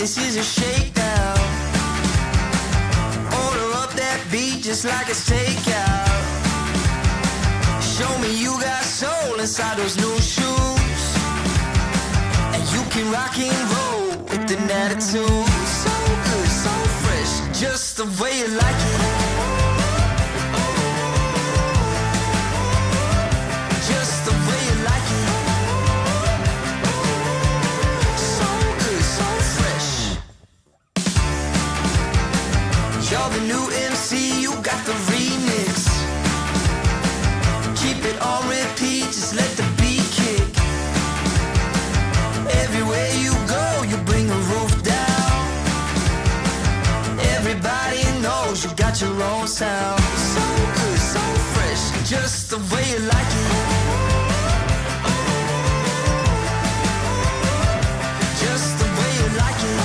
this is a shakedown. Order up that beat just like it's takeout. Show me you got soul inside those new shoes, and you can rock and roll with an attitude. So good, so fresh, just the way you like it. Just the way you like it. So good, so fresh. You're the new MC, you got the remix. Keep it on repeat, just let the beat kick. Everywhere you go, you bring the roof down. Everybody knows you got your own sound. So good, so fresh, just the way you like it. Just the way you like it.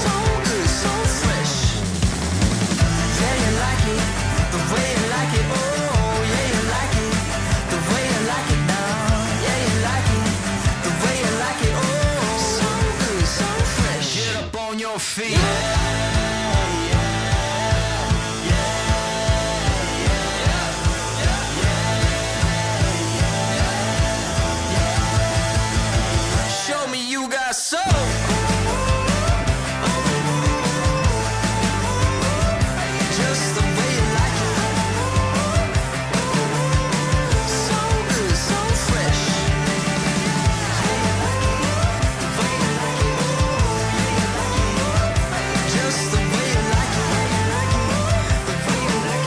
So good, so fresh. Yeah, you like it, the way you like it. Oh, yeah, you like it, the way you like it now. Yeah, you like it, the way you like it. Oh, so good, so fresh. Get up on your feet. Show me you got soul. Just the way you like it. So good, so fresh. Just the way you like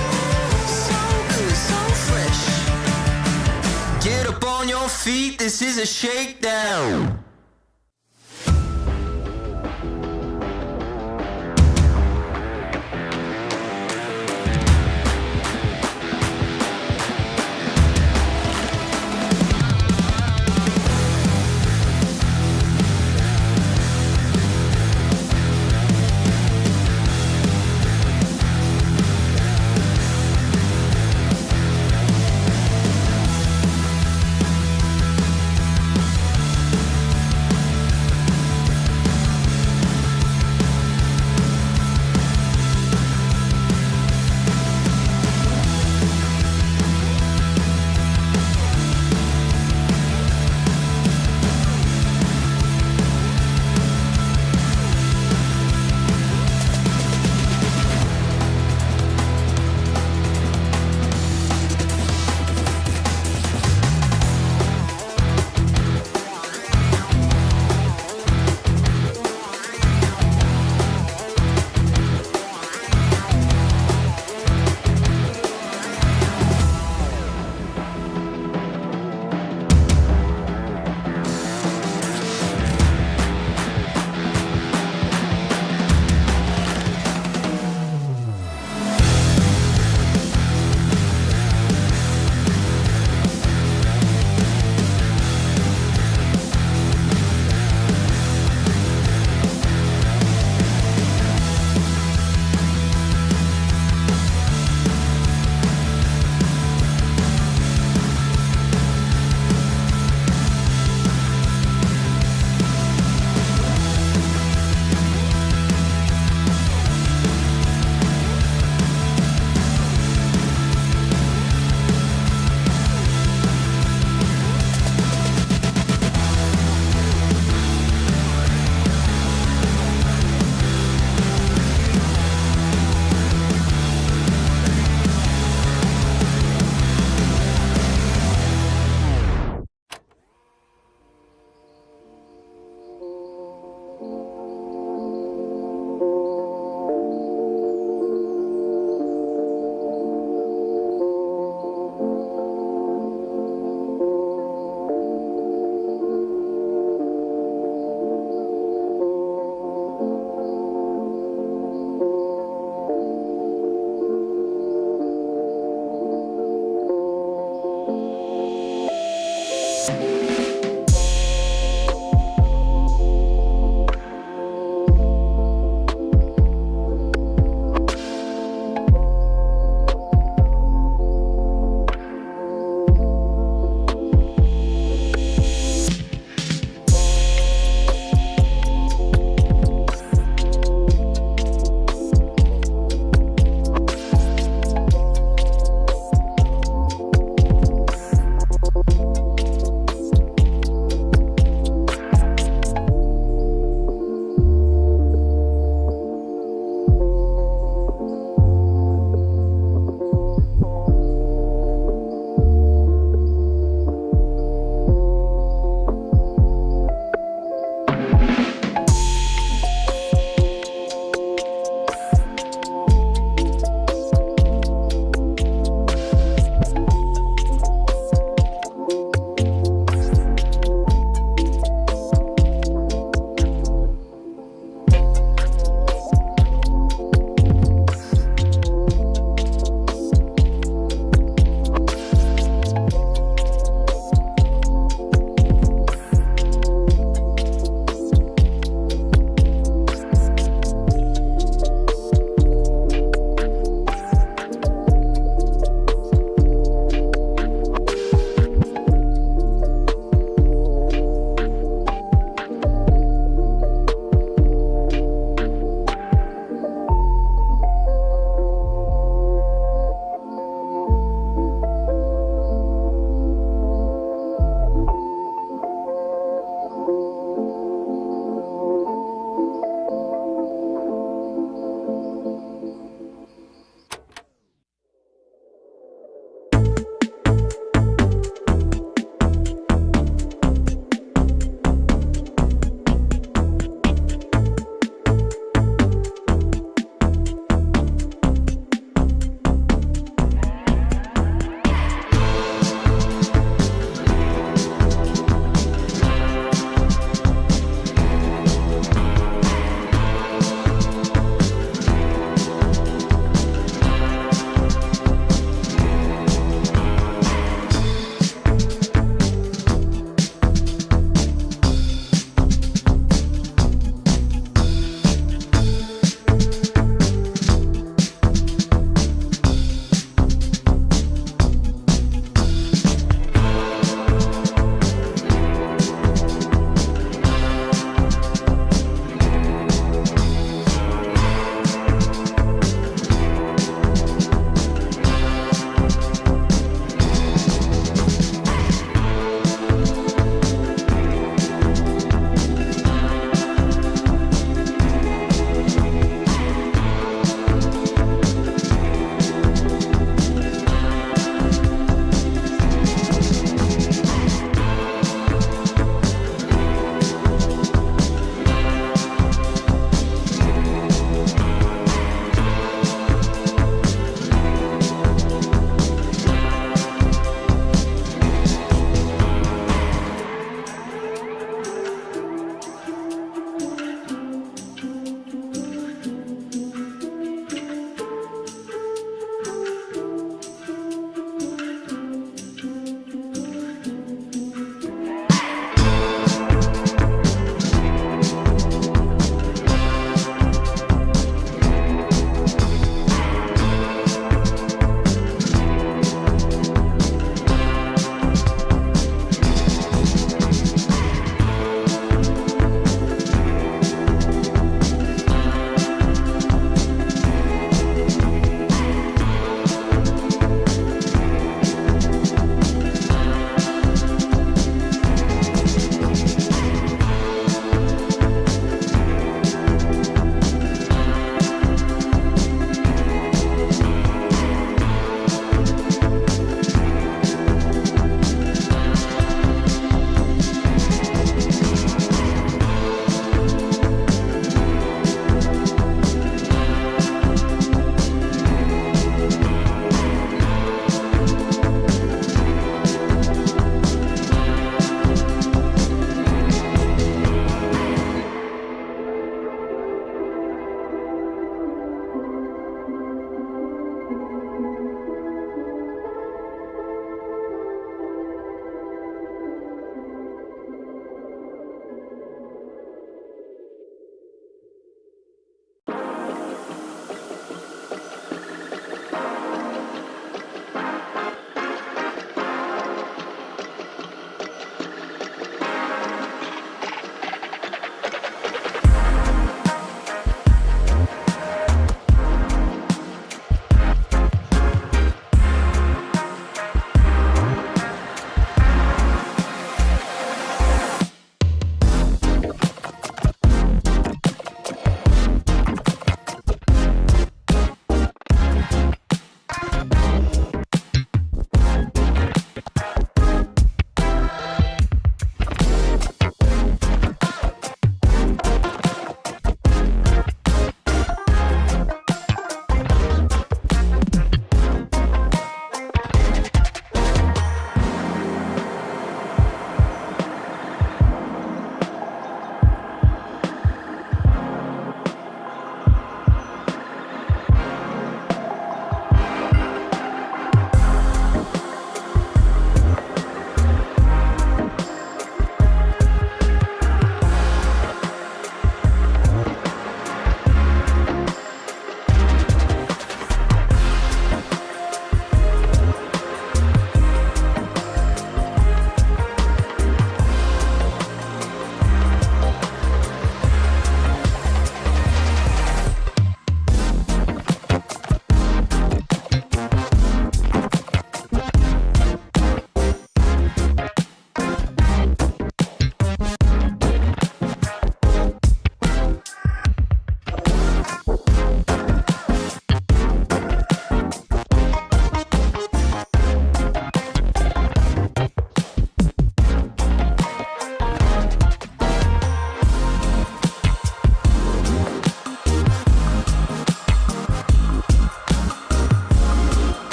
it. So good, so fresh. Get up on your feet, this is a shakedown.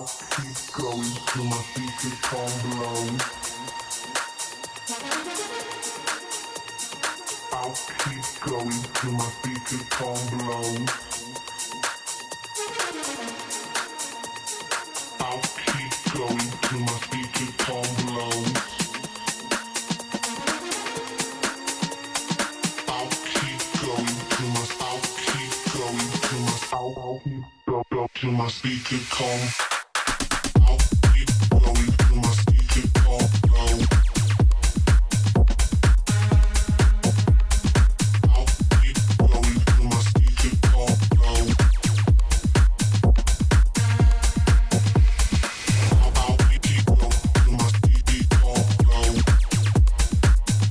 I'll keep going till my speakers can't blow. I'll keep going till my speakers can't blow. I'll keep going till my speakers can't blow. I'll keep going till my till my speaker calm. I'll keep going till my speaker calm low. I'll keep going till my speaker calm low. I'll keep going till my speaker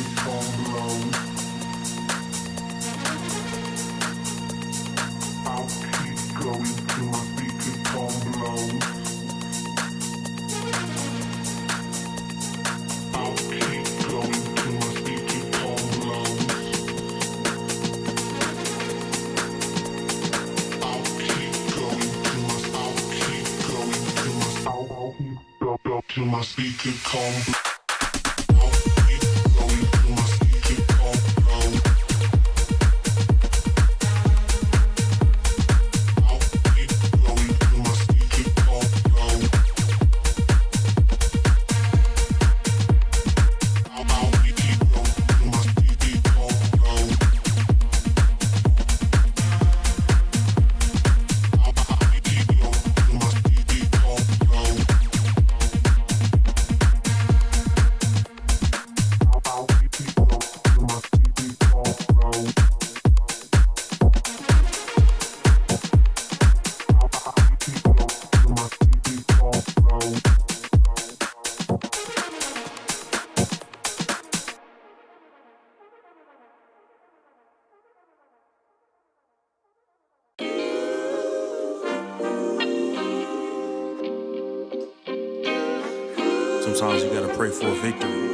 calm low. I'll keep going till my speaker calm low. Till my speaker calm. I'll keep going till my speaker calm low. I'll keep going till my speaker calm low. I'll keep going till my speaker calm low. I'll keep going till my speaker calm low. Sometimes you gotta pray for a victory.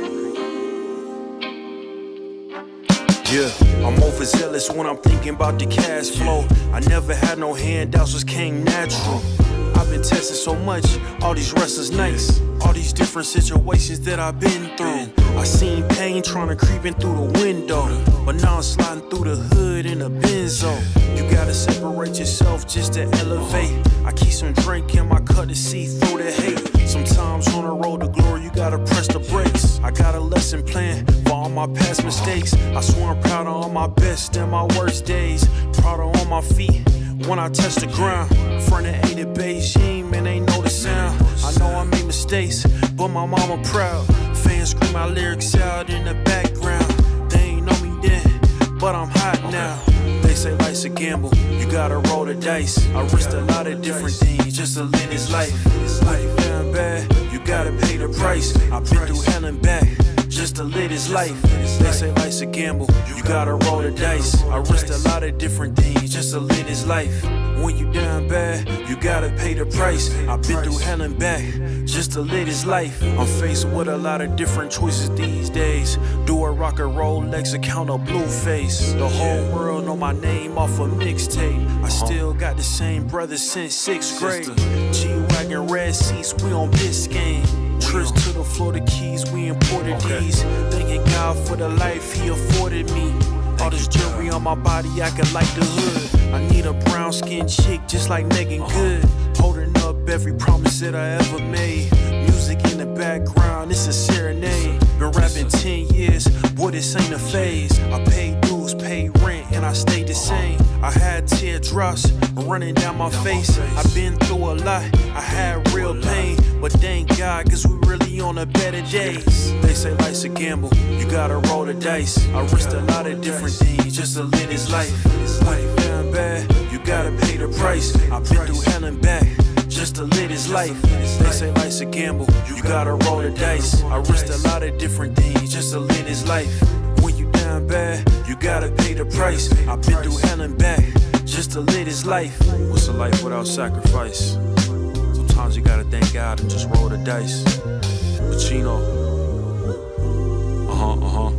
Yeah, I'm overzealous when I'm thinking about the cash flow. I never had no handouts, just came natural. I've been tested so much, all these restless nights, all these different situations that I've been through. I seen pain trying to creep in through the window, but now I'm sliding through the hood in a benzo. You gotta separate yourself just to elevate. I keep some drink in my cup to see through the hate. Sometimes on the road to glory, you gotta press the brakes. I got a lesson plan for all my past mistakes. I swear I'm proud of all my best and my worst days. Proud of on my feet when I touch the ground. Front of 8 at Beijing, man, they know the sound. I know I made mistakes, but my mama proud. Fans scream my lyrics out in the background. They ain't know me then, but I'm hot now. They say life's a gamble, you gotta roll the dice. I risked a lot of different things just to live this life. Life down bad, you gotta pay the price. I've been through hell and back just to live this life. They say life's a gamble, you gotta roll the dice. I risked a lot of different things just to live this life. When you down bad, you gotta pay the price. I've been through hell and back just to live this life. I'm faced with a lot of different choices these days. Do a rock and roll Lex account of Blueface. The whole world know my name off a mixtape. I still got the same brothers since 6th grade. G-Wagon red seats, we on Biscayne. Trips to the Florida Keys, we imported these. Thanking God for the life he afforded me. All this jewelry on my body, I could light the hood. I need a brown skinned chick just like Megan Good. Holding up every promise that I ever made. Music in the background, it's a serenade. Been rapping 10 years, boy, this ain't a phase. I paid dues, paid rent, and I stayed the same. I had teardrops running down my face. I've been through a lot, I had real pain. But thank God, cause we really on a better days. They say life's a gamble, you gotta roll the dice. I risked a lot of different things just to live this life. Life down bad, you gotta pay the price. I've been through hell and back just to live this life. They say life's a gamble, you gotta roll the dice. I risked a lot of different things just to live this life. When you down bad, you gotta pay the price. I've been through hell and back just to live this life. What's a life without sacrifice? Sometimes Sometimes you gotta thank God and just roll the dice. Pacino. Uh-huh.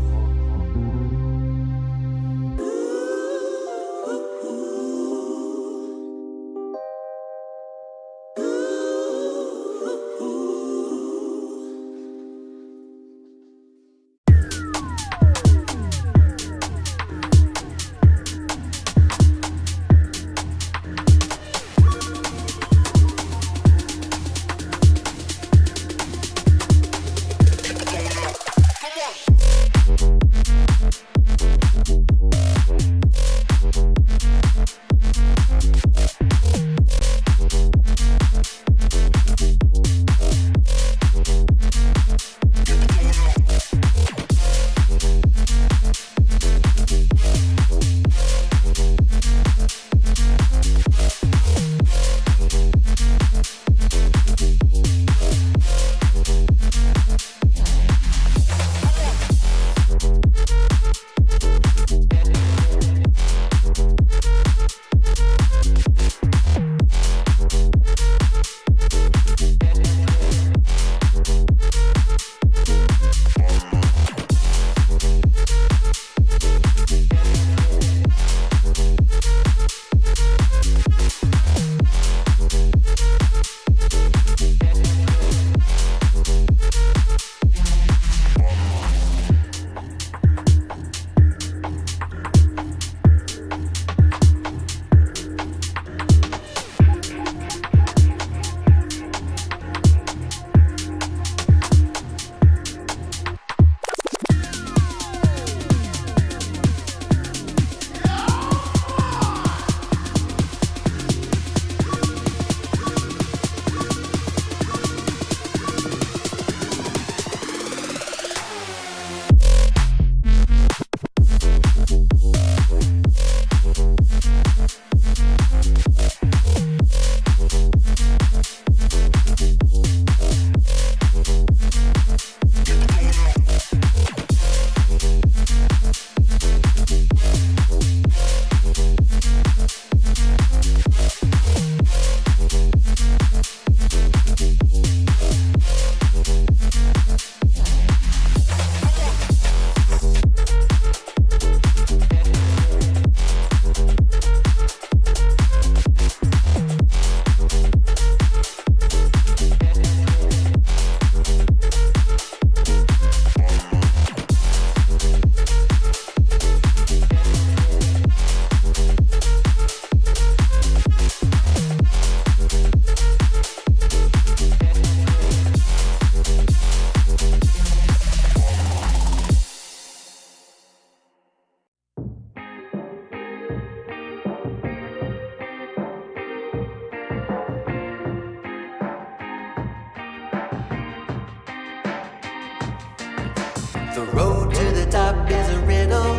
The road to the top is a riddle.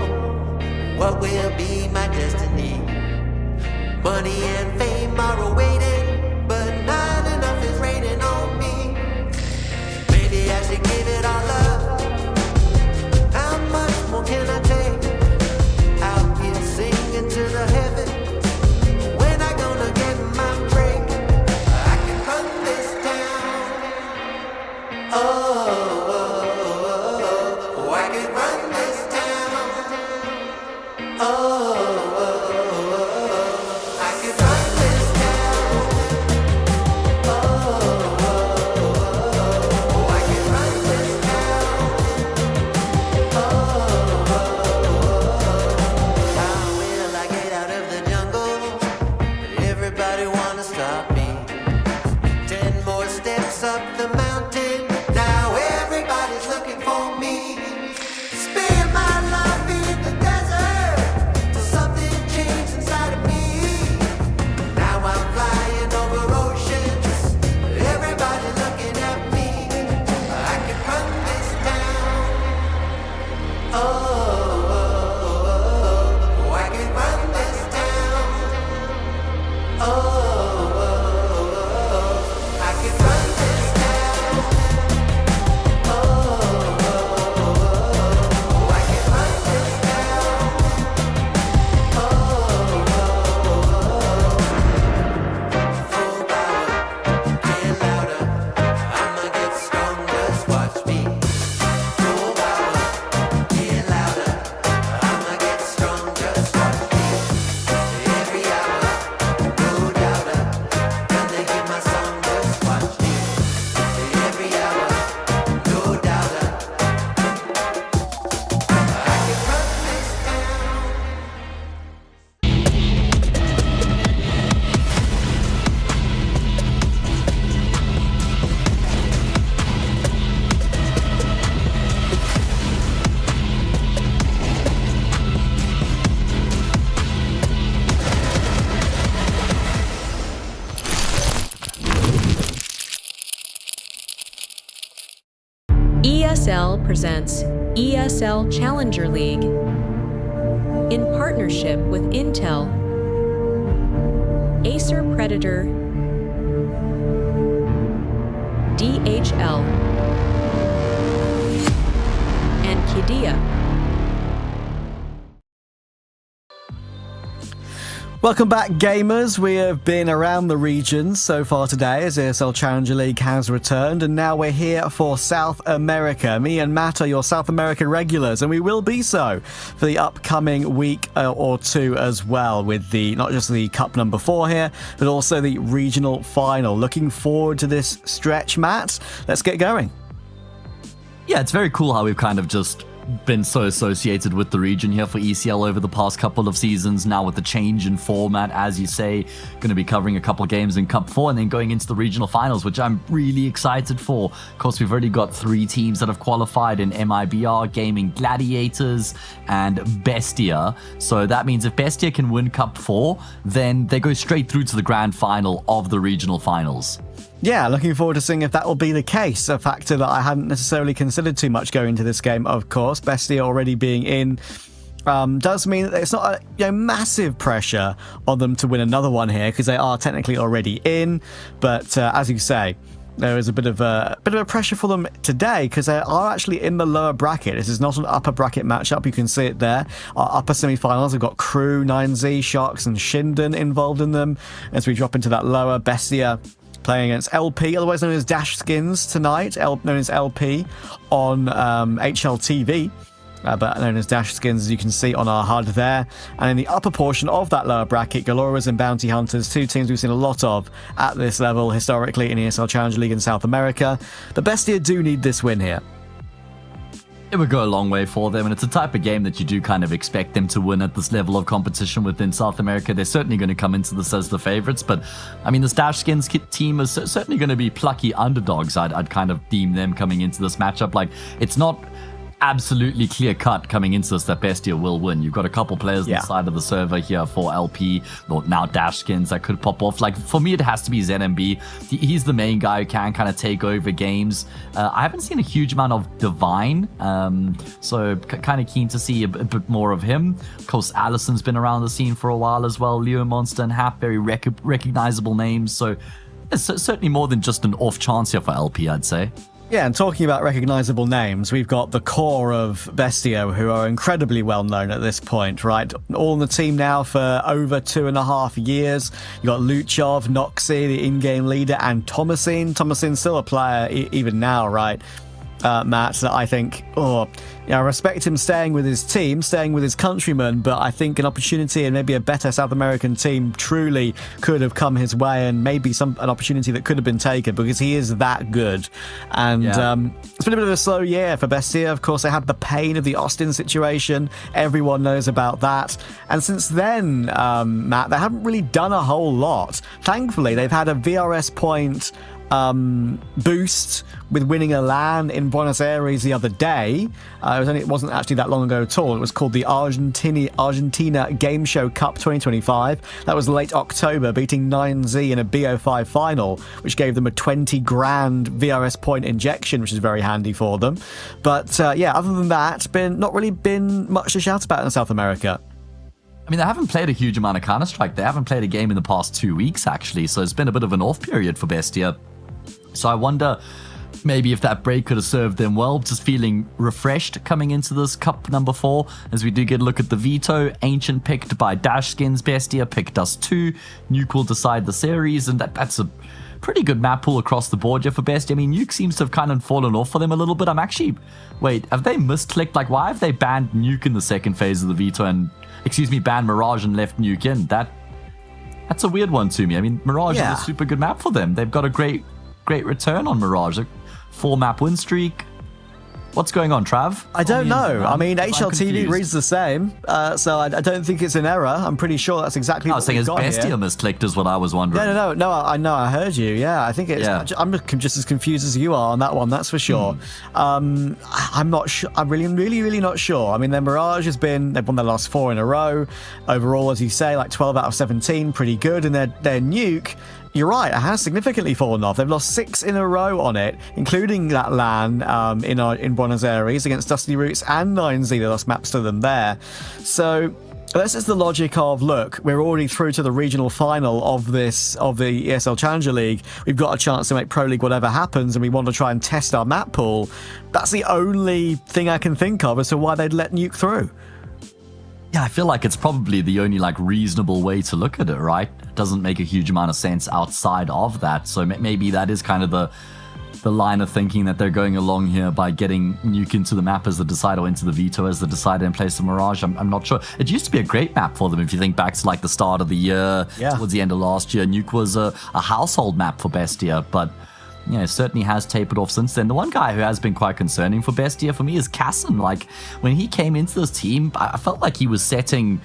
What will be my destiny? Money and fame are awaiting, but not enough is raining on me. Maybe I should give it all up. How much more can I take? Out here singing to the heavens. When I gonna get my break? I can run this town. Oh. I could run this town. Oh, I could run this town. ESL presents ESL Challenger League in partnership with Intel, Acer Predator, DHL, and Qiddiya. Welcome back, gamers. We have been around the regions so far today as ESL Challenger League has returned, and now we're here for South America. Me and Matt are your South American regulars, and we will be so for the upcoming week or two as well, with the not just the Cup number 4 here, but also the regional final. Looking forward to this stretch, Matt. Let's get going. Yeah, it's very cool how we've kind of just been so associated with the region here for ECL over the past couple of seasons. Now with the change in format, as you say, going to be covering a couple of games in Cup 4 and then going into the regional finals, which I'm really excited for. Of course, we've already got 3 teams that have qualified in MIBR, Gaming Gladiators, and BESTIA. So that means if BESTIA can win Cup 4, then they go straight through to the grand final of the regional finals. Yeah, looking forward to seeing if that will be the case. A factor that I hadn't necessarily considered too much going into this game, of course. Bestia already being in does mean that it's not a massive pressure on them to win another one here, because they are technically already in. But as you say, there is a bit of a pressure for them today, because they are actually in the lower bracket. This is not an upper bracket matchup. You can see it there. Our upper semi-finals have got Crew, 9Z, Sharks, and Shinden involved in them. As we drop into that lower, Bestia playing against LP, otherwise known as Dashskins tonight, known as LP on HLTV, but known as Dashskins, as you can see on our HUD there. And in the upper portion of that lower bracket, Galoras and Bounty Hunters, 2 teams we've seen a lot of at this level historically in ESL Challenger League in South America. But Bestia do need this win here. It would go a long way for them, and it's a type of game that you do kind of expect them to win at this level of competition within South America. They're certainly going to come into this as the favorites, but I mean, this Dashskins team is certainly going to be plucky underdogs. I'd kind of deem them coming into this matchup. Like, it's not absolutely clear cut coming into this that Bestia will win. You've got a couple players on the side of the server here for LP, or now Dashskins, that could pop off. Like, for me, it has to be ZMB. He's the main guy who can kind of take over games. I haven't seen a huge amount of Divine, so kind of keen to see a bit more of him. Of course, Allison's been around the scene for a while as well. Leo Monster and Hap, very recognizable names, so it's certainly more than just an off chance here for LP, I'd say. Yeah, and talking about recognisable names, we've got the core of Bestia, who are incredibly well known at this point, right? All in the team now for over 2.5 years. You've got Luchov, Noxy, the in-game leader, and Thomasin. Thomasin's still a player even now, right? Matt, that I think, I respect him staying with his team, staying with his countrymen, but I think an opportunity and maybe a better South American team truly could have come his way, and maybe an opportunity that could have been taken, because he is that good. And it's been a bit of a slow year for Bestia. Of course, they had the pain of the Austin situation. Everyone knows about that. And since then, Matt, they haven't really done a whole lot. Thankfully, they've had a VRS point boost with winning a LAN in Buenos Aires the other day. It wasn't actually that long ago at all. It was called the Argentina Game Show Cup 2025. That was late October, beating 9Z in a BO5 final, which gave them a 20 grand VRS point injection, which is very handy for them. But other than that, not really been much to shout about in South America. I mean, they haven't played a huge amount of Counter-Strike. They haven't played a game in the past 2 weeks, actually, so it's been a bit of an off period for Bestia. So I wonder maybe if that break could have served them well, just feeling refreshed coming into this Cup number 4, as we do get a look at the veto. Ancient picked by Dashskins, Bestia picked us 2. Nuke will decide the series, and that's a pretty good map pool across the board here for Bestia. I mean, Nuke seems to have kind of fallen off for them a little bit. Wait, have they misclicked? Like, why have they banned Nuke in the second phase of the veto and, banned Mirage and left Nuke in? That's a weird one to me. I mean, Mirage is a super good map for them. They've got a great return on Mirage. A 4-map win streak. What's going on, Trav? I don't know. I mean, HLTV reads the same, so I don't think it's an error. I'm pretty sure that's exactly what we've got here. I was saying, is Bestia misclicked is what I was wondering. No, I know, I heard you. Yeah, I think it's... Yeah. I'm just as confused as you are on that one, that's for sure. I'm not sure. I'm really not sure. I mean, their Mirage they've won their last 4 in a row. Overall, as you say, like 12 out of 17, pretty good. And their Nuke, you're right, it has significantly fallen off. They've lost 6 in a row on it, including that LAN in Buenos Aires against Dusty Roots and 9Z. They lost maps to them there. So this is the logic of, look, we're already through to the regional final of the ESL Challenger League. We've got a chance to make Pro League whatever happens, and we want to try and test our map pool. That's the only thing I can think of as to why they'd let Nuke through. Yeah, I feel like it's probably the only reasonable way to look at it, right? It doesn't make a huge amount of sense outside of that. So maybe that is kind of the line of thinking that they're going along here by getting Nuke into the map as the decider, or into the veto as the decider, and place the Mirage. I'm not sure. It used to be a great map for them if you think back to the start of the year, towards the end of last year. Nuke was a household map for Bestia, but it certainly has tapered off since then. The one guy who has been quite concerning for Bestia for me is Casson. When he came into this team, I felt like he was setting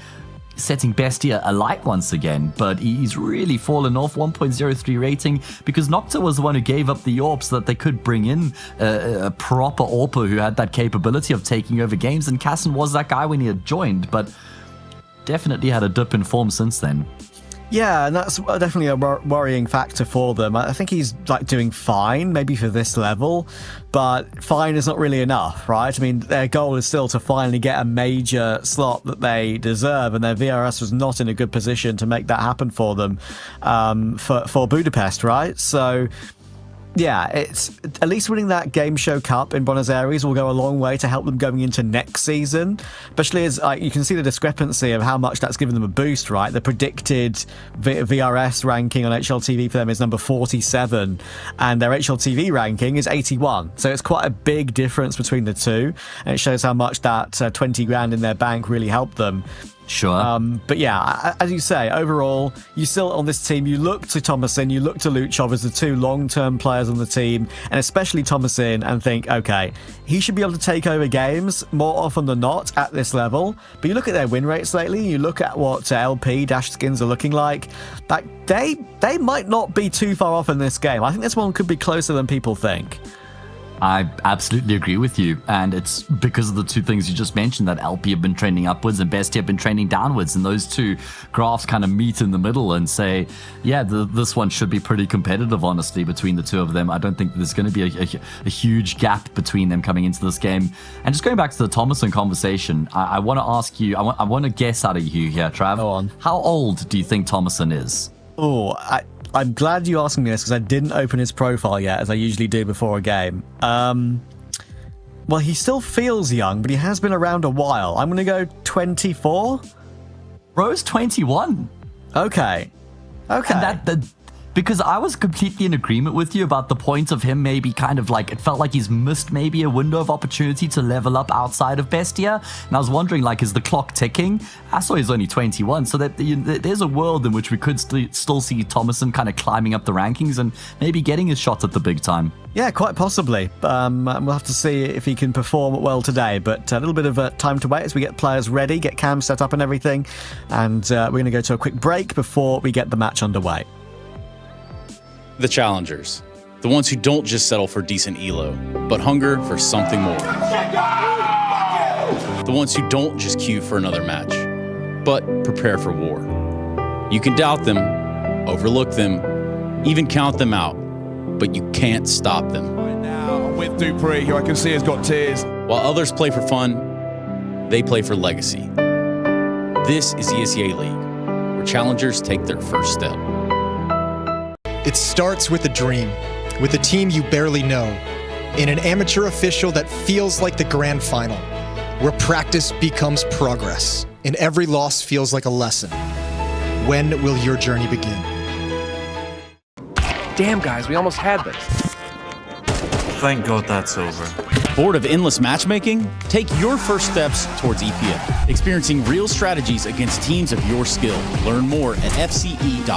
Bestia alight once again, but he's really fallen off. 1.03 rating because Nocta was the one who gave up the AWP so that they could bring in a proper AWPer who had that capability of taking over games, and Casson was that guy when he had joined, but definitely had a dip in form since then. Yeah, and that's definitely a worrying factor for them. I think he's doing fine, maybe for this level, but fine is not really enough, right? I mean, their goal is still to finally get a major slot that they deserve, and their VRS was not in a good position to make that happen for them for Budapest, right? So yeah, it's at least winning that Game Show Cup in Buenos Aires will go a long way to help them going into next season, especially as you can see the discrepancy of how much that's given them a boost, right? The predicted VRS ranking on HLTV for them is number 47, and their HLTV ranking is 81. So it's quite a big difference between the two, and it shows how much that 20 grand in their bank really helped them. Sure. But yeah, as you say, overall, you still on this team, you look to Thomason, you look to Luchov as the two long-term players on the team, and especially Thomason, and think, okay, he should be able to take over games more often than not at this level. But you look at their win rates lately, you look at what LP, Dashskins are looking like they might not be too far off in this game. I think this one could be closer than people think. I absolutely agree with you, and it's because of the two things you just mentioned, that LP have been trending upwards and Bestia have been trending downwards, and those two graphs kind of meet in the middle and say, yeah, this one should be pretty competitive, honestly, between the two of them. I don't think there's going to be a huge gap between them coming into this game. And just going back to the Thomason conversation, I want to ask you, I want to guess out of you here, Trav. Go on. How old do you think Thomason is? I'm glad you asked me this because I didn't open his profile yet, as I usually do before a game. Well, he still feels young, but he has been around a while. I'm going to go 24. Bro's 21. Okay. And because I was completely in agreement with you about the point of him maybe kind of it felt like he's missed maybe a window of opportunity to level up outside of Bestia. And I was wondering, is the clock ticking? I saw he's only 21, so that there's a world in which we could still see Thomason kind of climbing up the rankings and maybe getting his shot at the big time. Yeah, quite possibly. We'll have to see if he can perform well today, but a little bit of time to wait as we get players ready, get cams set up and everything. And we're going to go to a quick break before we get the match underway. The challengers, the ones who don't just settle for decent elo, but hunger for something more. The ones who don't just queue for another match, but prepare for war. You can doubt them, overlook them, even count them out, but you can't stop them. Right now, I'm with Dupree, who I can see has got tears. While others play for fun, they play for legacy. This is ESL League, where challengers take their first step. It starts with a dream, with a team you barely know, in an amateur official that feels like the grand final, where practice becomes progress, and every loss feels like a lesson. When will your journey begin? Damn, guys, we almost had this. Thank God that's over. Bored of endless matchmaking? Take your first steps towards EPL, experiencing real strategies against teams of your skill. Learn more at fce.gg/EPL.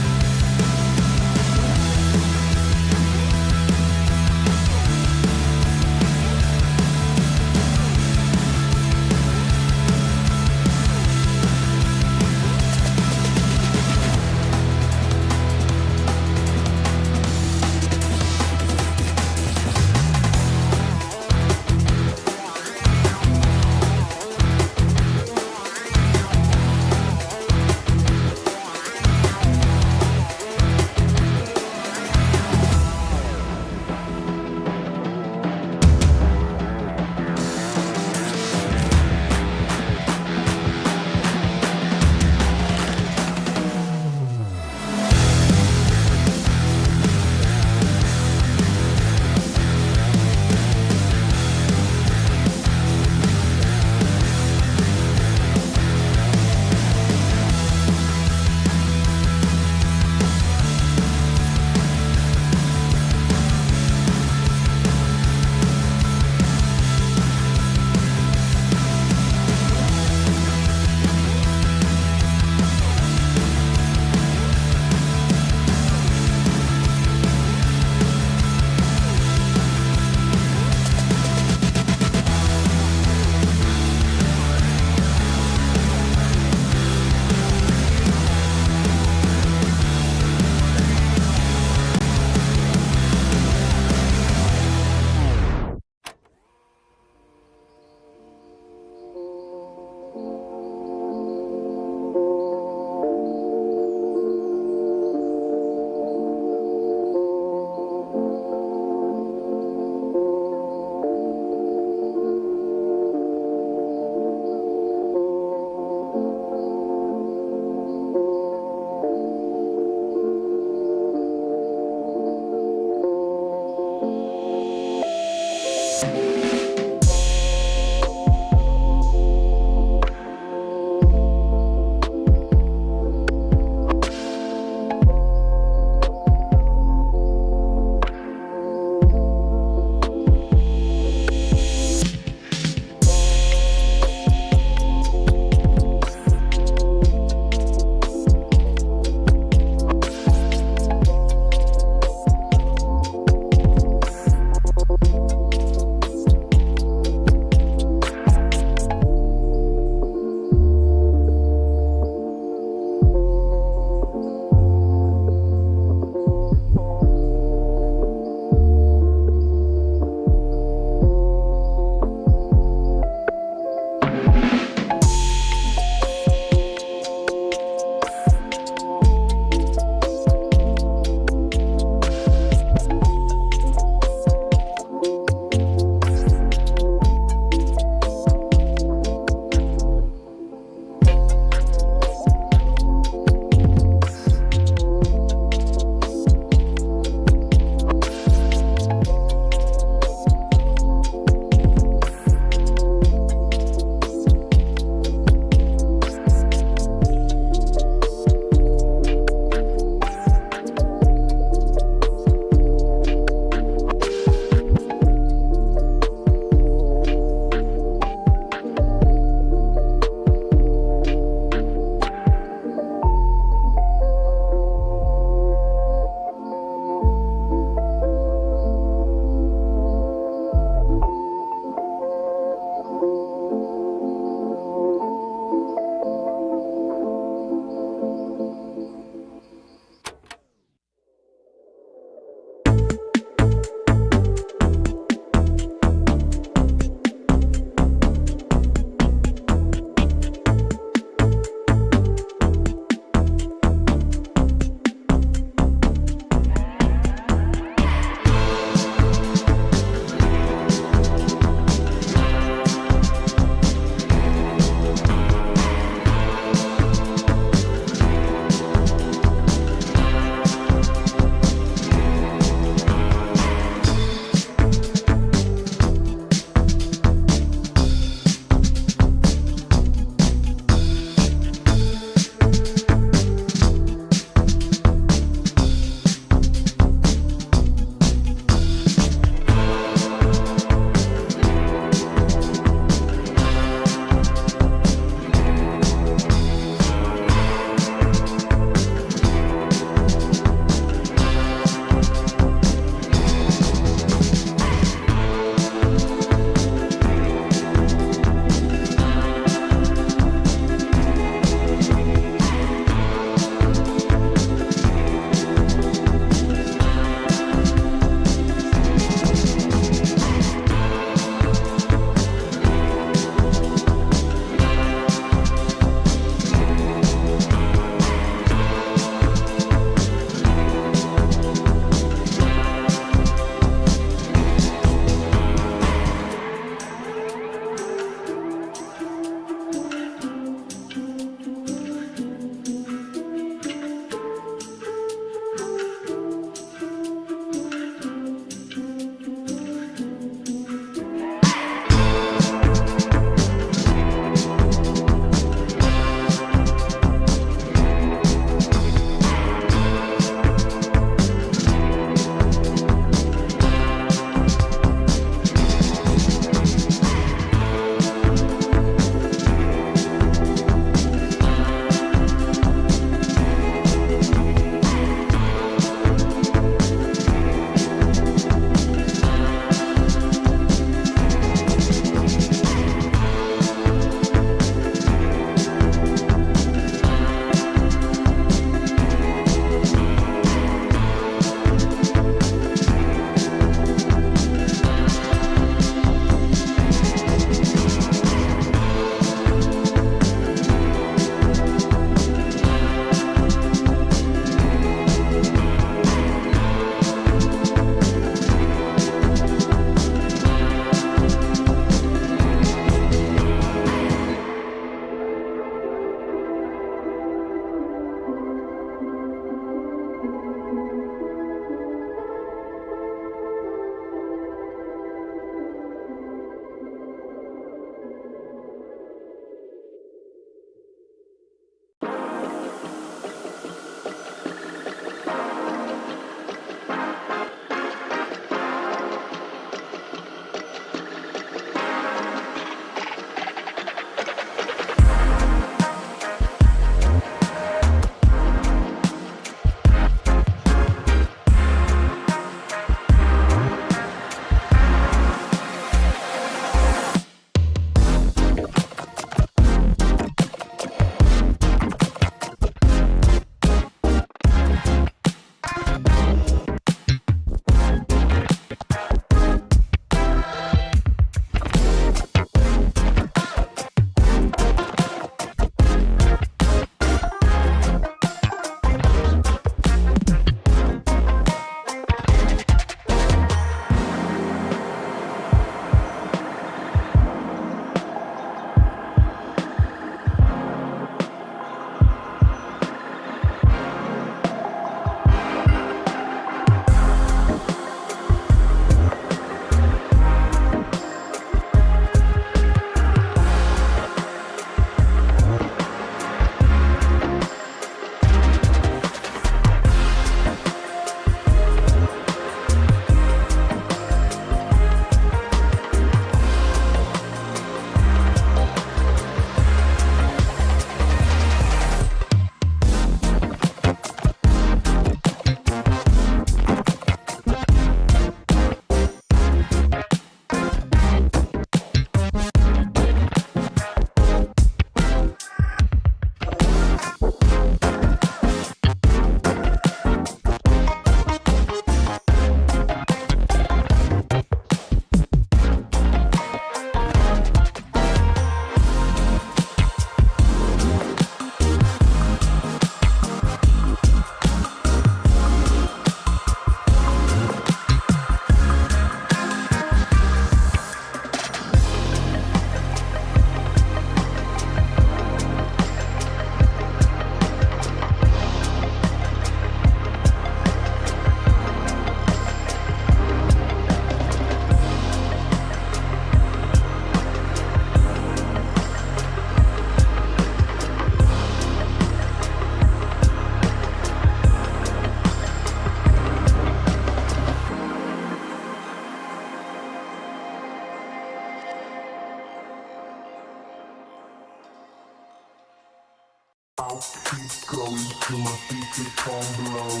I'll keep going till my feet become below.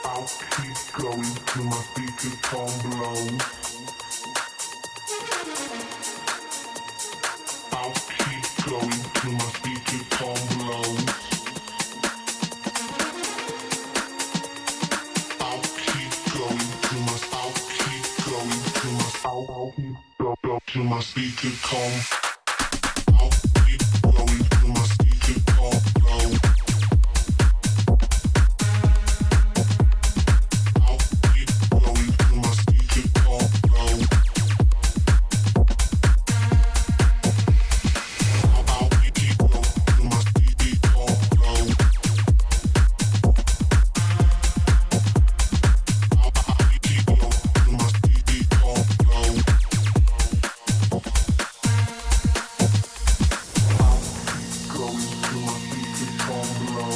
I'll keep going till my feet become below. I'll keep going till my feet become below. I'll keep going till my I'll keep going till my I'll keep go till my feet become. I'll keep going till my feet become below. I'll keep going till my feet become below. I'll keep going till my feet become below. I'll keep going till my feet become below. Going till my feet become below.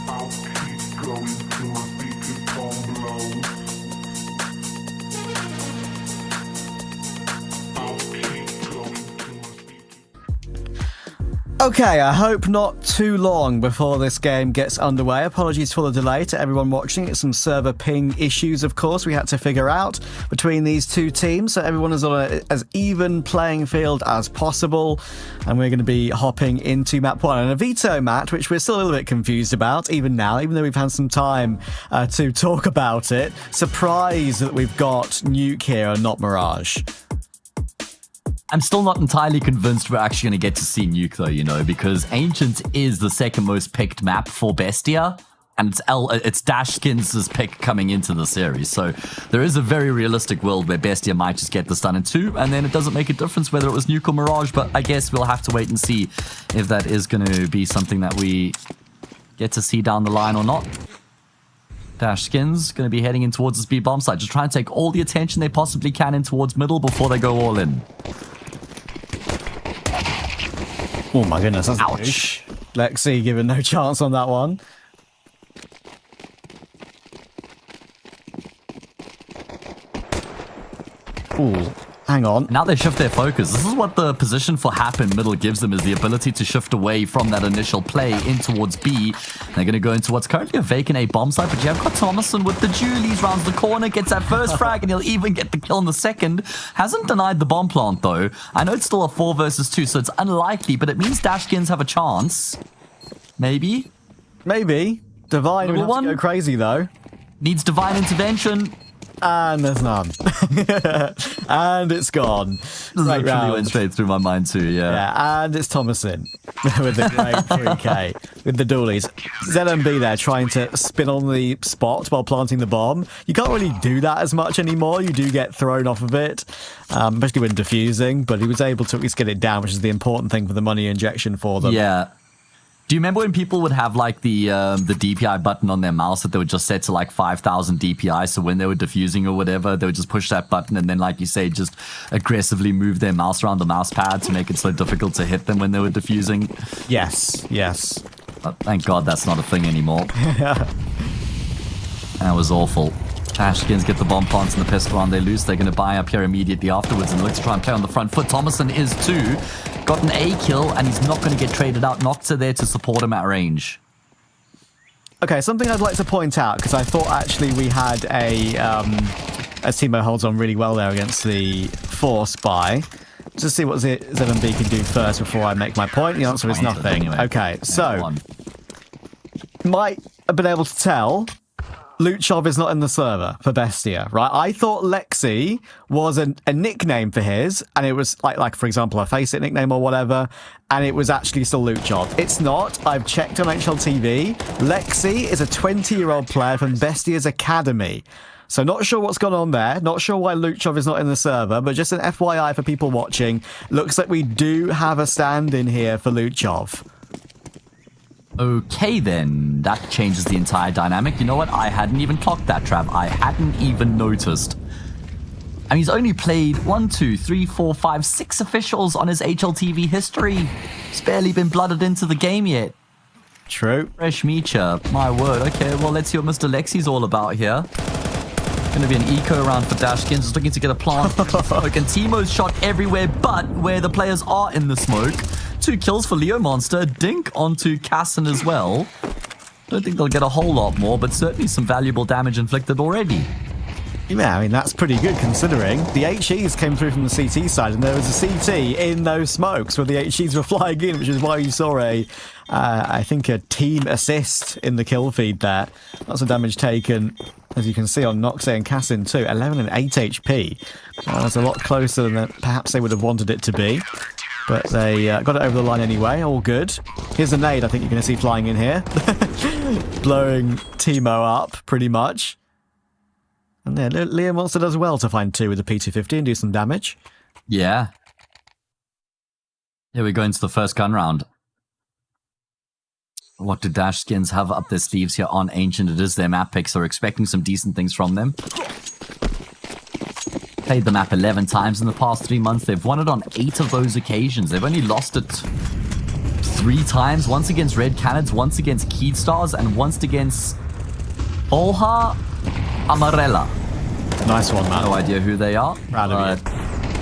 I'll keep going till my feet become below. I'll keep going till my feet. Okay, I hope not too long before this game gets underway. Apologies for the delay to everyone watching. It's some server ping issues, of course, we had to figure out between these two teams, so everyone is on as even playing field as possible. And we're going to be hopping into map 1, and a veto match, which we're still a little bit confused about, even now, even though we've had some time to talk about it. Surprised that we've got Nuke here and not Mirage. I'm still not entirely convinced we're actually going to get to see Nuke though, you know, because Ancient is the second most picked map for Bestia, and it's Dashskins' pick coming into the series. So there is a very realistic world where Bestia might just get this done in 2, and then it doesn't make a difference whether it was Nuke or Mirage, but I guess we'll have to wait and see if that is going to be something that we get to see down the line or not. Dashskins going to be heading in towards this B bomb site, just trying to take all the attention they possibly can in towards middle before they go all in. Oh my goodness, that's Ouch. Lexi given no chance on that one. Ooh, hang on. Now they shift their focus. This is what the position for happen middle gives them, is the ability to shift away from that initial play in towards B. They're going to go into what's currently a vacant A bomb site, but you have got Thomason with the Julies, rounds the corner, gets that first frag, and he'll even get the kill in the second. Hasn't denied the bomb plant though. I know it's still a 4 versus 2, so it's unlikely, but it means Dashskins have a chance. Maybe. Maybe. Divine would have to go crazy though. Needs divine intervention. And there's none. And it's gone. This literally went straight through my mind too, yeah. And it's Thomason with the great 3K with the dualies. ZMB there trying to spin on the spot while planting the bomb. You can't really do that as much anymore. You do get thrown off of it, especially when defusing, but he was able to at least get it down, which is the important thing for the money injection for them. Yeah. Do you remember when people would have like the DPI button on their mouse that they would just set to like 5,000 DPI? So when they were diffusing or whatever, they would just push that button and then, like you say, just aggressively move their mouse around the mouse pad to make it so difficult to hit them when they were diffusing. Yes, yes. But thank God that's not a thing anymore. That was awful. Dashskins get the bomb plants and the pistol on. They lose. They're going to buy up here immediately afterwards and look to try and play on the front foot. Thomason is too. Got an A kill, and he's not going to get traded out. Nocta there to support him at range. Okay, something I'd like to point out, because I thought actually we had as Timo holds on really well there against the Force buy. Just see what ZMB can do first before I make my point. The answer is nothing. Anyway. Okay, so might have been able to tell Luchov is not in the server for Bestia, right? I thought Lexi was a nickname for his, and it was like for example, a Faceit nickname or whatever, and it was actually still Luchov. It's not. I've checked on HLTV. Lexi is a 20-year-old player from Bestia's Academy. So not sure what's gone on there. Not sure why Luchov is not in the server, but just an FYI for people watching. Looks like we do have a stand-in here for Luchov. Okay then, that changes the entire dynamic. You know what? I hadn't even clocked that, Trav. I hadn't even noticed. And he's only played 1, 2, 3, 4, 5, 6 officials on his HLTV history. He's barely been blooded into the game yet. True. Fresh Meecha, my word. Okay, well, let's see what Mr. Lexi's all about here. going to be an eco round for Dashskins. Just looking to get a plant. Smoke, and Timo's shot everywhere, but where the players are in the smoke. 2 kills for Leo Monster. Dink onto Casson as well. Don't think they'll get a whole lot more, but certainly some valuable damage inflicted already. Yeah, I mean, that's pretty good considering. The HEs came through from the CT side, and there was a CT in those smokes where the HEs were flying in, which is why you saw I think, a team assist in the kill feed there. Lots of damage taken, as you can see on Noxe and Cassin too. 11 and 8 HP. That's a lot closer than perhaps they would have wanted it to be. But they got it over the line anyway, all good. Here's a nade I think you're going to see flying in here. Blowing Timo up, pretty much. And yeah, Leo Monster does well to find 2 with the P250 and do some damage. Yeah. Here we go into the first gun round. What do Dashskins have up their sleeves here on Ancient? It is their map pick, so we're expecting some decent things from them. Played the map 11 times in the past 3 months. They've won it on 8 of those occasions. They've only lost it 3 times. Once against Red Canids, once against Keyd Stars, and once against Olha Amarella. Nice one, man. No idea who they are. Proud of you.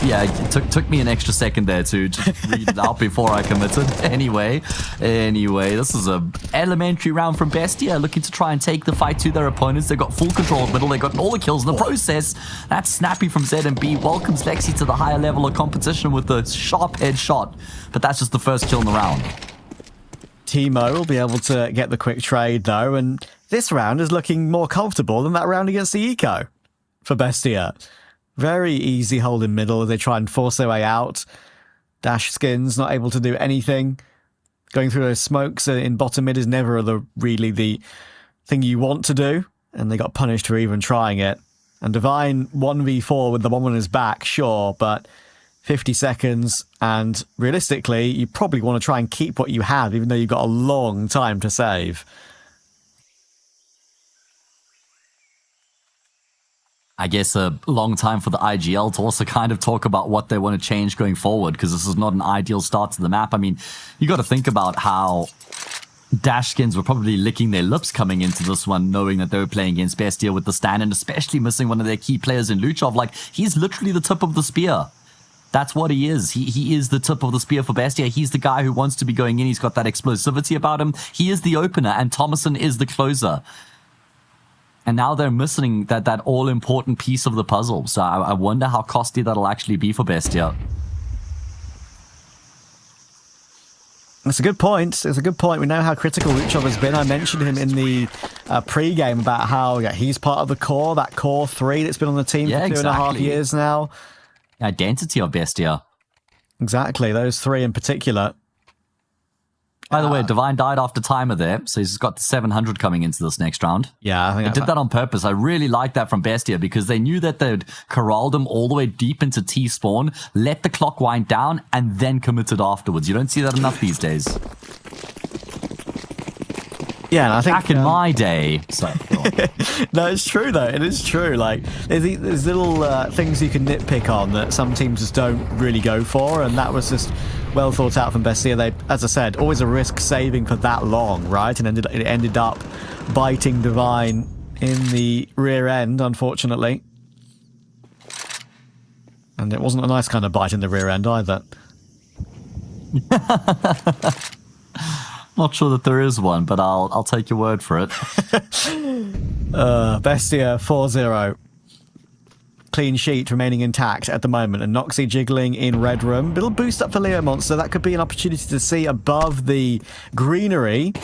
Yeah, it took me an extra second there to just read it out before I committed. Anyway, this is a elementary round from Bestia, looking to try and take the fight to their opponents. They've got full control of middle. They got all the kills in the process. That's snappy from ZMB. Welcomes Lexi to the higher level of competition with a sharp headshot. But that's just the first kill in the round. Timo will be able to get the quick trade though, and this round is looking more comfortable than that round against the Eco for Bestia. Very easy hold in middle as they try and force their way out. Dashskins not able to do anything. Going through those smokes in bottom mid is never really the thing you want to do, and they got punished for even trying it. And Divine 1v4 with the bomb on his back, sure, but 50 seconds, and realistically, you probably want to try and keep what you have, even though you've got a long time to save. I guess a long time for the IGL to also kind of talk about what they want to change going forward, because this is not an ideal start to the map. I mean, you got to think about how Dashskins were probably licking their lips coming into this one, knowing that they were playing against Bestia with the stand, and especially missing one of their key players in Luchov. Like, he's literally the tip of the spear. That's what he is. He is the tip of the spear for Bestia. He's the guy who wants to be going in. He's got that explosivity about him. He is the opener, and Thomason is the closer. And now they're missing that all-important piece of the puzzle. So I wonder how costly that'll actually be for Bestia. That's a good point. It's a good point. We know how critical Luchov has been. I mentioned him in the pre-game about how he's part of the core, that core 3 that's been on the team for 2.5 years now. Identity of Bestia. Exactly, those 3 in particular. By the way, Divine died after timer there, so he's got 700 coming into this next round. Yeah, I think they did that on purpose. I really like that from Bestia, because they knew that they'd corralled him all the way deep into T-spawn, let the clock wind down, and then committed afterwards. You don't see that enough these days. Yeah, and I think back in my day. So, no, it's true though. It is true. Like there's little things you can nitpick on that some teams just don't really go for, and that was just well thought out from Bestia. They, as I said, always a risk saving for that long, right? And it ended up biting Divine in the rear end, unfortunately. And it wasn't a nice kind of bite in the rear end either. Not sure that there is one, but I'll take your word for it. Bestia 4-0. Clean sheet remaining intact at the moment, and Noxy jiggling in red room. Little boost up for Leo Monster. That could be an opportunity to see above the greenery.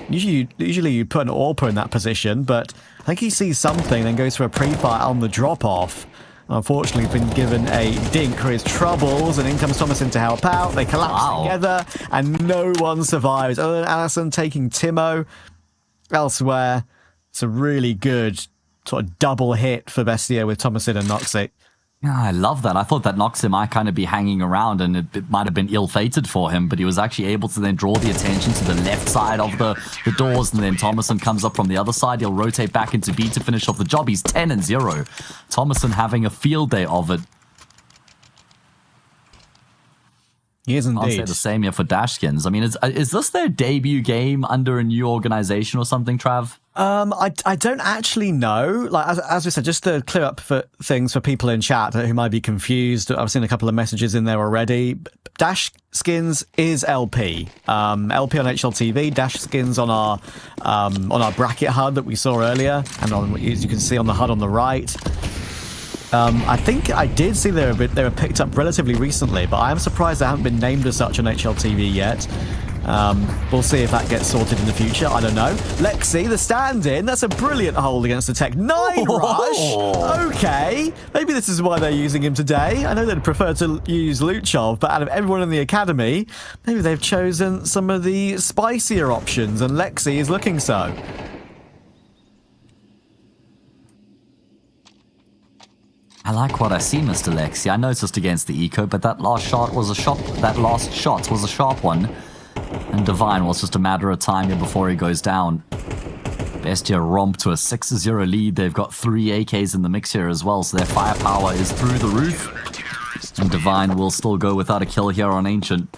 Usually you put an AWPer in that position, but I think he sees something, then goes for a pre-fire on the drop-off. Unfortunately, he's been given a dink for his troubles, and in comes Thomason to help out. They collapse together, and no one survives. Other than Allison taking Timo. Elsewhere, it's a really good sort of double hit for Bestia with Thomason and Noxy. Yeah, I love that. I thought that Noxy might kind of be hanging around, and it might have been ill-fated for him, but he was actually able to then draw the attention to the left side of the doors, and then Thomason comes up from the other side. He'll rotate back into B to finish off the job. He's 10-0. Thomason having a field day of it. He is indeed. I'll say the same here for Dashskins. I mean, is this their debut game under a new organization or something, Trav? I don't actually know. Like as we said, just to clear up for things for people in chat who might be confused. I've seen a couple of messages in there already. Dashskins is LP. LP on HLTV. Dashskins on our bracket HUD that we saw earlier, and on, as you can see on the HUD on the right. I think I did see they were picked up relatively recently, but I am surprised they haven't been named as such on HLTV yet. We'll see if that gets sorted in the future. I don't know. Lexi, the stand-in. That's a brilliant hold against the Tech 9 rush. Okay. Maybe this is why they're using him today. I know they'd prefer to use Luchov, but out of everyone in the academy, maybe they've chosen some of the spicier options, and Lexi is looking so. I like what I see, Mr. Lexi. I know it's just against the eco, but that last shot was a sharp one. And Divine was just a matter of time here before he goes down. Bestia romp to a 6-0 lead. They've got 3 AKs in the mix here as well, so their firepower is through the roof. And Divine will still go without a kill here on Ancient.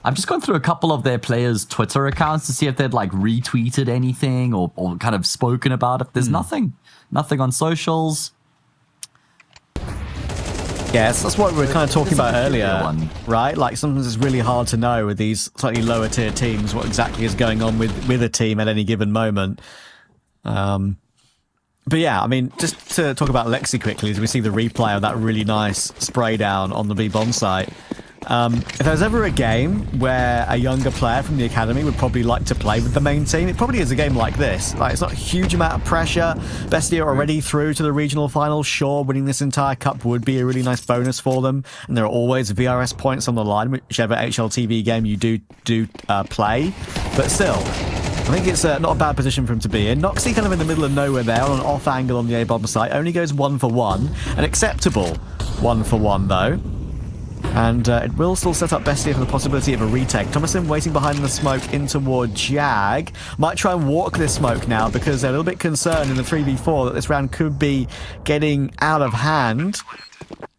I've just gone through a couple of their players' Twitter accounts to see if they'd like retweeted anything or kind of spoken about it. There's nothing on socials. Yes, that's what we were kind of talking about earlier, right? Like sometimes it's really hard to know with these slightly lower tier teams what exactly is going on with a team at any given moment. But yeah, I mean, just to talk about Lexi quickly, as we see the replay of that really nice spray down on the B bomb site. If there's ever a game where a younger player from the academy would probably like to play with the main team, it probably is a game like this. Like, it's not a huge amount of pressure. Bestia already through to the regional final. Sure, winning this entire cup would be a really nice bonus for them, and there are always VRS points on the line, whichever HLTV game you do play. But still, I think it's not a bad position for him to be in. Noxie kind of in the middle of nowhere there on an off angle on the A-bomb site. Only goes 1 for 1. An acceptable 1 for 1, though. And it will still set up Bestia for the possibility of a retake. Thomason waiting behind the smoke in toward Jag. Might try and walk this smoke now because they're a little bit concerned in the 3v4 that this round could be getting out of hand.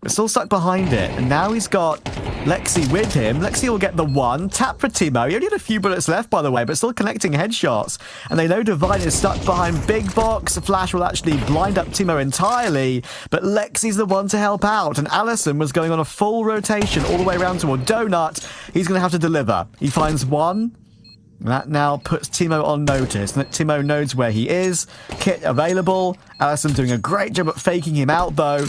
But still stuck behind it. And now he's got Lexi with him. Lexi will get the 1. Tap for Timo. He only had a few bullets left, by the way, but still connecting headshots. And they know Divine is stuck behind Big Box. Flash will actually blind up Timo entirely, but Lexi's the one to help out. And Allison was going on a full rotation all the way around toward Donut. He's going to have to deliver. He finds 1. That now puts Timo on notice. Timo knows where he is. Kit available. Allison doing a great job at faking him out, though.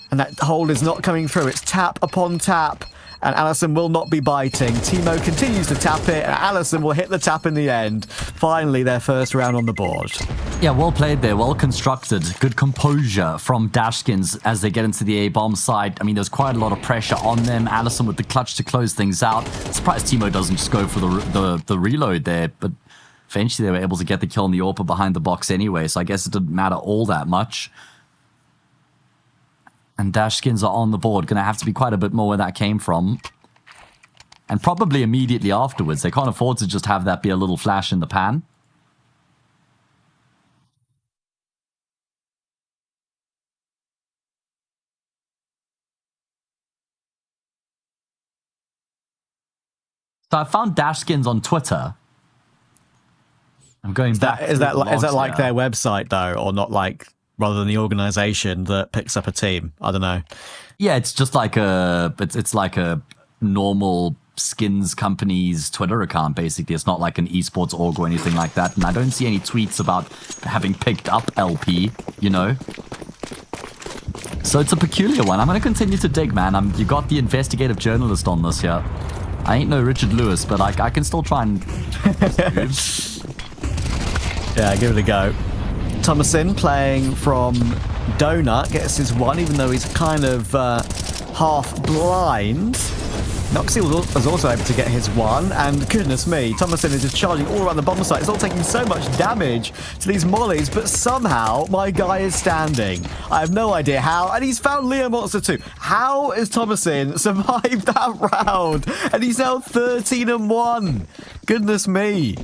And that hold is not coming through. It's tap upon tap. And Allison will not be biting. Timo continues to tap it, and Allison will hit the tap in the end. Finally, their first round on the board. Yeah, well played there. Well constructed. Good composure from Dashskins as they get into the A-bomb side. I mean, there's quite a lot of pressure on them. Allison with the clutch to close things out. Surprised Timo doesn't just go for the reload there, but eventually they were able to get the kill on the AWP behind the box anyway, so I guess it didn't matter all that much. And Dashskins are on the board. Going to have to be quite a bit more where that came from. And probably immediately afterwards. They can't afford to just have that be a little flash in the pan. So I found Dashskins on Twitter. I'm going back. Is that like their website, though, or not like... rather than the organization that picks up a team? I don't know. Yeah, it's just like it's like a normal skins company's Twitter account, basically. It's not like an esports org or anything like that. And I don't see any tweets about having picked up LP, you know? So it's a peculiar one. I'm going to continue to dig, man. You got the investigative journalist on this here. I ain't no Richard Lewis, but I can still try and... Yeah, give it a go. Thomason playing from Donut gets his 1, even though he's kind of half blind. Noxie was also able to get his 1, and goodness me, Thomason is just charging all around the bomb site. It's all taking so much damage to these mollies, but somehow my guy is standing. I have no idea how, and he's found Leo Monster too. How has Thomason survived that round? And he's now 13-1. Goodness me.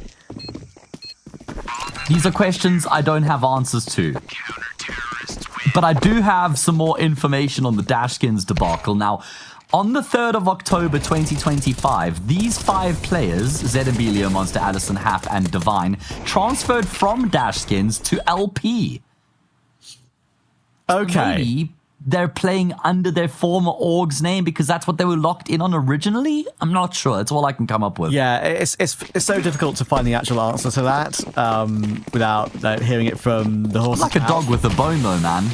These are questions I don't have answers to. But I do have some more information on the Dashskins debacle. Now, On the 3rd of October 2025, these 5 players, ZMB, Leo Monster, Allison, Hap, and Divine, transferred from Dashskins to LP. Okay. Maybe they're playing under their former org's name because that's what they were locked in on originally? I'm not sure. That's all I can come up with. Yeah, it's so difficult to find the actual answer to that without hearing it from the horse's Like a mouth. dog with a bone, though, man.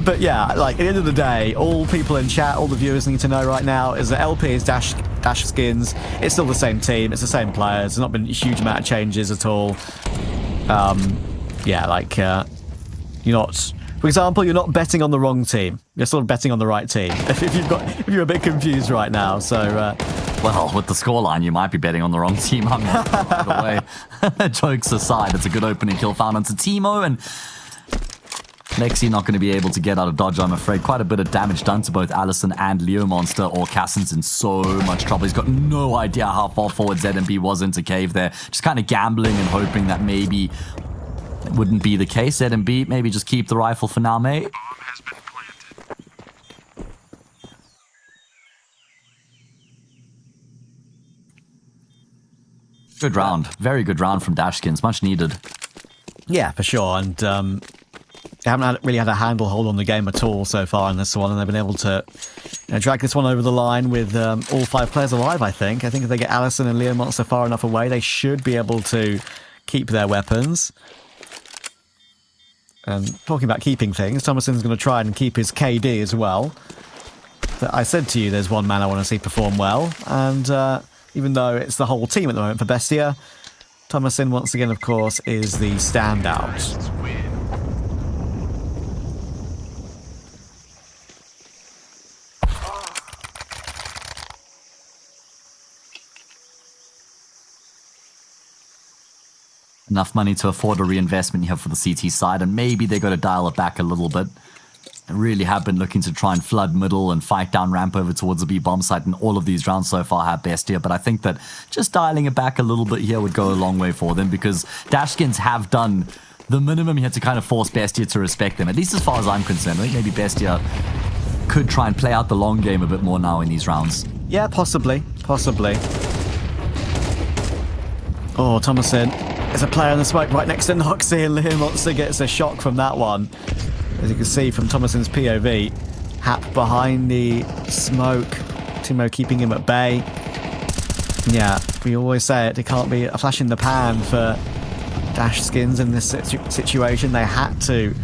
But yeah, like at the end of the day, all people in chat, all the viewers need to know right now is that LP is Dashskins. It's still the same team. It's the same players. There's not been a huge amount of changes at all. Yeah, like you're not. For example, you're not betting on the wrong team. You're sort of betting on the right team. If you're a bit confused right now, so. Well, with the scoreline, you might be betting on the wrong team. I'm not by the way. Jokes aside, it's a good opening kill found onto Timo, and Lexi not going to be able to get out of dodge, I'm afraid. Quite a bit of damage done to both Allison and Leo Monster, or Cassin's in so much trouble. He's got no idea how far forward ZMB was into cave there. Just kind of gambling and hoping that maybe it wouldn't be the case. ZMB, maybe just keep the rifle for now, mate. Good round. Very good round from Dashskins. Much needed. Yeah, for sure. And they haven't really had a handle hold on the game at all so far in this one, and they've been able to drag this one over the line with all 5 players alive, I think. I think if they get Allison and Leo Monster far enough away, they should be able to keep their weapons. And talking about keeping things, Thomason's going to try and keep his KD as well. But I said to you there's one man I want to see perform well, and even though it's the whole team at the moment for Bestia, Thomason, once again, of course, is the standout. Enough money to afford a reinvestment here for the CT side, and maybe they got to dial it back a little bit. They really have been looking to try and flood middle and fight down ramp over towards the B bomb site, and all of these rounds so far have Bestia, but I think that just dialing it back a little bit here would go a long way for them, because Dashskins have done the minimum here to kind of force Bestia to respect them, at least as far as I'm concerned. I think maybe Bestia could try and play out the long game a bit more now in these rounds. Yeah, possibly. Oh, Thomason. There's a player in the smoke right next to Noxy, and Leo Monster gets a shock from that one. As you can see from Thomason's POV, Hap behind the smoke, Timo keeping him at bay. Yeah, we always say it can't be a flash in the pan for Dashskins in this situation. They had to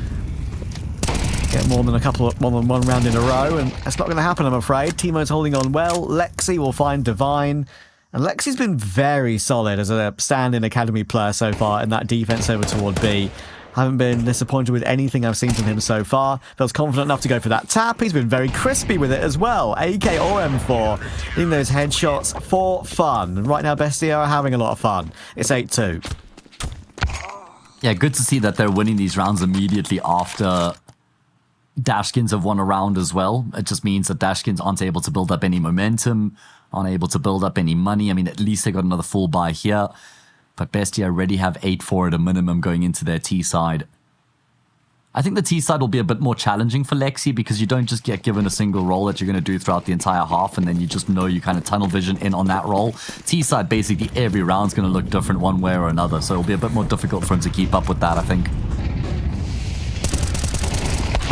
get more than one round in a row, and that's not going to happen, I'm afraid. Timo's holding on well. Lexi will find Divine. And Lexi's been very solid as a stand-in academy player so far in that defense over toward B. Haven't been disappointed with anything I've seen from him so far. Feels confident enough to go for that tap. He's been very crispy with it as well. AK or M4, hitting those headshots for fun. And right now, Bestia are having a lot of fun. It's 8-2. Yeah, good to see that they're winning these rounds immediately after Dashskins have won a round as well. It just means that Dashskins aren't able to build up any momentum, aren't able to build up any money. I mean, at least they got another full buy here. But Bestia already have 8-4 at a minimum going into their T side. I think the T side will be a bit more challenging for Lexi, because you don't just get given a single role that you're going to do throughout the entire half, and then you just know you kind of tunnel vision in on that role. T side, basically every round's going to look different one way or another, so it'll be a bit more difficult for him to keep up with that, I think.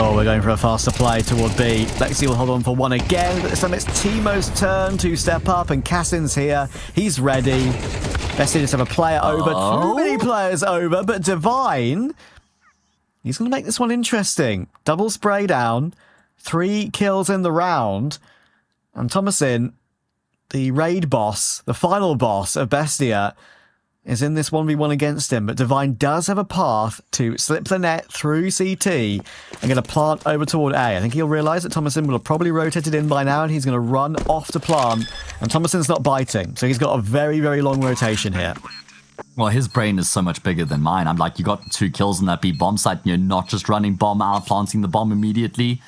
Oh, we're going for a faster play toward B. Lexi will hold on for one again, but this time it's Timo's turn to step up, and Cassin's here. He's ready. Bestia just have a player over. Too many players over, but Divine, he's going to make this one interesting. Double spray down, 3 kills in the round, and Thomason, the raid boss, the final boss of Bestia, is in this 1v1 against him, but Divine does have a path to slip the net through CT and get a plant over toward A. I think he'll realise that Thomason will have probably rotated in by now, and he's going to run off to plant, and Thomason's not biting, so he's got a very, very long rotation here. Well, his brain is so much bigger than mine. I'm like, you got 2 kills in that B bomb site, and you're not just running bomb out, planting the bomb immediately.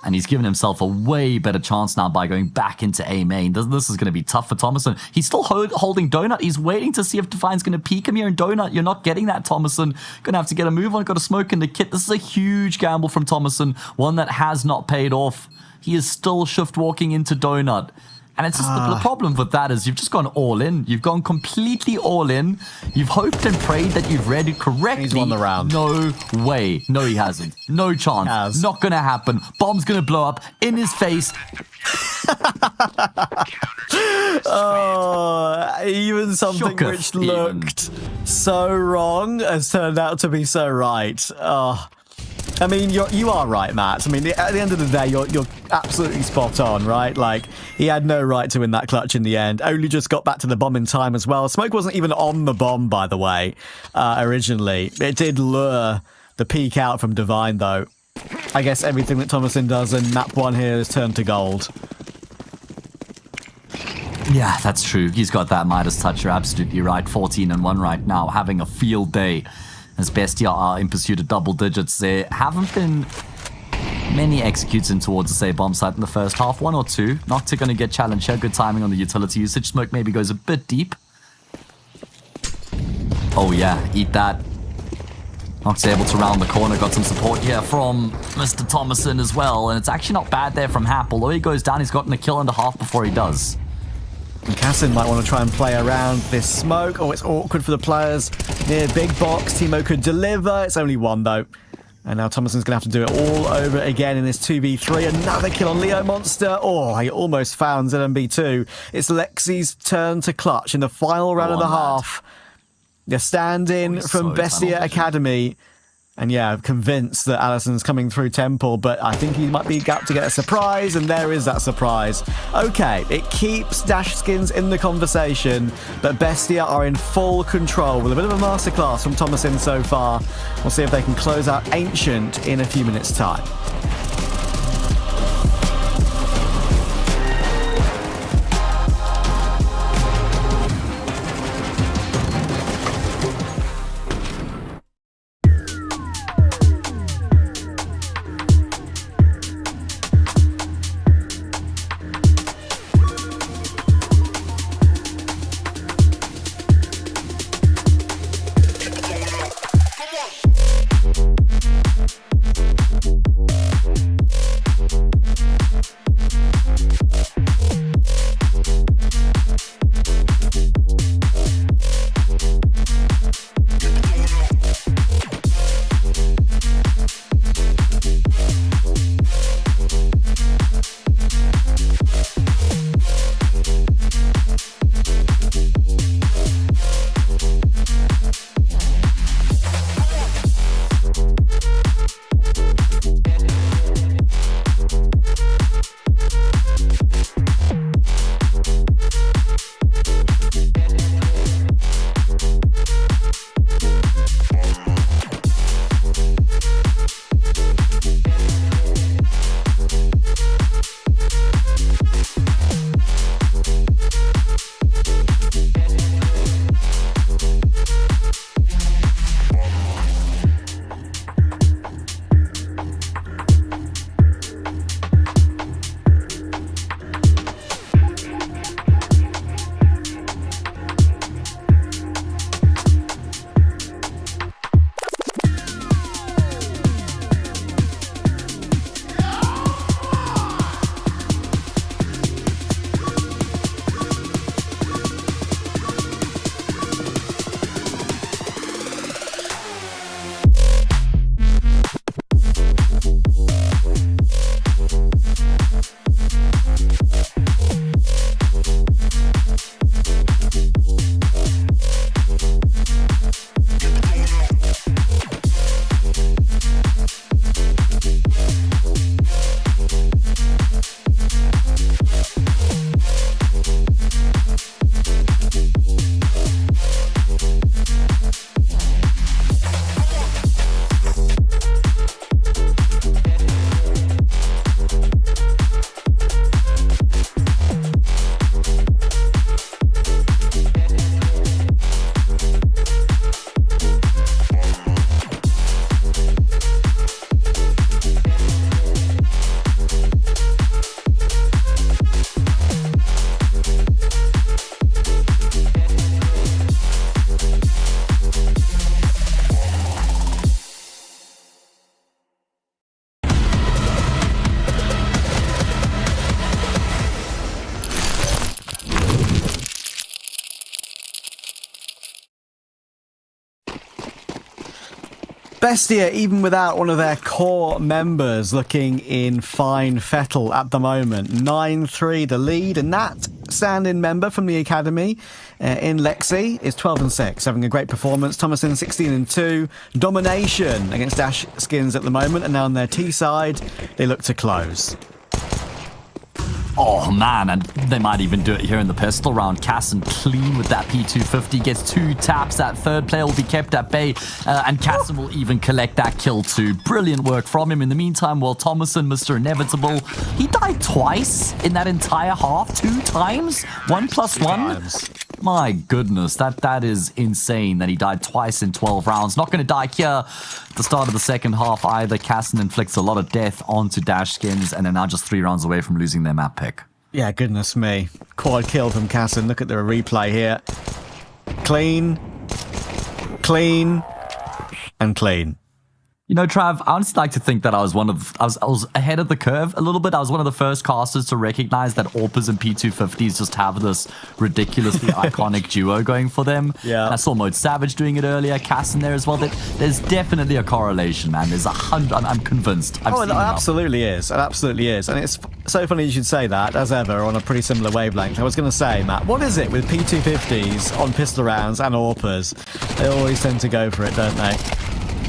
And he's given himself a way better chance now by going back into A main. This is going to be tough for Thomason. He's still holding Donut. He's waiting to see if Divine's going to peek him here. And Donut, you're not getting that, Thomason. Going to have to get a move on. Got a smoke in the kit. This is a huge gamble from Thomason. One that has not paid off. he is still shift walking into Donut. And it's just the problem with that is you've just gone all in. You've gone completely all in. You've hoped and prayed that you've read it correctly. He's won the round. No way. No, he hasn't. No chance. Not gonna happen. Bomb's gonna blow up in his face. Even something which looked so wrong has turned out to be so right. I mean, you are right, Matt. I mean, at the end of the day, you're absolutely spot on, right? Like, he had no right to win that clutch in the end. Only just got back to the bomb in time as well. Smoke wasn't even on the bomb, by the way, originally. It did lure the peek out from Divine, though. I guess everything that Thomason does in map 1 here is turned to gold. Yeah, that's true. He's got that Midas touch. You're absolutely right. 14-1 right now, having a field day. As Bestia are in pursuit of double digits. There haven't been many executes in towards the say bomb site in the first half. 1 or 2. Nocta going to get challenged here. Good timing on the utility usage. Smoke maybe goes a bit deep. Oh yeah, eat that. Nocta able to round the corner. Got some support here from Mr. Thomason as well. And it's actually not bad there from Hap. Although he goes down, he's gotten a kill and a half before he does. And Cassin might want to try and play around this smoke. Oh, it's awkward for the players near big box. Timo could deliver. It's only 1, though. And now Thomason's going to have to do it all over again in this 2v3. Another kill on Leo Monster. Oh, he almost found ZMB2. It's Lexi's turn to clutch in the final round of the half. They're standing from Bestia Academy. And yeah, I'm convinced that Allison's coming through Temple, but I think he might be gapped to get a surprise, and there is that surprise. Okay, it keeps Dashskins in the conversation, but Bestia are in full control with a bit of a masterclass from Thomason so far. We'll see if they can close out Ancient in a few minutes' time. Bestia, even without one of their core members, looking in fine fettle at the moment. 9-3 the lead, and that stand-in member from the academy in Lexi is 12-6, having a great performance. Thomason 16-2, domination against Dashskins at the moment, and now on their T side, they look to close. Oh man, and they might even do it here in the pistol round. Casson clean with that P250, gets 2 taps. That third player will be kept at bay, and Casson will even collect that kill too. Brilliant work from him. In the meantime, while Thomason, Mr. Inevitable, he died twice in that entire half, 2 times, 1+1. My goodness, that is insane that he died twice in 12 rounds. Not going to die here at the start of the second half either. Casson inflicts a lot of death onto Dashskins, and they're now just 3 rounds away from losing their map pick. Yeah, goodness me. Quad kill from Casson. Look at the replay here. Clean, clean, and clean. You know, Trav, I honestly like to think that I was ahead of the curve a little bit. I was one of the first casters to recognize that AWPers and P250s just have this ridiculously iconic duo going for them. Yeah. And I saw Mode Savage doing it earlier, Cass in there as well. There's definitely a correlation, man. There's 100. I'm convinced. Oh, it absolutely is. It absolutely is. And it's so funny you should say that, as ever, on a pretty similar wavelength. I was going to say, Matt, what is it with P250s on pistol rounds and AWPers? They always tend to go for it, don't they?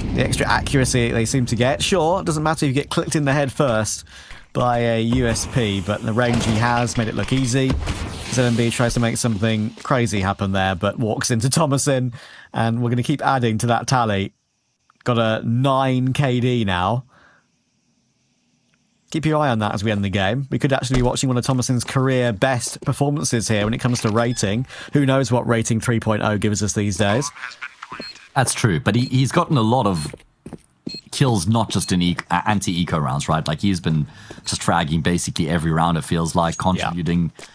The extra accuracy they seem to get. Sure, it doesn't matter if you get clicked in the head first by a USP, but the range he has made it look easy. ZMB tries to make something crazy happen there, but walks into Thomason, and we're going to keep adding to that tally. Got a 9 KD now. Keep your eye on that as we end the game. We could actually be watching one of Thomason's career best performances here when it comes to rating. Who knows what rating 3.0 gives us these days. That's true, but he's gotten a lot of kills, not just in anti-eco rounds, right? Like, he's been just fragging basically every round, it feels like, contributing. Yeah.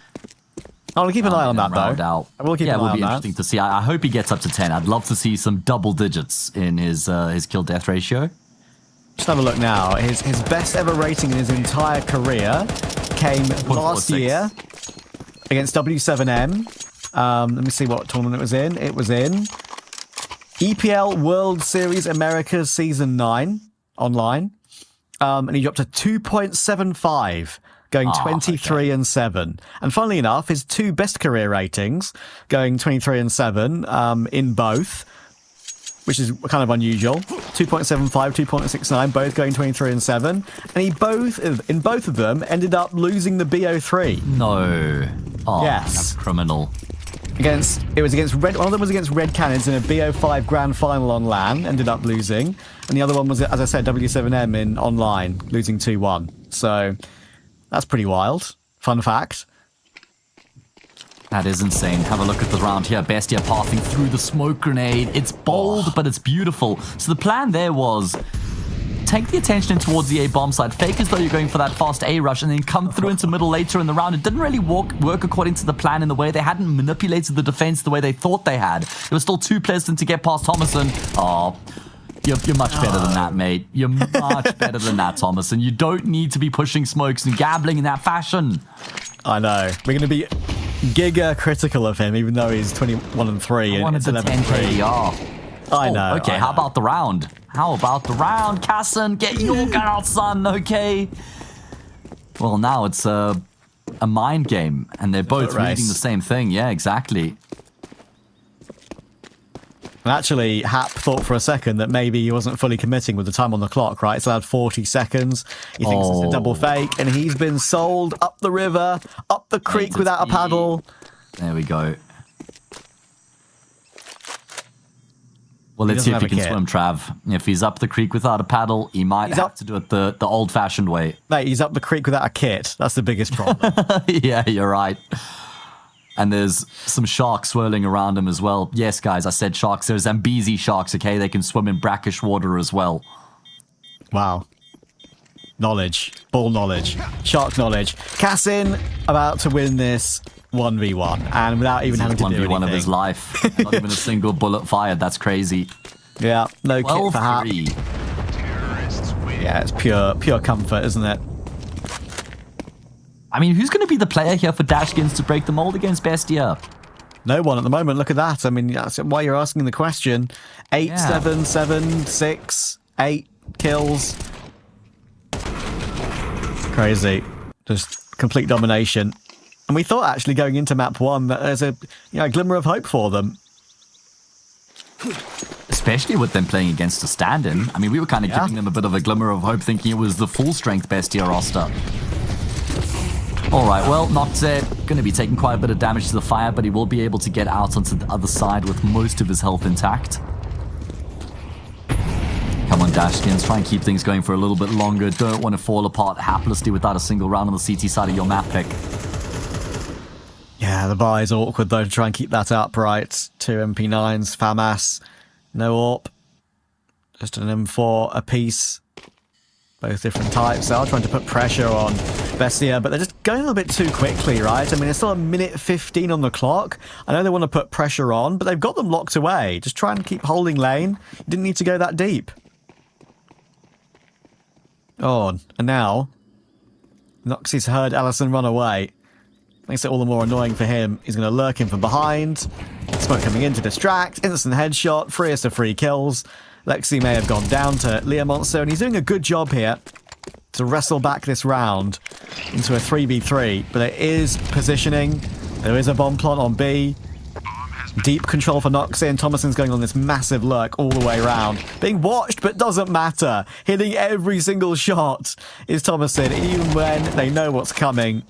I'll keep an eye on that, though. Out. I will keep an eye on that. Yeah, it will be interesting to see. I hope he gets up to 10. I'd love to see some double digits in his kill-death ratio. Just have a look now. His best ever rating in his entire career came last year against W7M. Let me see what tournament it was in. It was in EPL World Series Americas Season 9 online. And he dropped a 2.75, going 23-7. And funnily enough, his 2 best career ratings, going 23-7 in both, which is kind of unusual. 2.75, 2.69, both going 23-7. And in both of them ended up losing the BO3. No. Oh, yes. That's criminal. One of them was against Red Cannons in a BO5 Grand Final on LAN, ended up losing. And the other one was, as I said, W7M in online, losing 2-1. So that's pretty wild. Fun fact. That is insane. Have a look at the round here. Bestia passing through the smoke grenade. It's bold, but it's beautiful. So the plan there was take the attention in towards the A bomb side, fake as though you're going for that fast A rush, and then come through into middle later in the round. It didn't really work according to the plan in the way they hadn't manipulated the defense the way they thought they had. It was still too pleasant to get past Thomason. Oh, you're much better than that, mate. You're much better than that, Thomason. You don't need to be pushing smokes and gambling in that fashion. I know. We're going to be giga critical of him, even though he's 21-3. I wanted the 10 KDR. I know. Okay, how about the round? How about the round, Casson? Get your gun out, son, okay? Well, now it's a mind game, and they're both reading the same thing. Yeah, exactly. And actually, Hap thought for a second that maybe he wasn't fully committing with the time on the clock, right? It's allowed 40 seconds. He thinks it's a double fake, and he's been sold up the river, up the creek without a paddle. There we go. Well, let's see if he can swim, Trav. If he's up the creek without a paddle, he might have to do it the old-fashioned way. Mate, he's up the creek without a kit. That's the biggest problem. Yeah, you're right. And there's some sharks swirling around him as well. Yes, guys, I said sharks. There's Zambezi sharks, okay? They can swim in brackish water as well. Wow. Knowledge. Ball knowledge. Shark knowledge. Cassin about to win this 1v1, and without even having to do anything. 1v1 of his life. Not even a single bullet fired. That's crazy. Yeah, no kit for Hap. Yeah, it's pure comfort, isn't it? I mean, who's going to be the player here for Dashskins to break the mold against Bestia? No one at the moment. Look at that. I mean, that's why you're asking the question. 8, 7, 7, 6, 8 kills. Crazy. Just complete domination. And we thought actually going into map 1 that there's a glimmer of hope for them. Especially with them playing against a stand-in. I mean, we were kind of giving them a bit of a glimmer of hope, thinking it was the full-strength Bestia roster. Alright, well, Nocte going to be taking quite a bit of damage to the fire, but he will be able to get out onto the other side with most of his health intact. Come on, Dashskins, try and keep things going for a little bit longer. Don't want to fall apart haplessly without a single round on the CT side of your map pick. Yeah, the buy is awkward though to try and keep that upright. 2 MP9s, FAMAS, no AWP, just an M4 apiece. Both different types. They are trying to put pressure on Bestia, but they're just going a little bit too quickly, right? I mean, it's still a minute 15 on the clock. I know they want to put pressure on, but they've got them locked away. Just try and keep holding lane. You didn't need to go that deep. Oh, and now Noxie's heard Allison run away. Makes it all the more annoying for him. He's going to lurk him from behind. Smoke coming in to distract. Instant headshot. Freest of 3 kills. Lexi may have gone down to Leah Monster, and he's doing a good job here to wrestle back this round into a 3v3. But there is positioning. There is a bomb plant on B. Deep control for Noxie, and Thomason's going on this massive lurk all the way around. Being watched, but doesn't matter. Hitting every single shot is Thomason, even when they know what's coming.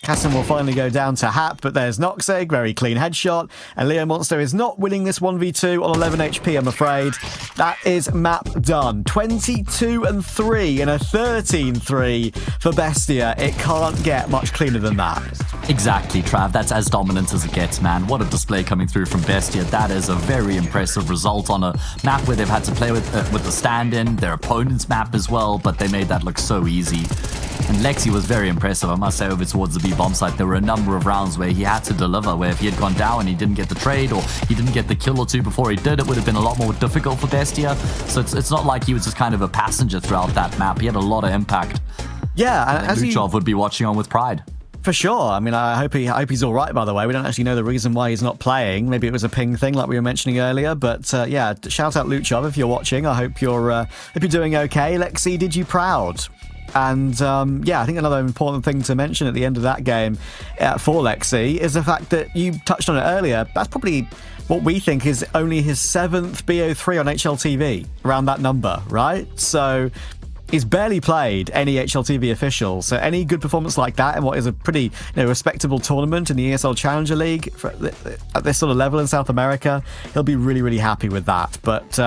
Casson will finally go down to Hap, but there's Noxeg, very clean headshot, and Leo Monster is not winning this 1v2 on 11 HP, I'm afraid. That is map done. 22-3 and a 13-3 for Bestia. It can't get much cleaner than that. Exactly, Trav. That's as dominant as it gets, man. What a display coming through from Bestia. That is a very impressive result on a map where they've had to play with the stand-in, their opponent's map as well, but they made that look so easy. And Lexi was very impressive, I must say, over towards the B bomb site. There were a number of rounds where he had to deliver, where if he had gone down and he didn't get the trade or he didn't get the kill or two before he did, it would have been a lot more difficult for Bestia. So it's not like he was just kind of a passenger throughout that map. He had a lot of impact. Yeah, and as Luchov would be watching on with pride. For sure. I mean, I hope he's all right, by the way. We don't actually know the reason why he's not playing. Maybe it was a ping thing like we were mentioning earlier. But yeah, shout out Luchov if you're watching. I hope you're doing okay. Lexi did you proud. And yeah, I think another important thing to mention at the end of that game for Lexi is the fact that you touched on it earlier. That's probably what we think is only his 7th BO3 on HLTV, around that number, right? So he's barely played any HLTV official. So any good performance like that in what is a pretty respectable tournament in the ESL Challenger League at this sort of level in South America, he'll be really, really happy with that. But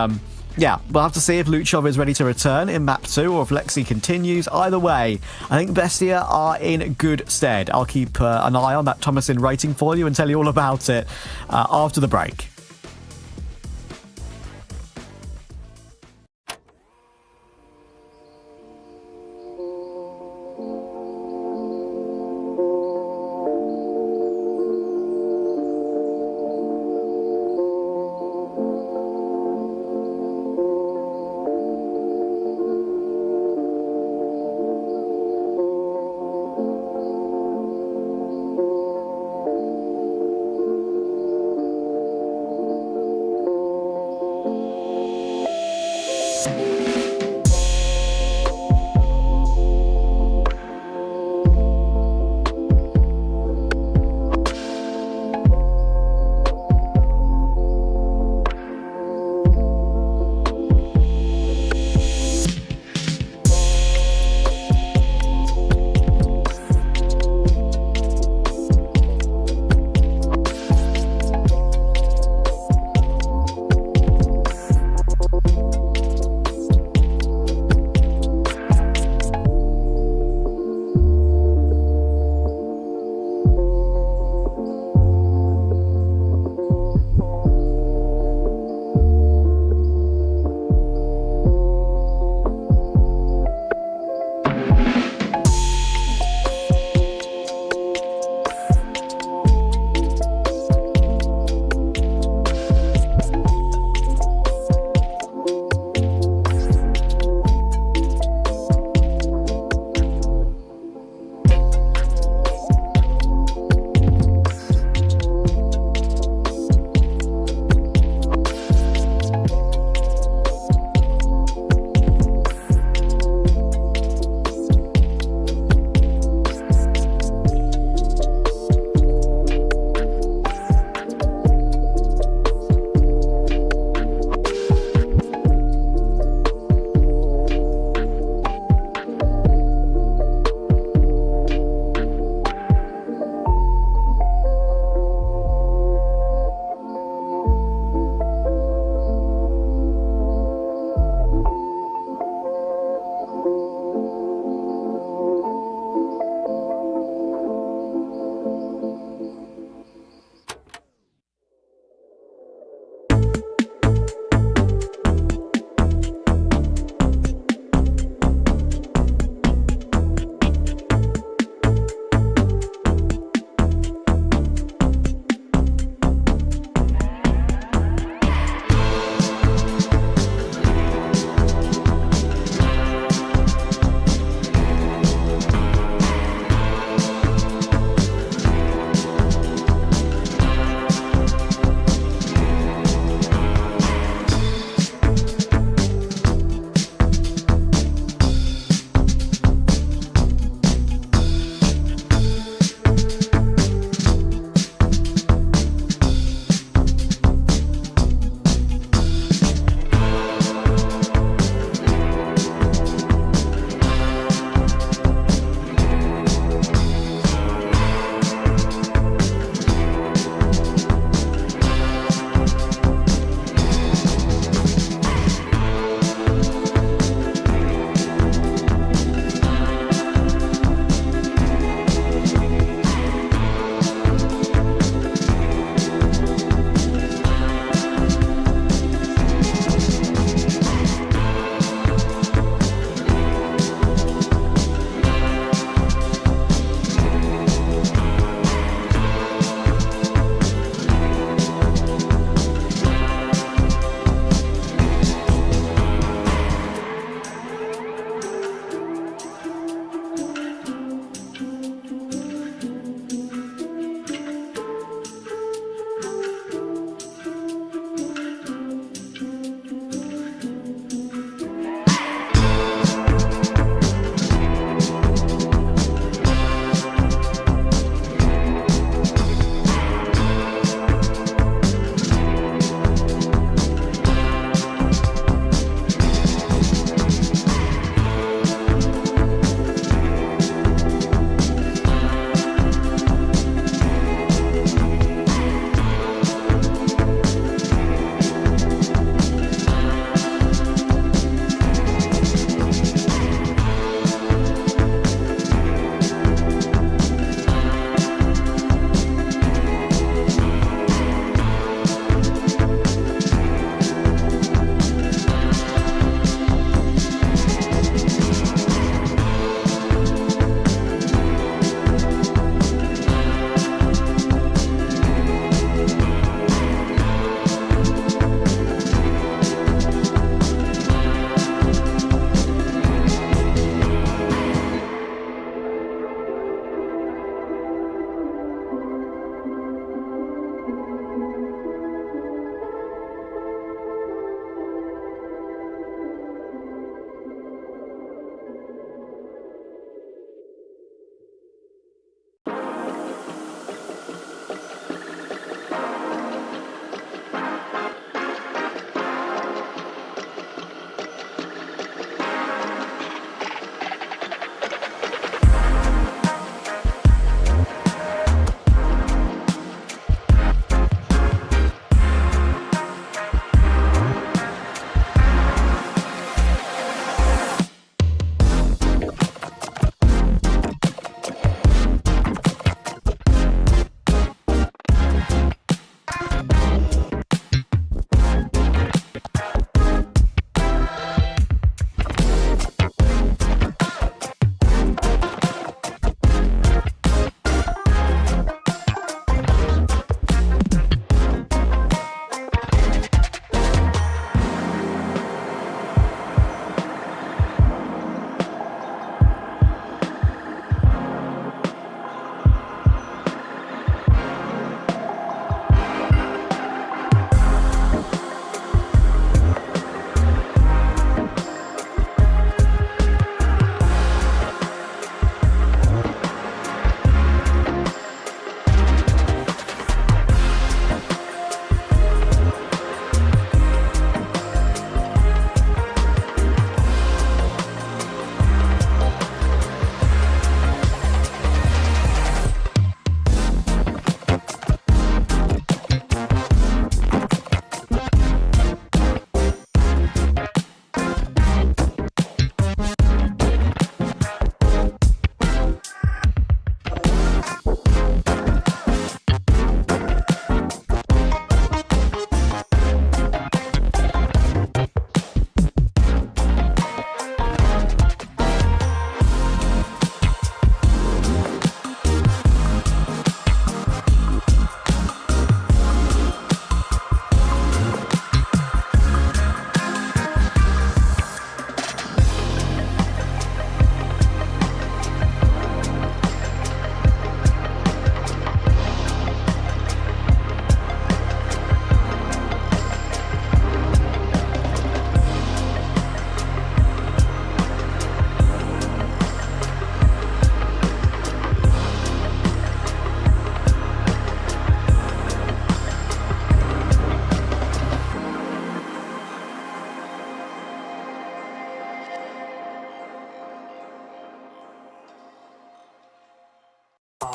yeah, we'll have to see if Luchov is ready to return in map 2 or if Lexi continues. Either way, I think Bestia are in good stead. I'll keep an eye on that Thomason rating for you and tell you all about it after the break.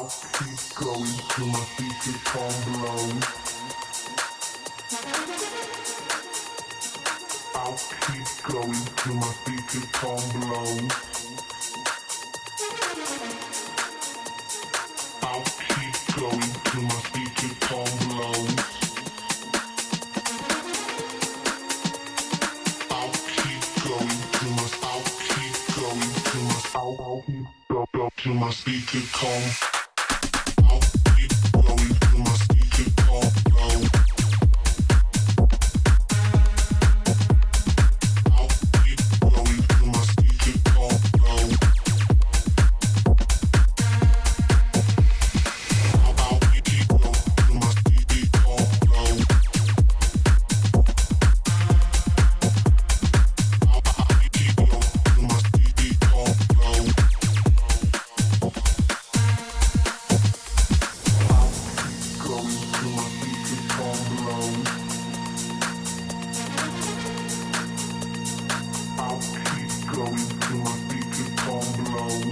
I'll keep going till my feet become blown. I'll keep going till my feet become blown. I'll keep going till my feet become blown. I'll keep going till my till my speaker calm. I'll keep going till my speaker calm down. I'll keep going till my speaker calm down. I'll keep going till my speaker calm down.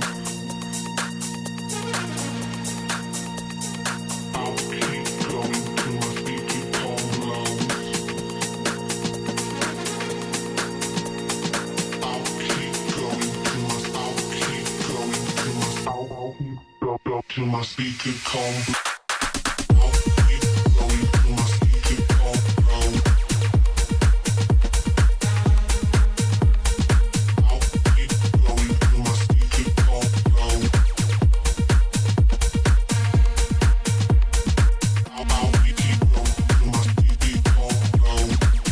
I'll keep going till my speaker calm down. Till my speaker calm. I'll keep going till my speaker calm down. I'll keep going till my speaker calm down. I'll keep going till my speaker calm down. I'll keep going till my speaker calm down.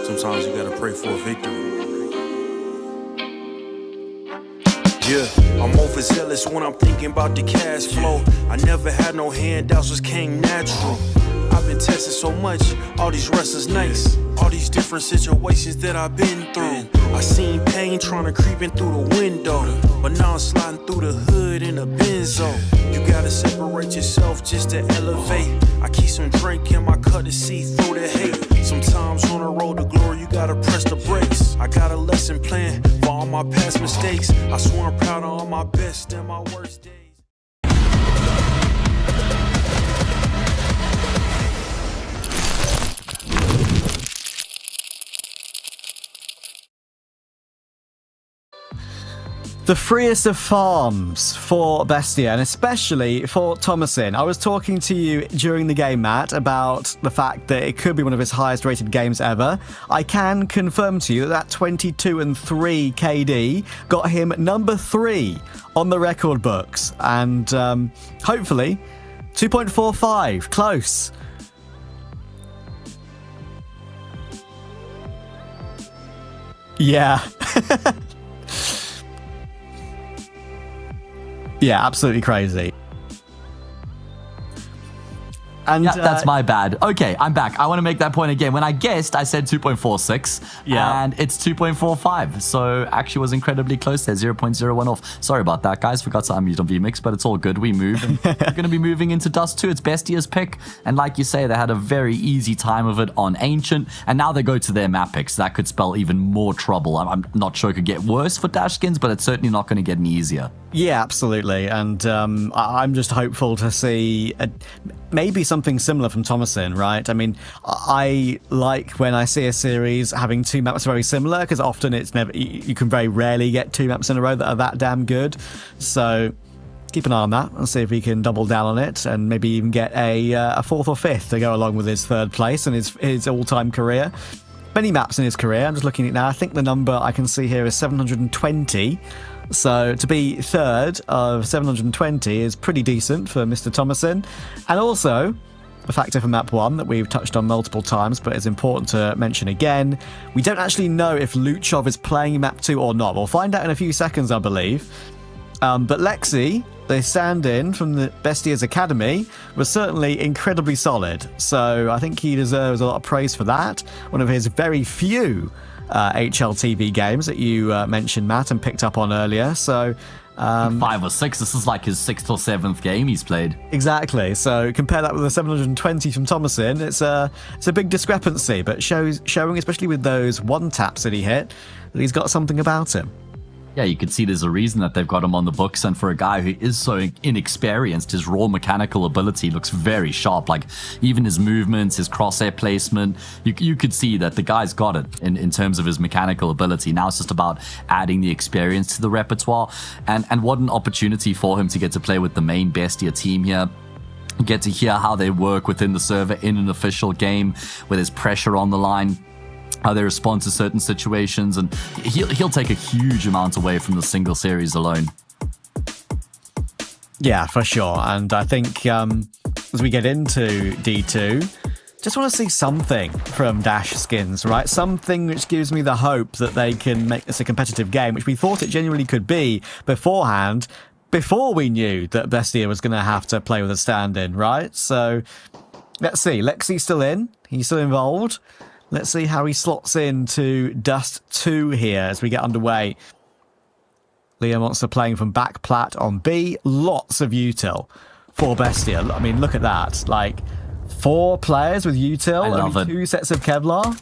Sometimes you gotta pray for a victory. Yeah, I'm overzealous when I'm thinking about the cash flow. I never had no handouts, just came natural. I've been tested so much, all these wrestlers nice. All these different situations that I've been through. I seen pain trying to creep in through the window, but now I'm sliding through the hood in a Benzo. You gotta separate yourself just to elevate. I keep some drink in my cup to see through the hate. Sometimes on the road to glory, you gotta press the brakes. I got a lesson plan for all my past mistakes. I swear I'm proud of all my best and my worst days. The freest of farms for Bestia, and especially for Thomasin. I was talking to you during the game, Matt, about the fact that it could be one of his highest rated games ever. I can confirm to you that 22-3 KD got him number 3 on the record books. And hopefully 2.45, close. Yeah. Yeah, absolutely crazy. And yeah, that's my bad. Okay, I'm back. I want to make that point again. When I guessed, I said 2.46. Yeah. And it's 2.45. So actually was incredibly close there, 0.01 off. Sorry about that, guys. Forgot to unmute on VMix, but it's all good. We move. And we're going to be moving into Dust 2. It's Bestia's pick. And like you say, they had a very easy time of it on Ancient. And now they go to their map picks. That could spell even more trouble. I'm not sure it could get worse for Dashskins, but it's certainly not going to get any easier. Yeah, absolutely. And I'm just hopeful to see maybe something similar from Thomasin, right? I mean, I like when I see a series having two maps very similar, because often it's never, you can very rarely get two maps in a row that are that damn good. So keep an eye on that and see if he can double down on it and maybe even get a fourth or fifth to go along with his third place and his all-time career. Many maps in his career. I'm just looking at it now. I think the number I can see here is 720. So to be third of 720 is pretty decent for Mr. Thomasin. And also, a factor for map 1 that we've touched on multiple times, but it's important to mention again. We don't actually know if Luchov is playing map 2 or not. We'll find out in a few seconds, I believe. But Lexi, the stand-in from the Bestia's Academy, was certainly incredibly solid. So I think he deserves a lot of praise for that. One of his very few HLTV games that you mentioned, Matt, and picked up on earlier. So 5 or 6. This is like his 6th or 7th game he's played. Exactly. So compare that with the 720 from Thomason. It's a big discrepancy, but showing, especially with those one taps that he hit, that he's got something about him. Yeah, you can see there's a reason that they've got him on the books, and for a guy who is so inexperienced, his raw mechanical ability looks very sharp. Like, even his movements, his crosshair placement, you could see that the guy's got it in terms of his mechanical ability. Now it's just about adding the experience to the repertoire, and what an opportunity for him to get to play with the main Bestia team here. Get to hear how they work within the server in an official game where there's pressure on the line, how they respond to certain situations, and he'll take a huge amount away from the single series alone. Yeah, for sure. And I think as we get into D2, just want to see something from Dashskins, right? Something which gives me the hope that they can make this a competitive game, which we thought it genuinely could be beforehand, before we knew that Bestia was going to have to play with a stand-in, right? So let's see. Lexi's still in. He's still involved. Let's see how he slots into Dust 2 here as we get underway. Leo Monster playing from back plat on B. Lots of util for Bestia. I mean, look at that. Like, 4 players with util, only 2 sets of Kevlar.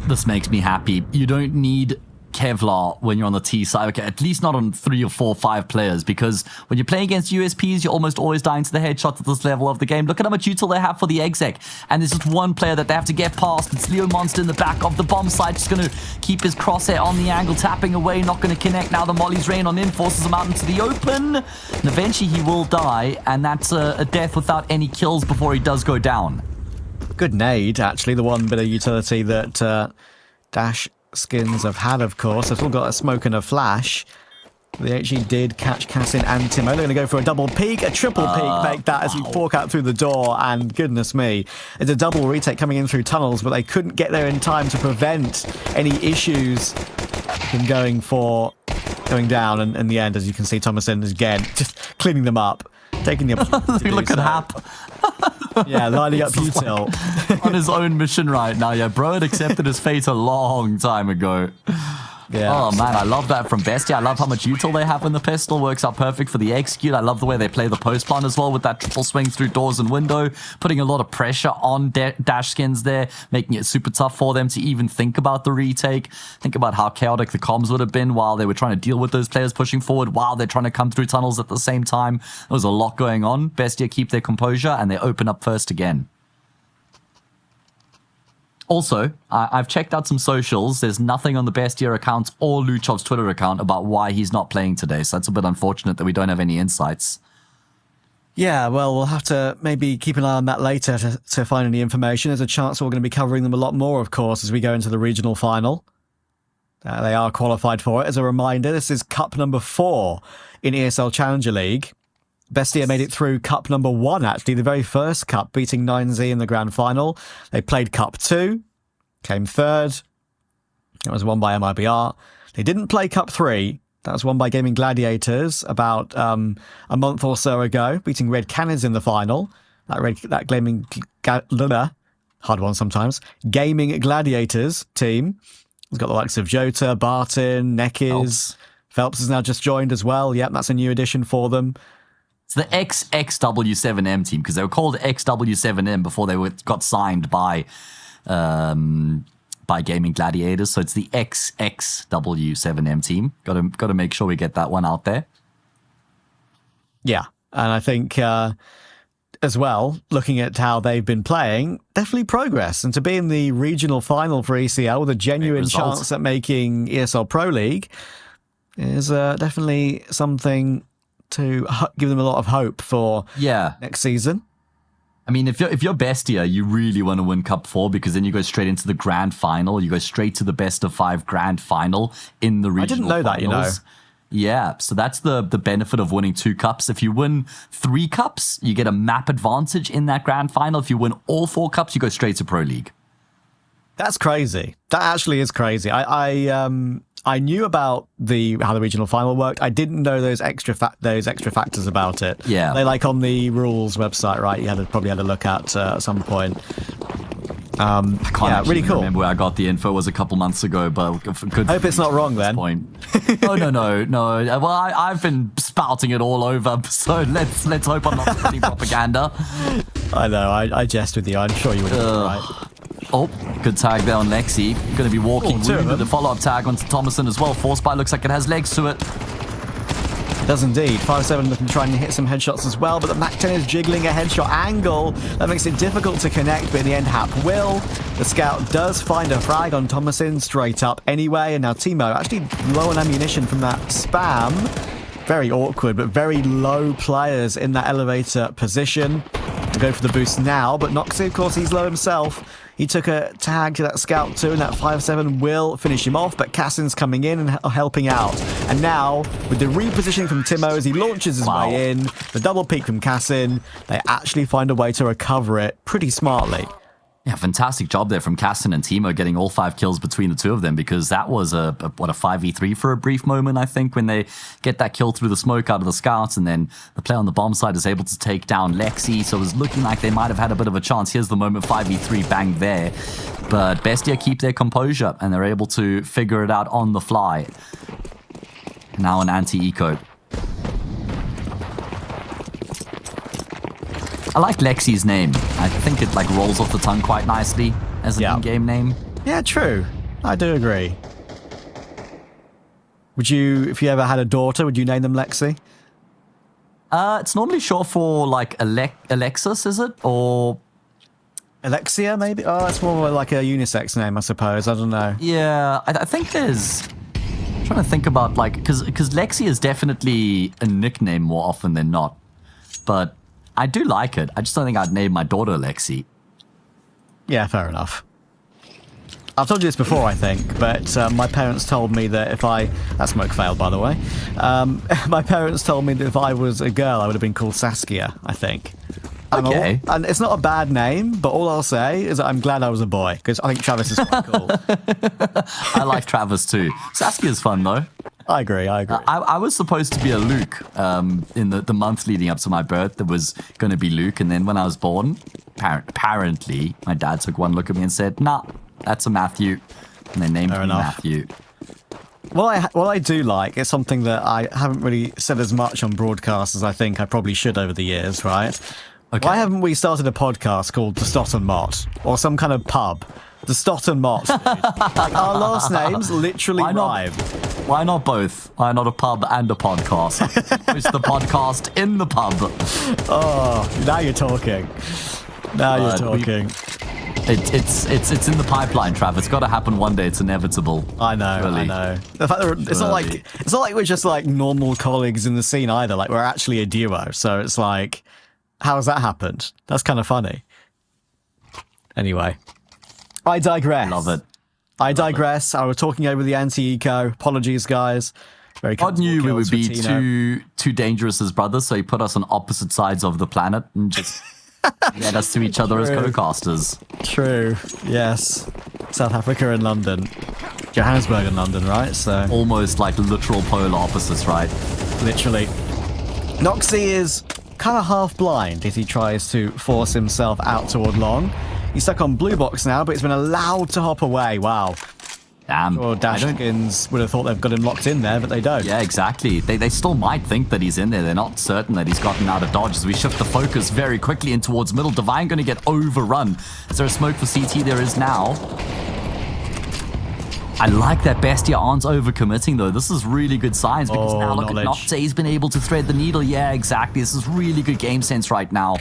This makes me happy. You don't need Kevlar when you're on the T side. Okay, at least not on 3 or 4 or 5 players, because when you're playing against USPs, you're almost always dying to the headshots at this level of the game. Look at how much util they have for the exec, and there's just one player that they have to get past. It's Leo Monster in the back of the bomb side, just going to keep his crosshair on the angle, tapping away, not going to connect. Now the Molly's Rain on in forces him out into the open, and eventually he will die, and that's a death without any kills before he does go down. Good nade, actually, the one bit of utility that Dashskins have had, of course. They've still got a smoke and a flash. They actually did catch Cassin and Timo. They're going to go for a double peek, a triple peek, make that as we walk out through the door, and goodness me, it's a double retake coming in through tunnels, but they couldn't get there in time to prevent any issues from going down, and in the end, as you can see, Thomason is again just cleaning them up, taking the opportunity. Look at Hap. Yeah, lining up util. Like on his own mission right now. Yeah, bro had accepted his fate a long time ago. Yeah. Oh man, I love that from Bestia. I love how much util they have when the pistol works out perfect for the execute. I love the way they play the post plant as well with that triple swing through doors and window, putting a lot of pressure on Dashskins there, making it super tough for them to even think about the retake. Think about how chaotic the comms would have been while they were trying to deal with those players pushing forward, while they're trying to come through tunnels at the same time. There was a lot going on. Bestia keep their composure, and they open up first again. Also, I've checked out some socials. There's nothing on the Bestia account or Luchov's Twitter account about why he's not playing today, so that's a bit unfortunate that we don't have any insights. Yeah, well, we'll have to maybe keep an eye on that later to find any information. There's a chance we're going to be covering them a lot more, of course, as we go into the regional final. They are qualified for it. As a reminder, this is Cup number 4 in ESL Challenger League. Bestia made it through Cup number 1, actually, the very first Cup, beating 9Z in the grand final. They played Cup 2, came third. That was won by MIBR. They didn't play Cup 3. That was won by Gaming Gladiators about a month or so ago, beating Red Cannons in the final. That Gaming... hard one sometimes. Gaming Gladiators team. It's got the likes of Jota, Barton, Nekiz. Phelps has now just joined as well. Yep, that's a new addition for them. It's the XXW7M team, because they were called XW7M before they got signed by Gaming Gladiators. So it's the XXW7M team. Got to make sure we get that one out there. Yeah, and I think as well, looking at how they've been playing, definitely progress. And to be in the regional final for ECL with a genuine chance at making ESL Pro League is definitely something to give them a lot of hope for next season. I mean, if you're Bestia, you really want to win Cup 4, because then you go straight into the grand final. You go straight to the best of 5 grand final in the regional finals. I didn't know that, you know. Yeah, so that's the benefit of winning 2 cups. If you win 3 cups, you get a map advantage in that grand final. If you win all 4 cups, you go straight to Pro League. That's crazy. That actually is crazy. I knew about how the regional final worked. I didn't know those extra factors about it. Yeah, they like on the rules website, right? You probably had to look at some point. I can't really cool. remember where I got the info. It was a couple months ago, but good. Hope it's not wrong then. Point. Oh no. Well, I've been spouting it all over, so let's hope I'm not spreading propaganda. I know. I jest with you. I'm sure you would have been right. Oh, good tag there on Lexi. Going to be walking with the follow-up tag onto Thomason as well. Force by looks like it has legs to it. It does indeed. 5-7 looking to try and hit some headshots as well, but the MAC-10 is jiggling a headshot angle. That makes it difficult to connect, but in the end, Hap will. The scout does find a frag on Thomason straight up anyway, and now Timo actually low on ammunition from that spam. Very awkward, but very low players in that elevator position. To go for the boost now, but Noxie, of course, he's low himself. He took a tag to that scout too, and that 5-7 will finish him off, but Cassin's coming in and helping out. And now, with the repositioning from Timo as he launches his way in, the double peek from Cassin, they actually find a way to recover it pretty smartly. Yeah, fantastic job there from Cassin and Timo getting all 5 kills between the two of them, because that was a 5v3 for a brief moment, I think, when they get that kill through the smoke out of the scouts, and then the player on the bomb side is able to take down Lexi, so it was looking like they might have had a bit of a chance. Here's the moment, 5v3 bang there, but Bestia keep their composure, and they're able to figure it out on the fly. Now an anti-eco. I like Lexi's name. I think it rolls off the tongue quite nicely as an in-game name. Yeah, true. I do agree. Would you, if you ever had a daughter, would you name them Lexi? It's normally short for Alexis, is it? Or Alexia, maybe? Oh, it's more like a unisex name, I suppose. I don't know. Yeah, I think there's... I'm trying to think about, because Lexi is definitely a nickname more often than not. But I do like it. I just don't think I'd name my daughter Lexi. Yeah, fair enough. I've told you this before, I think, but my parents told me that if I... That smoke failed, by the way. My parents told me that if I was a girl, I would have been called Saskia, I think. Okay. And it's not a bad name, but all I'll say is that I'm glad I was a boy, because I think Travis is quite cool. I like Travis too. Saskia's fun, though. I agree. I was supposed to be a Luke in the month leading up to my birth. There was going to be Luke, and then when I was born, apparently, my dad took one look at me and said, nah, that's a Matthew. And they named me Matthew. What I do like is something that I haven't really said as much on broadcast as I think I probably should over the years, right? Okay. Why haven't we started a podcast called The Stot and Mott? Or some kind of pub? The Stot and Mott, dude. Our last names literally rhyme. Why not both? Why not a pub and a podcast? It's the podcast in the pub. Oh, now you're talking. You're talking. It's in the pipeline, Trav. It's got to happen one day. It's inevitable. I know. Really. I know. The fact that it's not like we're just normal colleagues in the scene either. We're actually a duo. So it's how has that happened? That's kind of funny. Anyway, I digress. Love it. I digress. I was talking over the anti-eco. Apologies, guys. Very God knew we would be too dangerous as brothers, so he put us on opposite sides of the planet and just led us to each other as co-casters. True. Yes. South Africa and London. Johannesburg and London, right? So almost like literal polar opposites, right? Literally. Noxie is kind of half blind as he tries to force himself out toward long. He's stuck on blue box now, but he's been allowed to hop away. Wow. Damn. Or Dashskins would have thought they've got him locked in there, but they don't. Yeah, exactly. They still might think that he's in there. They're not certain that he's gotten out of dodge. As we shift the focus very quickly in towards middle. Divine going to get overrun. Is there a smoke for CT? There is now. I like that Bestia aren't overcommitting, though. This is really good signs, because now look at Nocte. He's been able to thread the needle. Yeah, exactly. This is really good game sense right now.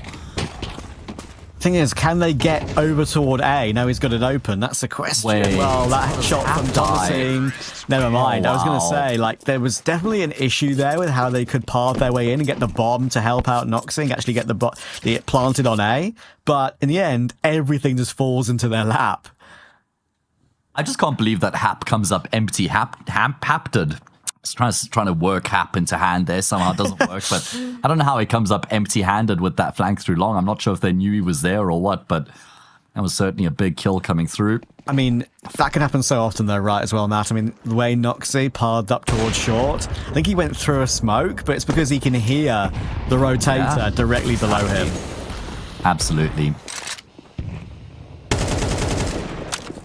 Thing is, can they get over toward A? No, he's got it open. That's the question. Well, that shot from Thomasing. Never mind. Oh, wow. I was going to say, there was definitely an issue there with how they could path their way in and get the bomb to help out Noxing, actually get it planted on A. But in the end, everything just falls into their lap. I just can't believe that Hap comes up empty-hapted. He's trying to work Hap into hand there. Somehow it doesn't work. But I don't know how he comes up empty-handed with that flank through long. I'm not sure if they knew he was there or what, but that was certainly a big kill coming through. I mean, that can happen so often though, right, as well, Matt? I mean, the way Noxy parred up towards short, I think he went through a smoke, but it's because he can hear the rotator directly below him. Absolutely.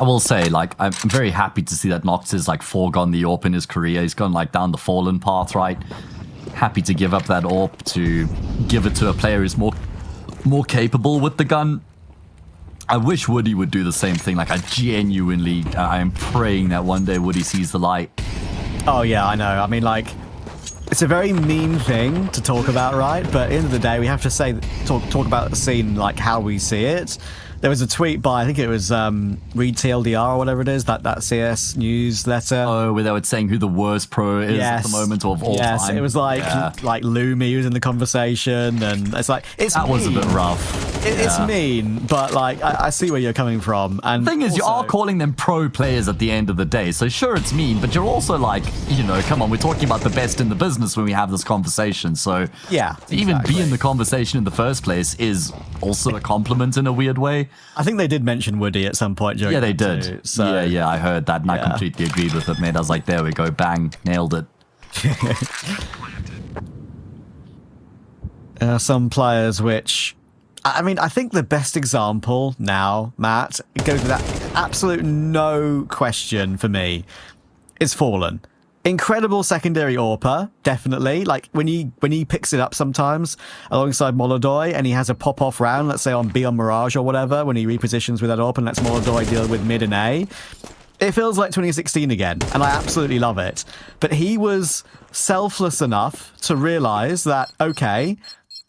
I will say, like, I'm very happy to see that Nox has, like, foregone the AWP in his career. He's gone, like, down the fallen path, right? Happy to give up that AWP to give it to a player who's more capable with the gun. I wish Woody would do the same thing. Like, I am praying that one day Woody sees the light. Oh, yeah, I know. I mean, like, it's a very mean thing to talk about, right? But at the end of the day, we have to talk about the scene like how we see it. There was a tweet by, I think it was Read TLDR or whatever it is, that CS newsletter. Oh, where they were saying who the worst pro is at the moment of all time. Yes, it was like Lumi was in the conversation, and it's like that was a bit rough. It's mean, but like I see where you're coming from. And the thing is, you are calling them pro players at the end of the day, so sure it's mean, but you're also like, you know, come on, we're talking about the best in the business when we have this conversation. So yeah, to even be in the conversation in the first place is also a compliment in a weird way. I think they did mention Woody at some point during. Yeah, they did. Too, so. Yeah, I heard that, and I completely agreed with it, mate. I was like, there we go, bang, nailed it. Some players which, I mean, I think the best example now, Matt, goes without absolute no question for me, is Fallen. Incredible secondary AWPer, definitely. Like when he picks it up sometimes alongside Molodoy and he has a pop-off round, let's say on B on Mirage or whatever, when he repositions with that AWP and lets Molodoy deal with mid and A, it feels like 2016 again, and I absolutely love it. But he was selfless enough to realize that, okay,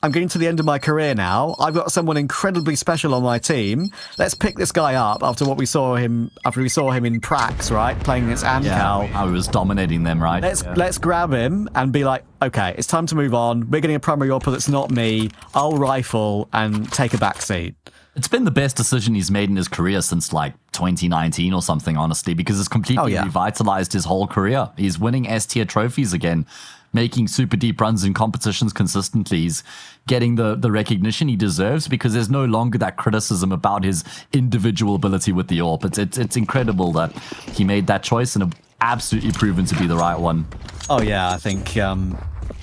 I'm getting to the end of my career now. I've got someone incredibly special on my team. Let's pick this guy up after we saw him in Prax, right? Playing against Amcal. Yeah, how he was dominating them, right? Let's grab him and be like, okay, it's time to move on. We're getting a primary AWPer that's not me. I'll rifle and take a backseat. It's been the best decision he's made in his career since like 2019 or something, honestly, because it's completely revitalized his whole career. He's winning S-tier trophies again, making super deep runs in competitions consistently. He's getting the recognition he deserves because there's no longer that criticism about his individual ability with the AWP. It's incredible that he made that choice and absolutely proven to be the right one. Oh yeah, I think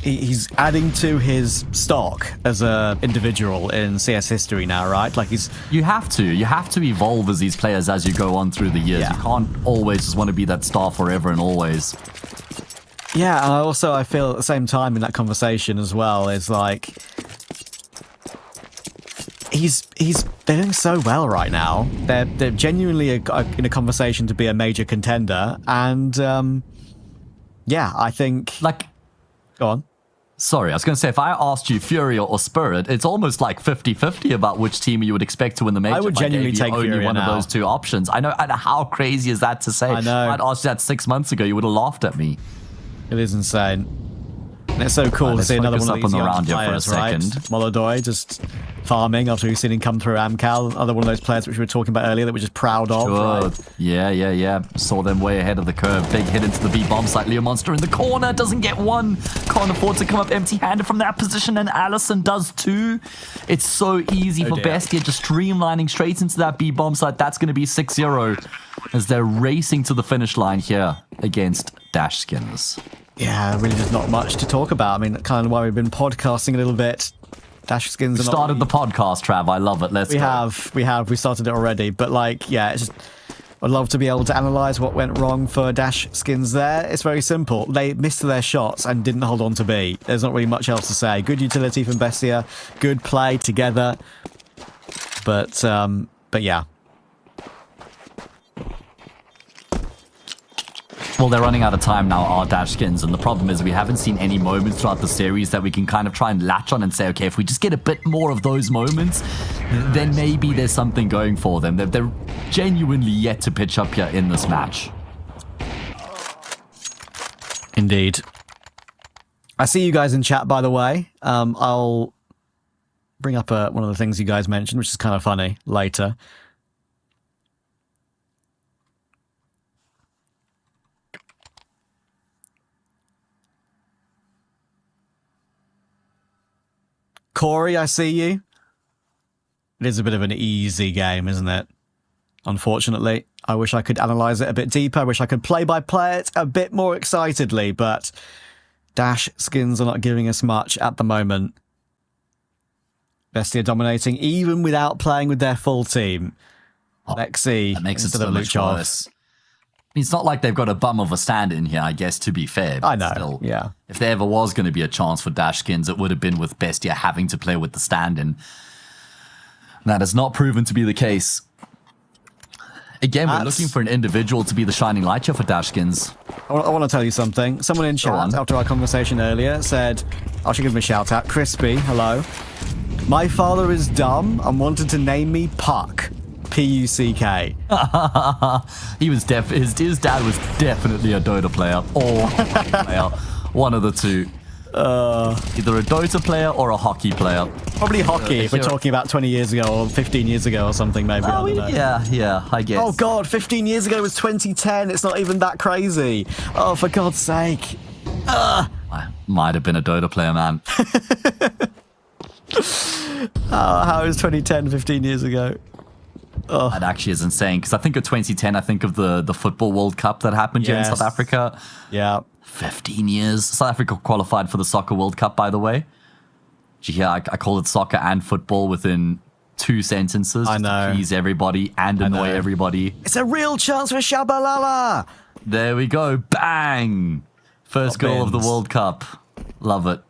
he's adding to his stock as a individual in CS history now, right? Like you have to evolve as these players as you go on through the years. You can't always just want to be that star forever and always. Yeah, and I feel at the same time in that conversation as well is like they're doing so well right now. They're genuinely in a conversation to be a major contender, and I think go on. Sorry, I was going to say, if I asked you Fury or Spirit, it's almost like 50-50 about which team you would expect to win the major. I would genuinely take only Fury one now. of those two options. I know, and how crazy is that to say? I know. If I'd asked you that 6 months ago, you would have laughed at me. It is insane. And it's so cool to see another one of these young players, right? Molodoy just farming after we've seen him come through Amcal. Another one of those players which we were talking about earlier that we're just proud of. Sure. Right? Yeah. Saw them way ahead of the curve. Big hit into the B-bomb site. Leo Monster in the corner. Doesn't get one. Can't afford to come up empty-handed from that position, and Allison does too. It's so easy for Bestia, just streamlining straight into that B-bomb site. That's going to be 6-0 as they're racing to the finish line here against Dashskins. Yeah, really just not much to talk about. I mean, kind of why we've been podcasting a little bit. Dashskins. We started the podcast, Trav. I love it. We started it already. But like, yeah, it's just, I'd love to be able to analyze what went wrong for Dashskins there. It's very simple. They missed their shots and didn't hold on to B. There's not really much else to say. Good utility from Bestia. Good play together. But yeah. Well, they're running out of time now, our Dashskins, and the problem is we haven't seen any moments throughout the series that we can kind of try and latch on and say, okay, if we just get a bit more of those moments, then maybe there's something going for them. They're genuinely yet to pitch up here in this match. Indeed. I see you guys in chat, by the way. I'll bring up one of the things you guys mentioned, which is kind of funny, later. Corey, I see you. It is a bit of an easy game, isn't it? Unfortunately, I wish I could analyse it a bit deeper. I wish I could play-by-play it a bit more excitedly, but Dashskins are not giving us much at the moment. Bestia dominating even without playing with their full team. Lexi that makes it instead so of much Luchov. worse. It's not like they've got a bum of a stand-in here, I guess, to be fair. But I know, still, yeah. If there ever was going to be a chance for Dashskins, it would have been with Bestia having to play with the stand-in. That has not proven to be the case. Again, we're looking for an individual to be the shining light here for Dashskins. I want to tell you something. Someone in chat after our conversation earlier said, I should give him a shout out. Crispy, hello. My father is dumb and wanted to name me Puck. P-U-C-K. He was his dad was definitely a Dota player or a hockey player. One of the two. Either a Dota player or a hockey player. Probably hockey if we're talking about 20 years ago or 15 years ago or something maybe. Oh, yeah, I guess. Oh god, 15 years ago was 2010. It's not even that crazy. Oh, for God's sake. I might have been a Dota player, man. How is 2010 15 years ago? Oh. That actually is insane, because I think of 2010, I think of the Football World Cup that happened here in South Africa. Yeah. 15 years. South Africa qualified for the Soccer World Cup, by the way. Did you hear? I call it soccer and football within 2 sentences. I know. To please everybody and annoy everybody. It's a real chance for Shabalala. There we go. Bang! First goal of the World Cup. Love it.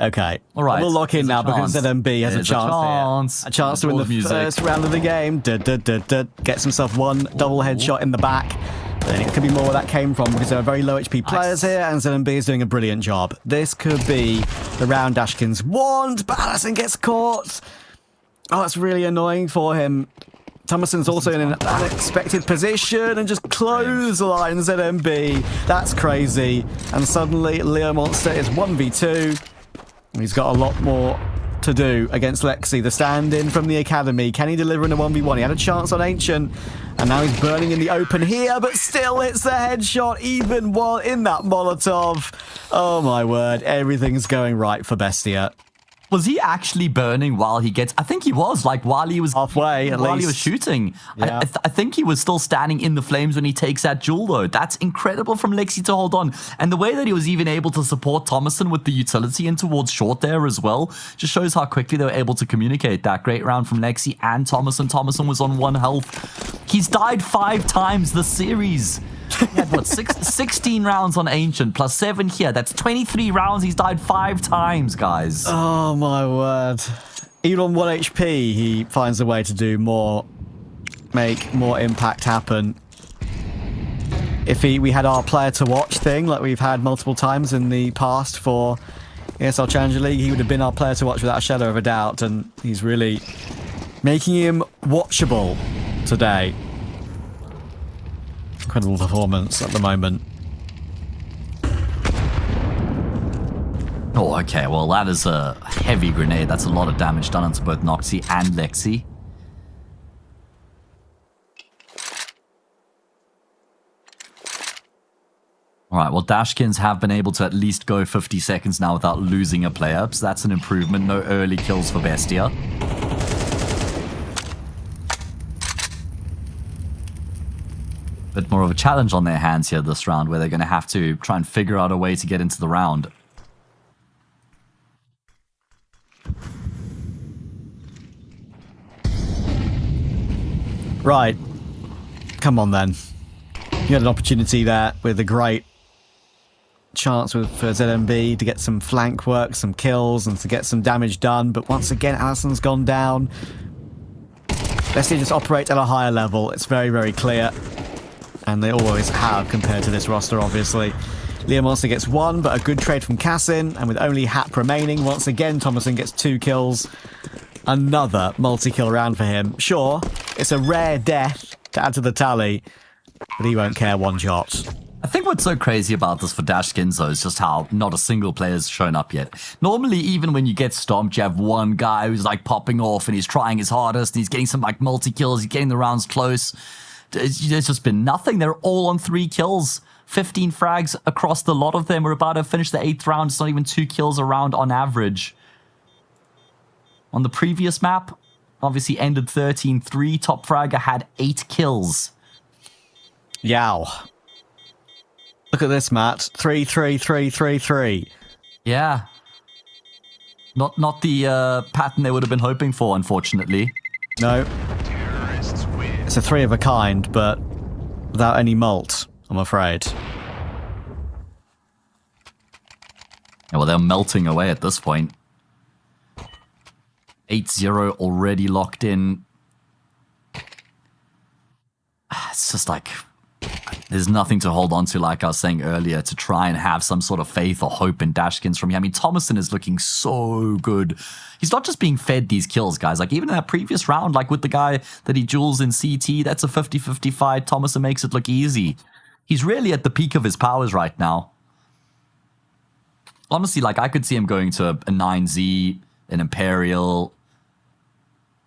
Okay. All right. We'll lock in now because ZMB has a chance. A chance to win the first round of the game. Gets himself one double headshot in the back. Then it could be more where that came from because there are very low HP players here and ZMB is doing a brilliant job. This could be the round Dashskins want, but Allison gets caught. Oh, that's really annoying for him. Thomason's also in an unexpected position and just clothesline ZMB. That's crazy. And suddenly Leo Monster is 1v2. He's got a lot more to do against Lexi, the stand-in from the academy. Can he deliver in a 1v1? He had a chance on Ancient, and now he's burning in the open here, but still hits the headshot, even while in that Molotov. Oh my word, everything's going right for Bestia. Was he actually burning while he gets... I think he was, like, while he was... Halfway, at least. While he was shooting. Yeah. I think he was still standing in the flames when he takes that jewel, though. That's incredible from Lexi to hold on. And the way that he was even able to support Thomason with the utility in towards short there as well just shows how quickly they were able to communicate that. Great round from Lexi and Thomason. Thomason was on 1 health. He's died 5 times this series. He had, what, 16 rounds on Ancient, plus 7 here. That's 23 rounds. He's died 5 times, guys. Oh, my word. Even on 1 HP, he finds a way to do more, make more impact happen. If we had our player to watch thing, like we've had multiple times in the past for ESL Challenger League, he would have been our player to watch without a shadow of a doubt, and he's really making him watchable today. Incredible performance at the moment. Oh, okay. Well, that is a heavy grenade. That's a lot of damage done onto both Noxy and Lexi. All right, well, Dashskins have been able to at least go 50 seconds now without losing a player, so that's an improvement. No early kills for Bestia. Bit more of a challenge on their hands here this round, where they're going to have to try and figure out a way to get into the round. Right. Come on, then. You had an opportunity there with a great chance for ZMB to get some flank work, some kills, and to get some damage done. But once again, Allison's gone down. Bestia just operate at a higher level. It's very, very clear. And they always have compared to this roster, obviously. Leo Monster gets 1, but a good trade from Cassin. And with only Hap remaining, once again, Thomason gets 2 kills. Another multi-kill round for him. Sure, it's a rare death to add to the tally, but he won't care one jot. I think what's so crazy about this for Dashskins, though, is just how not a single player's shown up yet. Normally, even when you get stomped, you have one guy who's like popping off and he's trying his hardest and he's getting some like multi-kills, he's getting the rounds close. There's just been nothing. They're all on 3 kills. 15 frags across the lot of them. We're about to finish the 8th round. It's not even 2 kills a round on average. on the previous map. Obviously ended 13-3. Top Fragger had 8 kills. Yow. Look at this, Matt. 3-3-3-3-3. Yeah. Not the pattern they would have been hoping for, unfortunately. No. It's a 3 of a kind, but without any malt, I'm afraid. Yeah, well, they're melting away at this point. 8-0 already locked in. It's just like, there's nothing to hold on to, like I was saying earlier, to try and have some sort of faith or hope in Dashskins from here. I mean, Thomason is looking so good. He's not just being fed these kills, guys. Like, even in that previous round, like with the guy that he duels in CT, that's a 50-50 fight. Thomason makes it look easy. He's really at the peak of his powers right now. Honestly, like, I could see him going to a 9Z, an Imperial,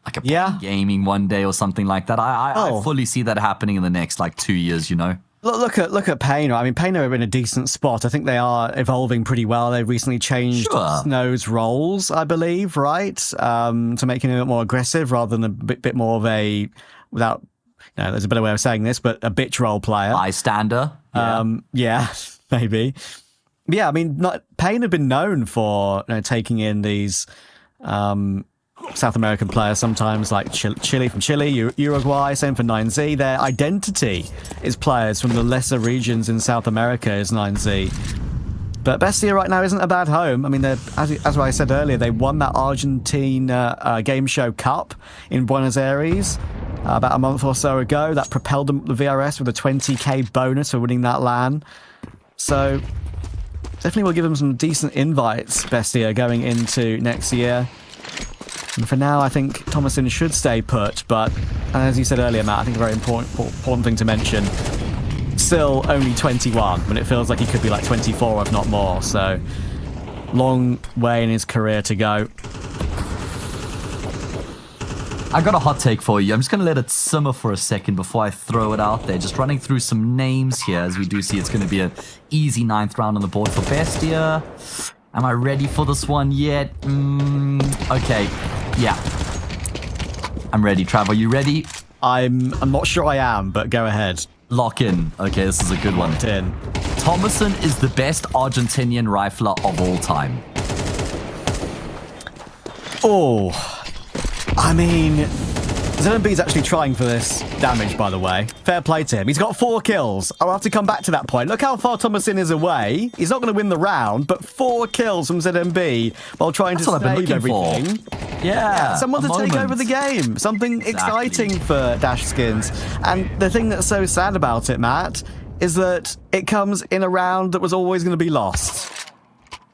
like a gaming one day or something like that. I fully see that happening in the next, like, 2 years, you know? Look at Pain. I mean, Pain are in a decent spot. I think they are evolving pretty well. They've recently changed Snow's roles, I believe, right? To make him a bit more aggressive rather than a bit more of a, without, you know, there's a better way of saying this, but a bitch role player. Bystander. Yeah, maybe. Yeah, I mean, Pain have been known for, you know, taking in these South American players sometimes, like Chile from Chile, Uruguay, same for 9Z. Their identity is players from the lesser regions in South America is 9Z. But Bestia right now isn't a bad home. I mean, as I said earlier, they won that Argentine Game Show Cup in Buenos Aires about a month or so ago. That propelled them to the VRS with a 20k bonus for winning that LAN. So definitely will give them some decent invites, Bestia, going into next year. And for now, I think Thomason should stay put, but as you said earlier, Matt, I think a very important thing to mention, still only 21, when it feels like he could be like 24, if not more, so long way in his career to go. I got a hot take for you. I'm just going to let it simmer for a second before I throw it out there. Just running through some names here, as we do see it's going to be an easy 9th round on the board for Bestia. Am I ready for this one yet? Okay. Yeah. I'm ready. Trav, are you ready? I'm not sure I am, but go ahead. Lock in. Okay, this is a good one. Locked in. Thomason is the best Argentinian rifler of all time. Oh, I mean, ZMB's actually trying for this damage, by the way. Fair play to him. He's got 4 kills. I'll have to come back to that point. Look how far Thomason is away. He's not going to win the round, but 4 kills from ZMB while trying to save everything. Yeah, someone to take over the game. Something exciting for Dashskins. And the thing that's so sad about it, Matt, is that it comes in a round that was always going to be lost.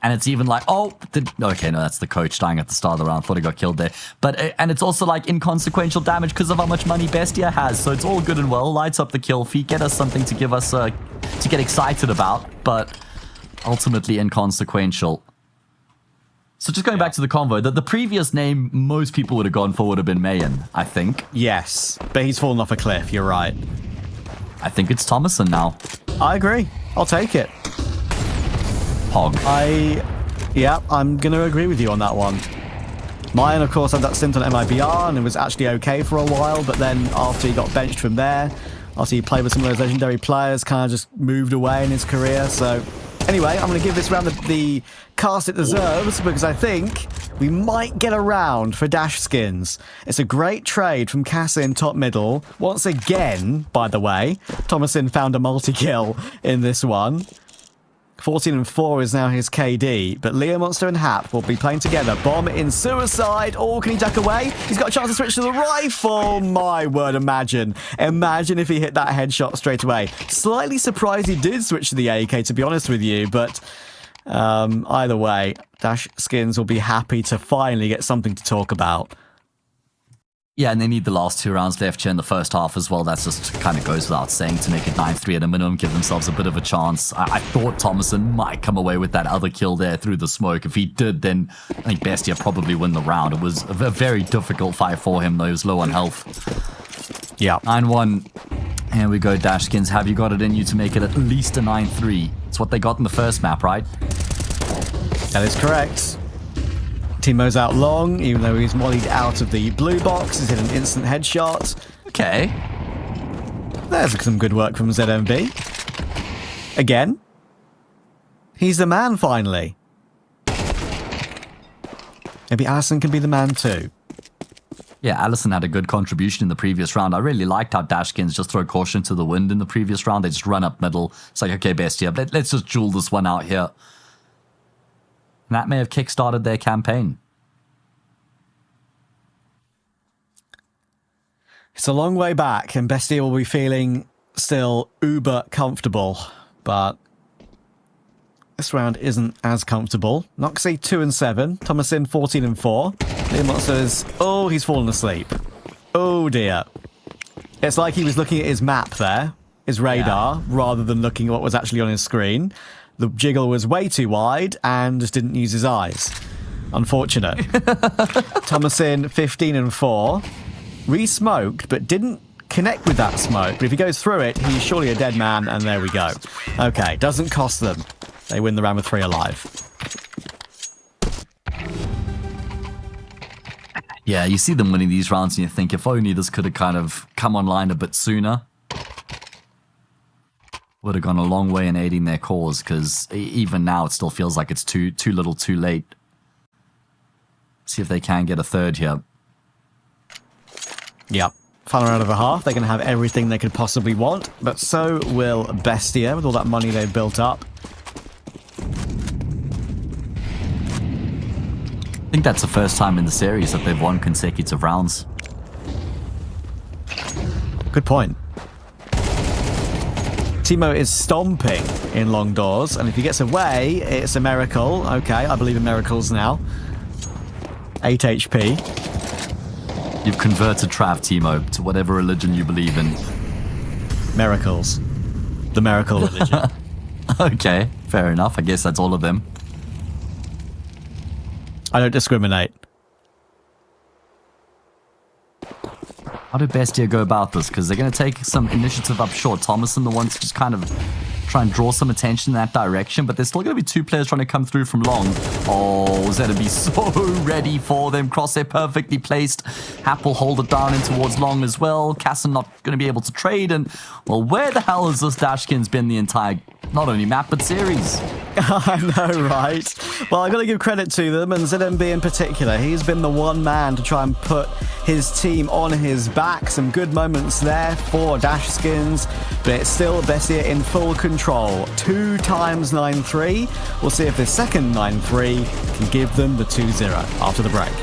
And it's even like, okay, no, that's the coach dying at the start of the round. Thought he got killed there. But and it's also like inconsequential damage because of how much money Bestia has. So it's all good and well. Lights up the kill feed, get us something to give us to get excited about, but ultimately inconsequential. So just going back to the convo, the previous name most people would have gone for would have been Mayan, I think. Yes, but he's fallen off a cliff. You're right. I think it's Thomason now. I agree. I'll take it. Hog. I'm going to agree with you on that one. Mayan, of course, had that stint on MIBR and it was actually okay for a while, but then after he got benched from there, after he played with some of those legendary players, kind of just moved away in his career. So anyway, I'm going to give this round the cast it deserves because I think we might get a round for Dashskins. It's a great trade from Cassin top middle. Once again, by the way, Thomason found a multi-kill in this one. 14-4 is now his KD, but Leo Monster and Hap will be playing together. Bomb in Suicide. Oh, can he duck away? He's got a chance to switch to the rifle. My word, imagine. Imagine if he hit that headshot straight away. Slightly surprised he did switch to the AK, to be honest with you, but either way, Dashskins will be happy to finally get something to talk about. Yeah, and they need the last 2 rounds left here in the first half as well. That just kind of goes without saying to make it 9-3 at a minimum, give themselves a bit of a chance. I thought Thomason might come away with that other kill there through the smoke. If he did, then I think Bestia probably win the round. It was a very difficult fight for him, though. He was low on health. Yeah. 9-1. Here we go, Dashskins. Have you got it in you to make it at least a 9-3? It's what they got in the first map, right? That is correct. Timo's out long, even though he's mollied out of the blue box. He's hit an instant headshot. Okay. There's some good work from ZMB. Again. He's the man, finally. Maybe Allison can be the man too. Yeah, Allison had a good contribution in the previous round. I really liked how Dashskins just throw caution to the wind in the previous round. They just run up middle. It's like, okay, Bestia, let's just jewel this one out here. And that may have kickstarted their campaign. It's a long way back, and Bestia will be feeling still uber comfortable, but this round isn't as comfortable. Noxie 2-7, Thomasin 14-4. Learmonster says, oh, he's fallen asleep. Oh dear. It's like he was looking at his map there, his radar, rather than looking at what was actually on his screen. The jiggle was way too wide and just didn't use his eyes. Unfortunate. Thomasin 15-4. Re-smoked, but didn't connect with that smoke. But if he goes through it, he's surely a dead man, and there we go. Okay, doesn't cost them. They win the round with 3 alive. Yeah, you see them winning these rounds and you think, if only this could have kind of come online a bit sooner. Would have gone a long way in aiding their cause, because even now it still feels like it's too little too late. See if they can get a third here. Yep. Final round of a half. They're going to have everything they could possibly want, but so will Bestia with all that money they've built up. I think that's the first time in the series that they've won consecutive rounds. Good point. Timo is stomping in long doors, and if he gets away, it's a miracle. Okay, I believe in miracles now. 8 HP. You've converted Trav, Timo, to whatever religion you believe in. Miracles. The miracle religion. Okay, fair enough. I guess that's all of them. I don't discriminate. How did Bestia go about this? Because they're going to take some initiative up short. Thomasin, the one to just kind of try and draw some attention in that direction, but there's still going to be 2 players trying to come through from long. Oh, Zeta be so ready for them. Crosshair perfectly placed. Hap will hold it down in towards long as well. Casson not going to be able to trade, and well, where the hell has this Dashskins been the entire, not only map, but series? I know, right? Well, I've got to give credit to them, and ZMB in particular. He's been the one man to try and put his team on his back. Some good moments there for Dashskins, but it's still Bestia in full control. 2 times 9-3. We'll see if this second 9-3 can give them the 2-0 after the break.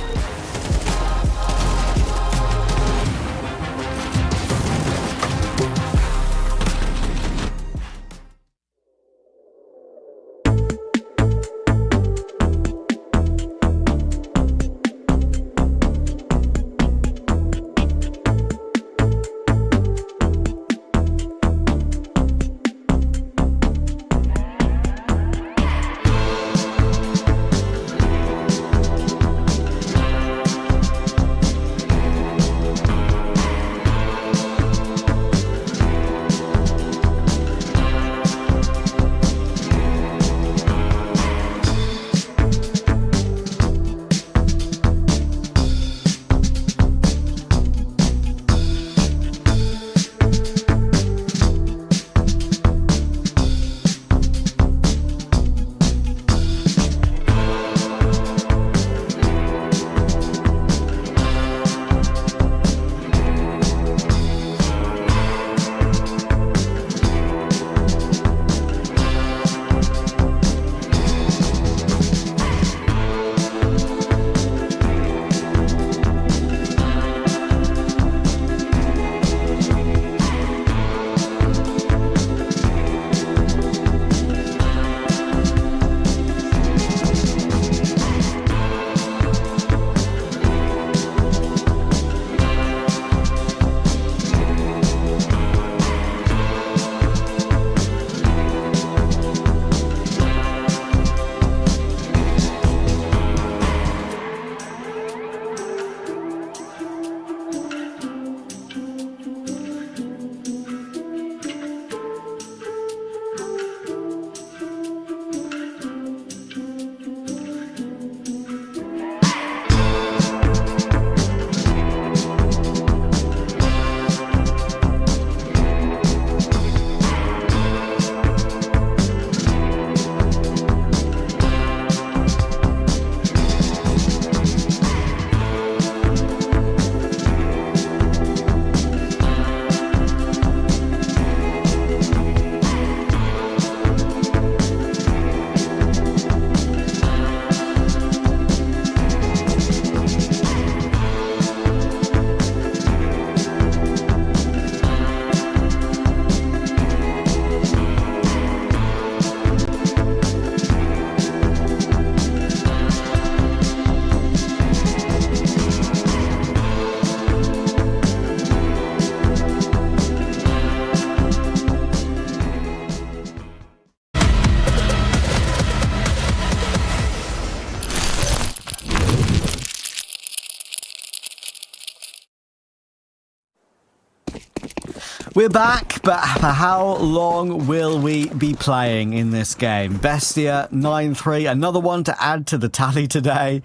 We're back, but for how long will we be playing in this game? Bestia 9-3, another one to add to the tally today.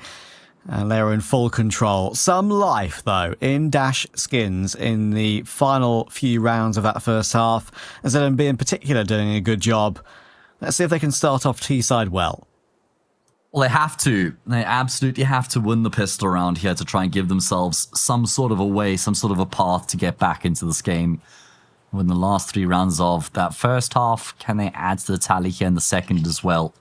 And they're in full control. Some life, though, in Dashskins in the final few rounds of that first half. ZMB in particular doing a good job. Let's see if they can start off T-side well. Well, they have to. They absolutely have to win the pistol round here to try and give themselves some sort of a way, some sort of a path to get back into this game. Win the last 3 rounds of that first half. Can they add to the tally here in the second as well?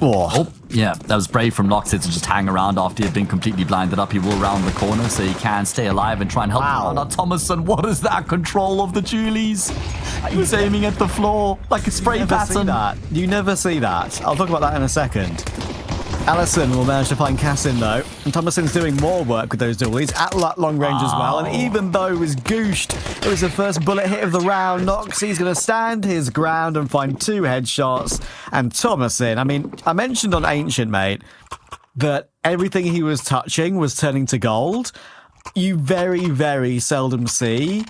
Oh, yeah, that was brave from Noxit to just hang around after he had been completely blinded up. He will round the corner so he can stay alive and try and help out Thomason. What is that control of the Julies? He was aiming at the floor like a spray pattern. You never see that. I'll talk about that in a second. Allison will manage to find Cassin though, and Thomason's doing more work with those dualies at long range as well. And even though it was gooshed, it was the first bullet hit of the round. Noxie's going to stand his ground and find 2 headshots. And Thomason, I mean, I mentioned on Ancient, mate, that everything he was touching was turning to gold. You very, very seldom see.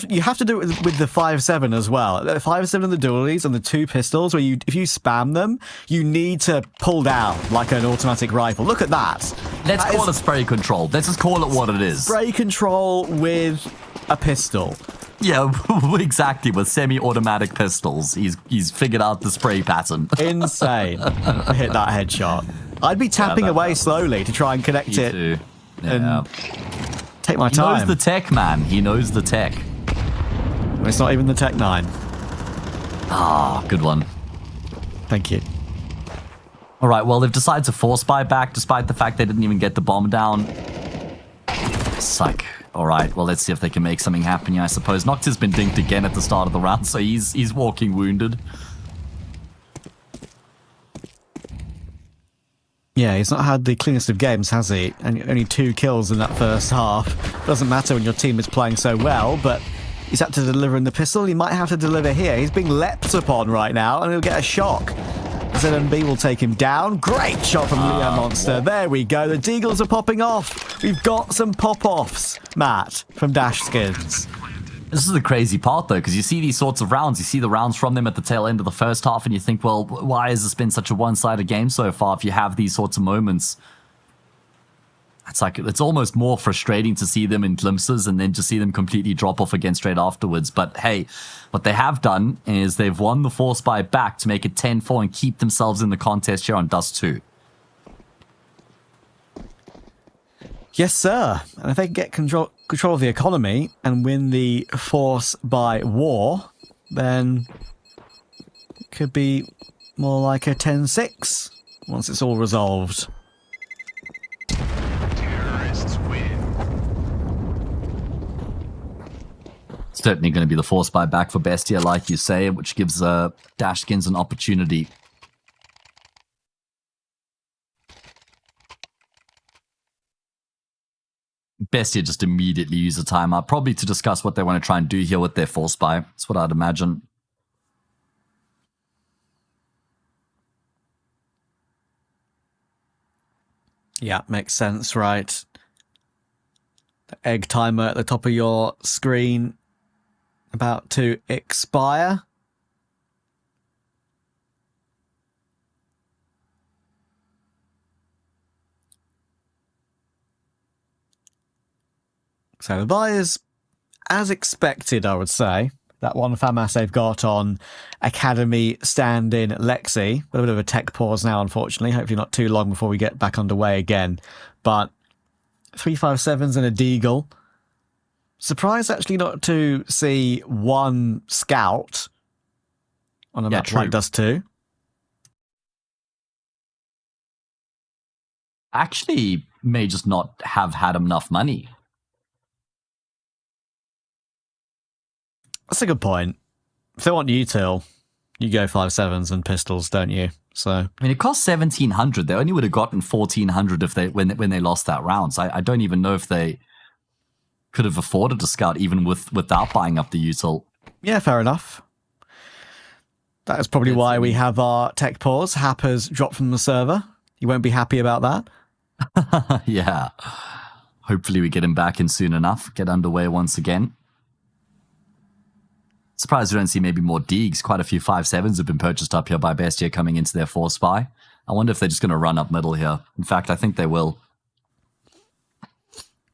You have to do it with the 5.7 as well. The 5.7 and the dualies and the 2 pistols, where if you spam them, you need to pull down like an automatic rifle. Look at that. Let's call it spray control. Let's just call it what it is. Spray control with a pistol. Yeah, exactly. With semi-automatic pistols, he's figured out the spray pattern. Insane. Hit that headshot. I'd be tapping away slowly to try and connect it. Too. Yeah. And take my time. He knows the tech, man. He knows the tech. It's not even the Tech 9. Ah, good one. Thank you. All right, well, they've decided to force buy back despite the fact they didn't even get the bomb down. Suck. All right, well, let's see if they can make something happen here, I suppose. Noct has been dinked again at the start of the round, so he's walking wounded. Yeah, he's not had the cleanest of games, has he? And only 2 kills in that first half. Doesn't matter when your team is playing so well, but he's had to deliver in the pistol. He might have to deliver here. He's being leapt upon right now, and he'll get a shock. ZMB will take him down. Great shot from Leo Monster. There we go. The Deagles are popping off. We've got some pop-offs, Matt, from Dashskins. This is the crazy part, though, because you see these sorts of rounds. You see the rounds from them at the tail end of the first half, and you think, well, why has this been such a one-sided game so far if you have these sorts of moments? It's almost more frustrating to see them in glimpses and then to see them completely drop off again straight afterwards. But hey, what they have done is they've won the force buy back to make it 10-4 and keep themselves in the contest here on Dust 2. Yes, sir. And if they can get control of the economy and win the force by war, then it could be more like a 10-6 once it's all resolved. Certainly going to be the force buy back for Bestia, like you say, which gives Dashskins an opportunity. Bestia just immediately use a timeout, probably to discuss what they want to try and do here with their force buy. That's what I'd imagine. Yeah, makes sense, right? The egg timer at the top of your screen about to expire. So the buy is as expected, I would say. That one FAMAS they've got on Academy stand-in Lexi. A bit of a tech pause now, unfortunately. Hopefully not too long before we get back underway again. But 357s and a Deagle. Surprised actually not to see one scout on a map like Dust 2. Actually, may just not have had enough money. That's a good point. If they want util, you go 5.7s and pistols, don't you? So I mean, it cost 1,700. They only would have gotten 1,400 if when they lost that round. So I don't even know if they could have afforded a scout even without buying up the util. Yeah, fair enough. That is probably why we have our tech pause. Hap has dropped from the server. You won't be happy about that. Yeah. Hopefully we get him back in soon enough. Get underway once again. Surprised we don't see maybe more Deegs. Quite a few 5.7s have been purchased up here by Bestia coming into their 4 spy. I wonder if they're just going to run up middle here. In fact, I think they will.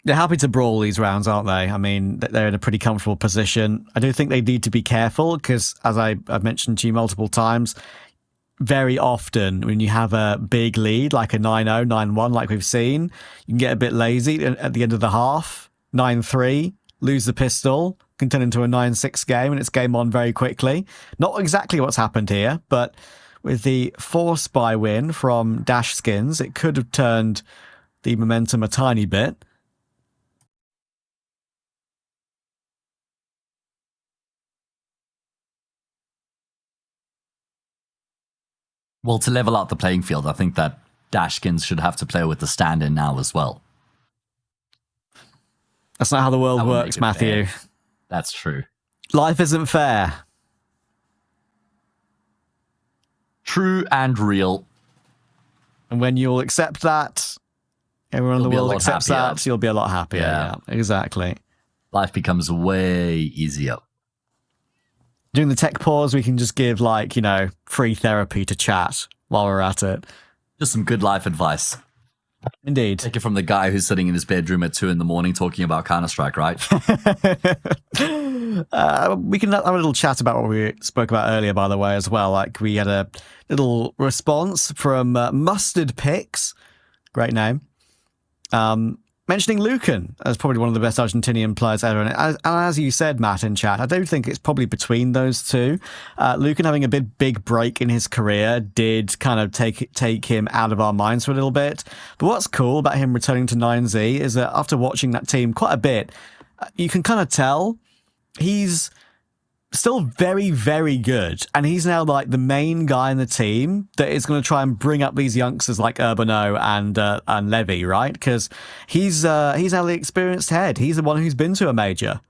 They're happy to brawl these rounds, aren't they? I mean, they're in a pretty comfortable position. I do think they need to be careful because, as I've mentioned to you multiple times, very often when you have a big lead, like a 9-0, 9-1, like we've seen, you can get a bit lazy at the end of the half. 9-3, lose the pistol, can turn into a 9-6 game, and it's game on very quickly. Not exactly what's happened here, but with the 4 spy win from Dashskins, it could have turned the momentum a tiny bit. Well, to level out the playing field, I think that Dashskins should have to play with the stand-in now as well. That's not how the world That would works, make it Matthew. fair. That's true. Life isn't fair. True and real. And when you'll accept that, everyone in the You'll be a world lot accepts happier. that, you'll be a lot happier. Yeah. Yeah, exactly. Life becomes way easier. During the tech pause, we can just give, like, free therapy to chat while we're at it. Just some good life advice. Indeed. Take it from the guy who's sitting in his bedroom at 2 a.m. talking about Counter-Strike, right? We can have a little chat about what we spoke about earlier, by the way, as well. Like, we had a little response from Mustard Picks, great name, mentioning Lucan as probably one of the best Argentinian players ever. And as you said, Matt, in chat, I do think it's probably between those two. Lucan having a big break in his career did kind of take him out of our minds for a little bit. But what's cool about him returning to 9Z is that after watching that team quite a bit, you can kind of tell he's still very, very good. And he's now like the main guy in the team that is going to try and bring up these youngsters like Urbano and Levy, right? Because he's now the experienced head. He's the one who's been to a major.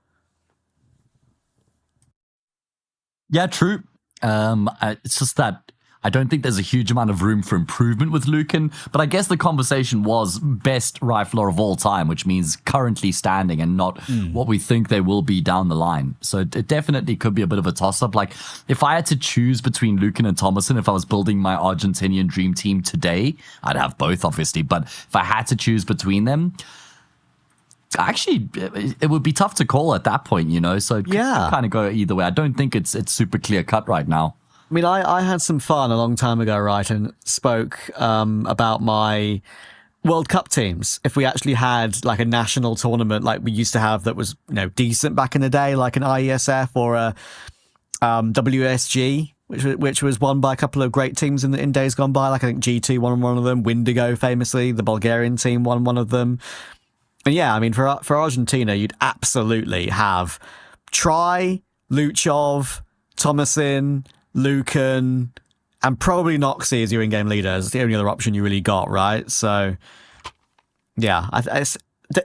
Yeah, true. It's just that I don't think there's a huge amount of room for improvement with Lucan, but I guess the conversation was best rifler of all time, which means currently standing and not what we think they will be down the line. So it definitely could be a bit of a toss-up. Like, if I had to choose between Lucan and Thomason, if I was building my Argentinian dream team today, I'd have both, obviously, but if I had to choose between them, actually, it would be tough to call at that point, so it could kind of go either way. I don't think it's super clear-cut right now. I mean, I had some fun a long time ago, right, and spoke about my World Cup teams. If we actually had like a national tournament like we used to have that was, decent back in the day, like an IESF or a WSG, which was won by a couple of great teams in days gone by. Like I think G2 won one of them, Windigo famously, the Bulgarian team won one of them. And yeah, I mean, for Argentina, you'd absolutely have Try, Luchov, Thomasin, Lucan, and probably Noxie as your in-game leader. It's the only other option you really got, right? So, yeah,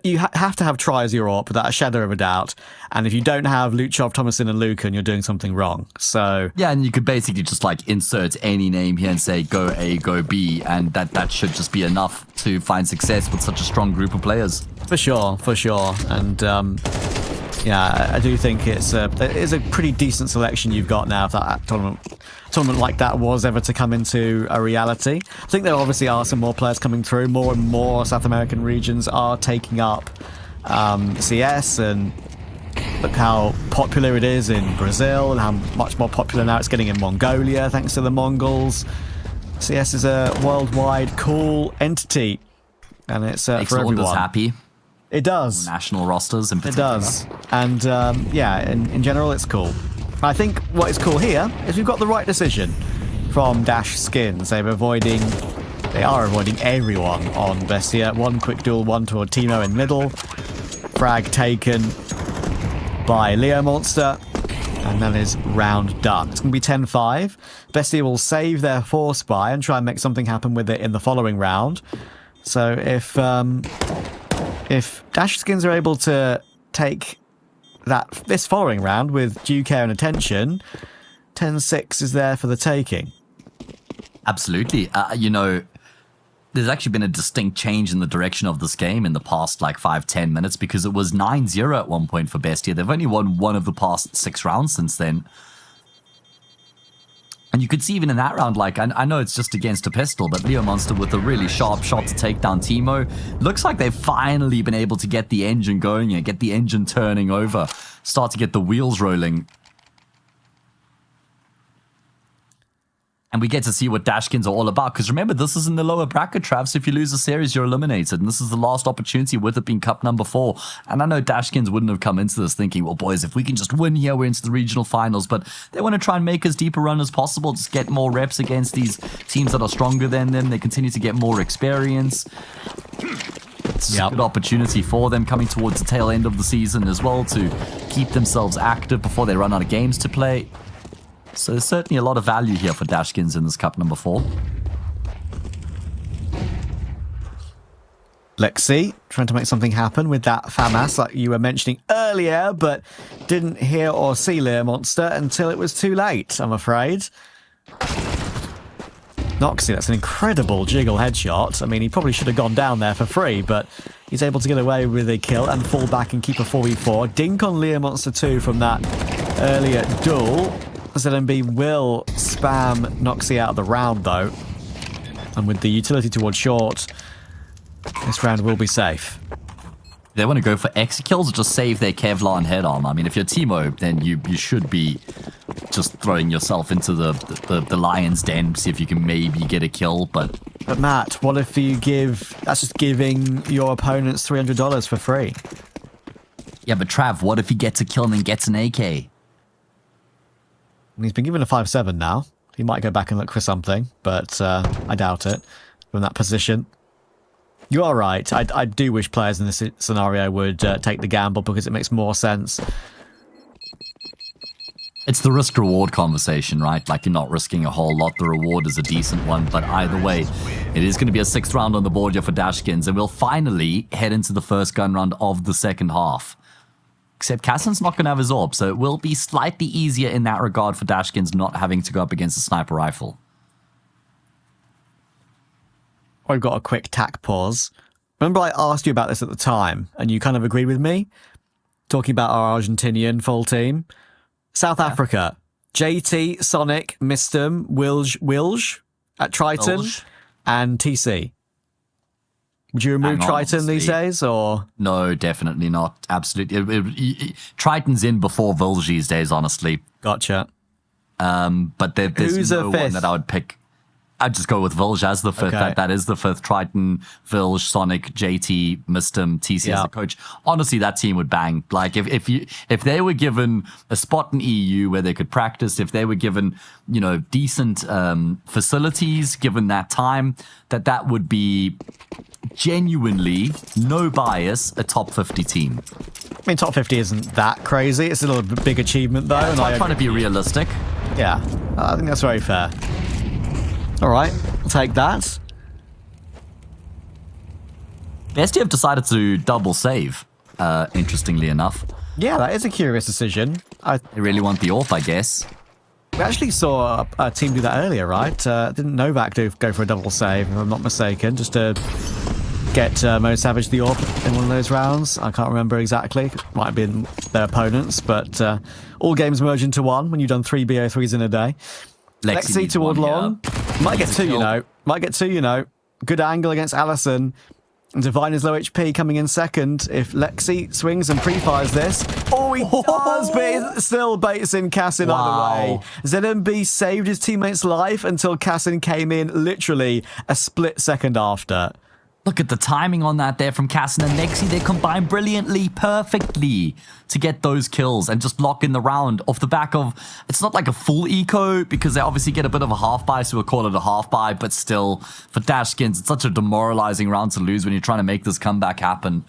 you have to have Try as your AWP without a shadow of a doubt. And if you don't have Luchov, Thomasin, and Lucan, you're doing something wrong. So yeah, and you could basically just like insert any name here and say go A, go B, and that should just be enough to find success with such a strong group of players. For sure. And yeah, I do think it is a pretty decent selection you've got now if that tournament like that was ever to come into a reality. I think there obviously are some more players coming through. More and more South American regions are taking up CS, and look how popular it is in Brazil and how much more popular now it's getting in Mongolia thanks to the Mongols. CS is a worldwide cool entity, and it's Makes for everyone. happy. It does. National rosters in particular. It does. And yeah, in general, it's cool. I think what is cool here is we've got the right decision from Dashskins. They are avoiding everyone on Bestia. One quick duel, one toward Timo in middle. Frag taken by Leo Monster. And that is round done. It's going to be 10-5. Bestia will save their 4 spy and try and make something happen with it in the following round. So if Dashskins are able to take this following round with due care and attention, 10-6 is there for the taking. Absolutely. there's actually been a distinct change in the direction of this game in the past like 5-10 minutes, because it was 9-0 at one point for Bestia. They've only won one of the past 6 rounds since then. And you could see even in that round, like, I know it's just against a pistol, but Leo Monster with a really sharp shot to take down Timo. Looks like they've finally been able to get the engine going and get the engine turning over, start to get the wheels rolling. And we get to see what Dashskins are all about. Because remember, this is in the lower bracket, Trav. So if you lose a series, you're eliminated. And this is the last opportunity with it being cup number 4. And I know Dashskins wouldn't have come into this thinking, well, boys, if we can just win here, we're into the regional finals. But they want to try and make as deep a run as possible. Just get more reps against these teams that are stronger than them. They continue to get more experience. It's a good opportunity for them coming towards the tail end of the season as well to keep themselves active before they run out of games to play. So there's certainly a lot of value here for Dashskins in this cup number 4. Lexi trying to make something happen with that FAMAS like you were mentioning earlier, but didn't hear or see Lear Monster until it was too late, I'm afraid. Noxie, that's an incredible jiggle headshot. I mean, he probably should have gone down there for free, but he's able to get away with a kill and fall back and keep a 4v4. Dink on Lear Monster 2 from that earlier duel. ZMB will spam Noxie out of the round, though. And with the utility towards short, this round will be safe. They want to go for extra kills or just save their Kevlar and head arm. I mean, if you're Timo, then you should be just throwing yourself into the lion's den, see if you can maybe get a kill. But Matt, what if you give... That's just giving your opponents $300 for free. Yeah, but Trav, what if he gets a kill and then gets an AK? He's been given a 5-7 now. He might go back and look for something, but I doubt it from that position. You are right. I do wish players in this scenario would take the gamble because it makes more sense. It's the risk-reward conversation, right? Like, you're not risking a whole lot. The reward is a decent one, but either way, it is going to be a 6th round on the board here for Dashskins, and we'll finally head into the first gun round of the second half. Except Cassin's not going to have his orb, so it will be slightly easier in that regard for Dashskins not having to go up against a sniper rifle. I've got a quick tack pause. Remember I asked you about this at the time, and you kind of agreed with me? Talking about our Argentinian full team. South Africa. JT, Sonic, Mistum, Wilge at Triton, and TC. Would you remove Triton these days, or...? No, definitely not. Absolutely. Triton's in before Vilge these days, honestly. Gotcha. But there's no one that I would pick. I'd just go with Vilge as the 5th. Okay. That is the 5th. Triton, Vilge, Sonic, JT, Mistum, TC as the coach. Honestly, that team would bang. Like, if they were given a spot in EU where they could practice, if they were given, you know, decent facilities, given that time, that would be genuinely, no bias, a top 50 team. I mean, top 50 isn't that crazy. It's still a big achievement, though. Yeah, and I'm trying to be realistic. Yeah, I think that's very fair. All right, I'll take that. BESTIA have decided to double save, interestingly enough. Yeah, that is a curious decision. They really want the AWP, I guess. We actually saw a team do that earlier, right? Didn't Novak go for a double save, if I'm not mistaken, just to get Mo Savage the AWP in one of those rounds? I can't remember exactly. Might have been their opponents, but all games merge into one when you've done 3 BO3s in a day. Lexi toward long. Might get 2, you know. Might get 2, you know. Good angle against Allison. Divine is low HP coming in second. If Lexi swings and pre-fires this. Oh, he does, but he still baits in Cassin either way. ZMB saved his teammate's life until Cassin came in literally a split second after. Look at the timing on that there from Cassin and Lexi. They combine brilliantly, perfectly to get those kills and just lock in the round off the back of... It's not like a full eco because they obviously get a bit of a half buy, so we'll call it a half buy, but still, for Dashskins, it's such a demoralizing round to lose when you're trying to make this comeback happen.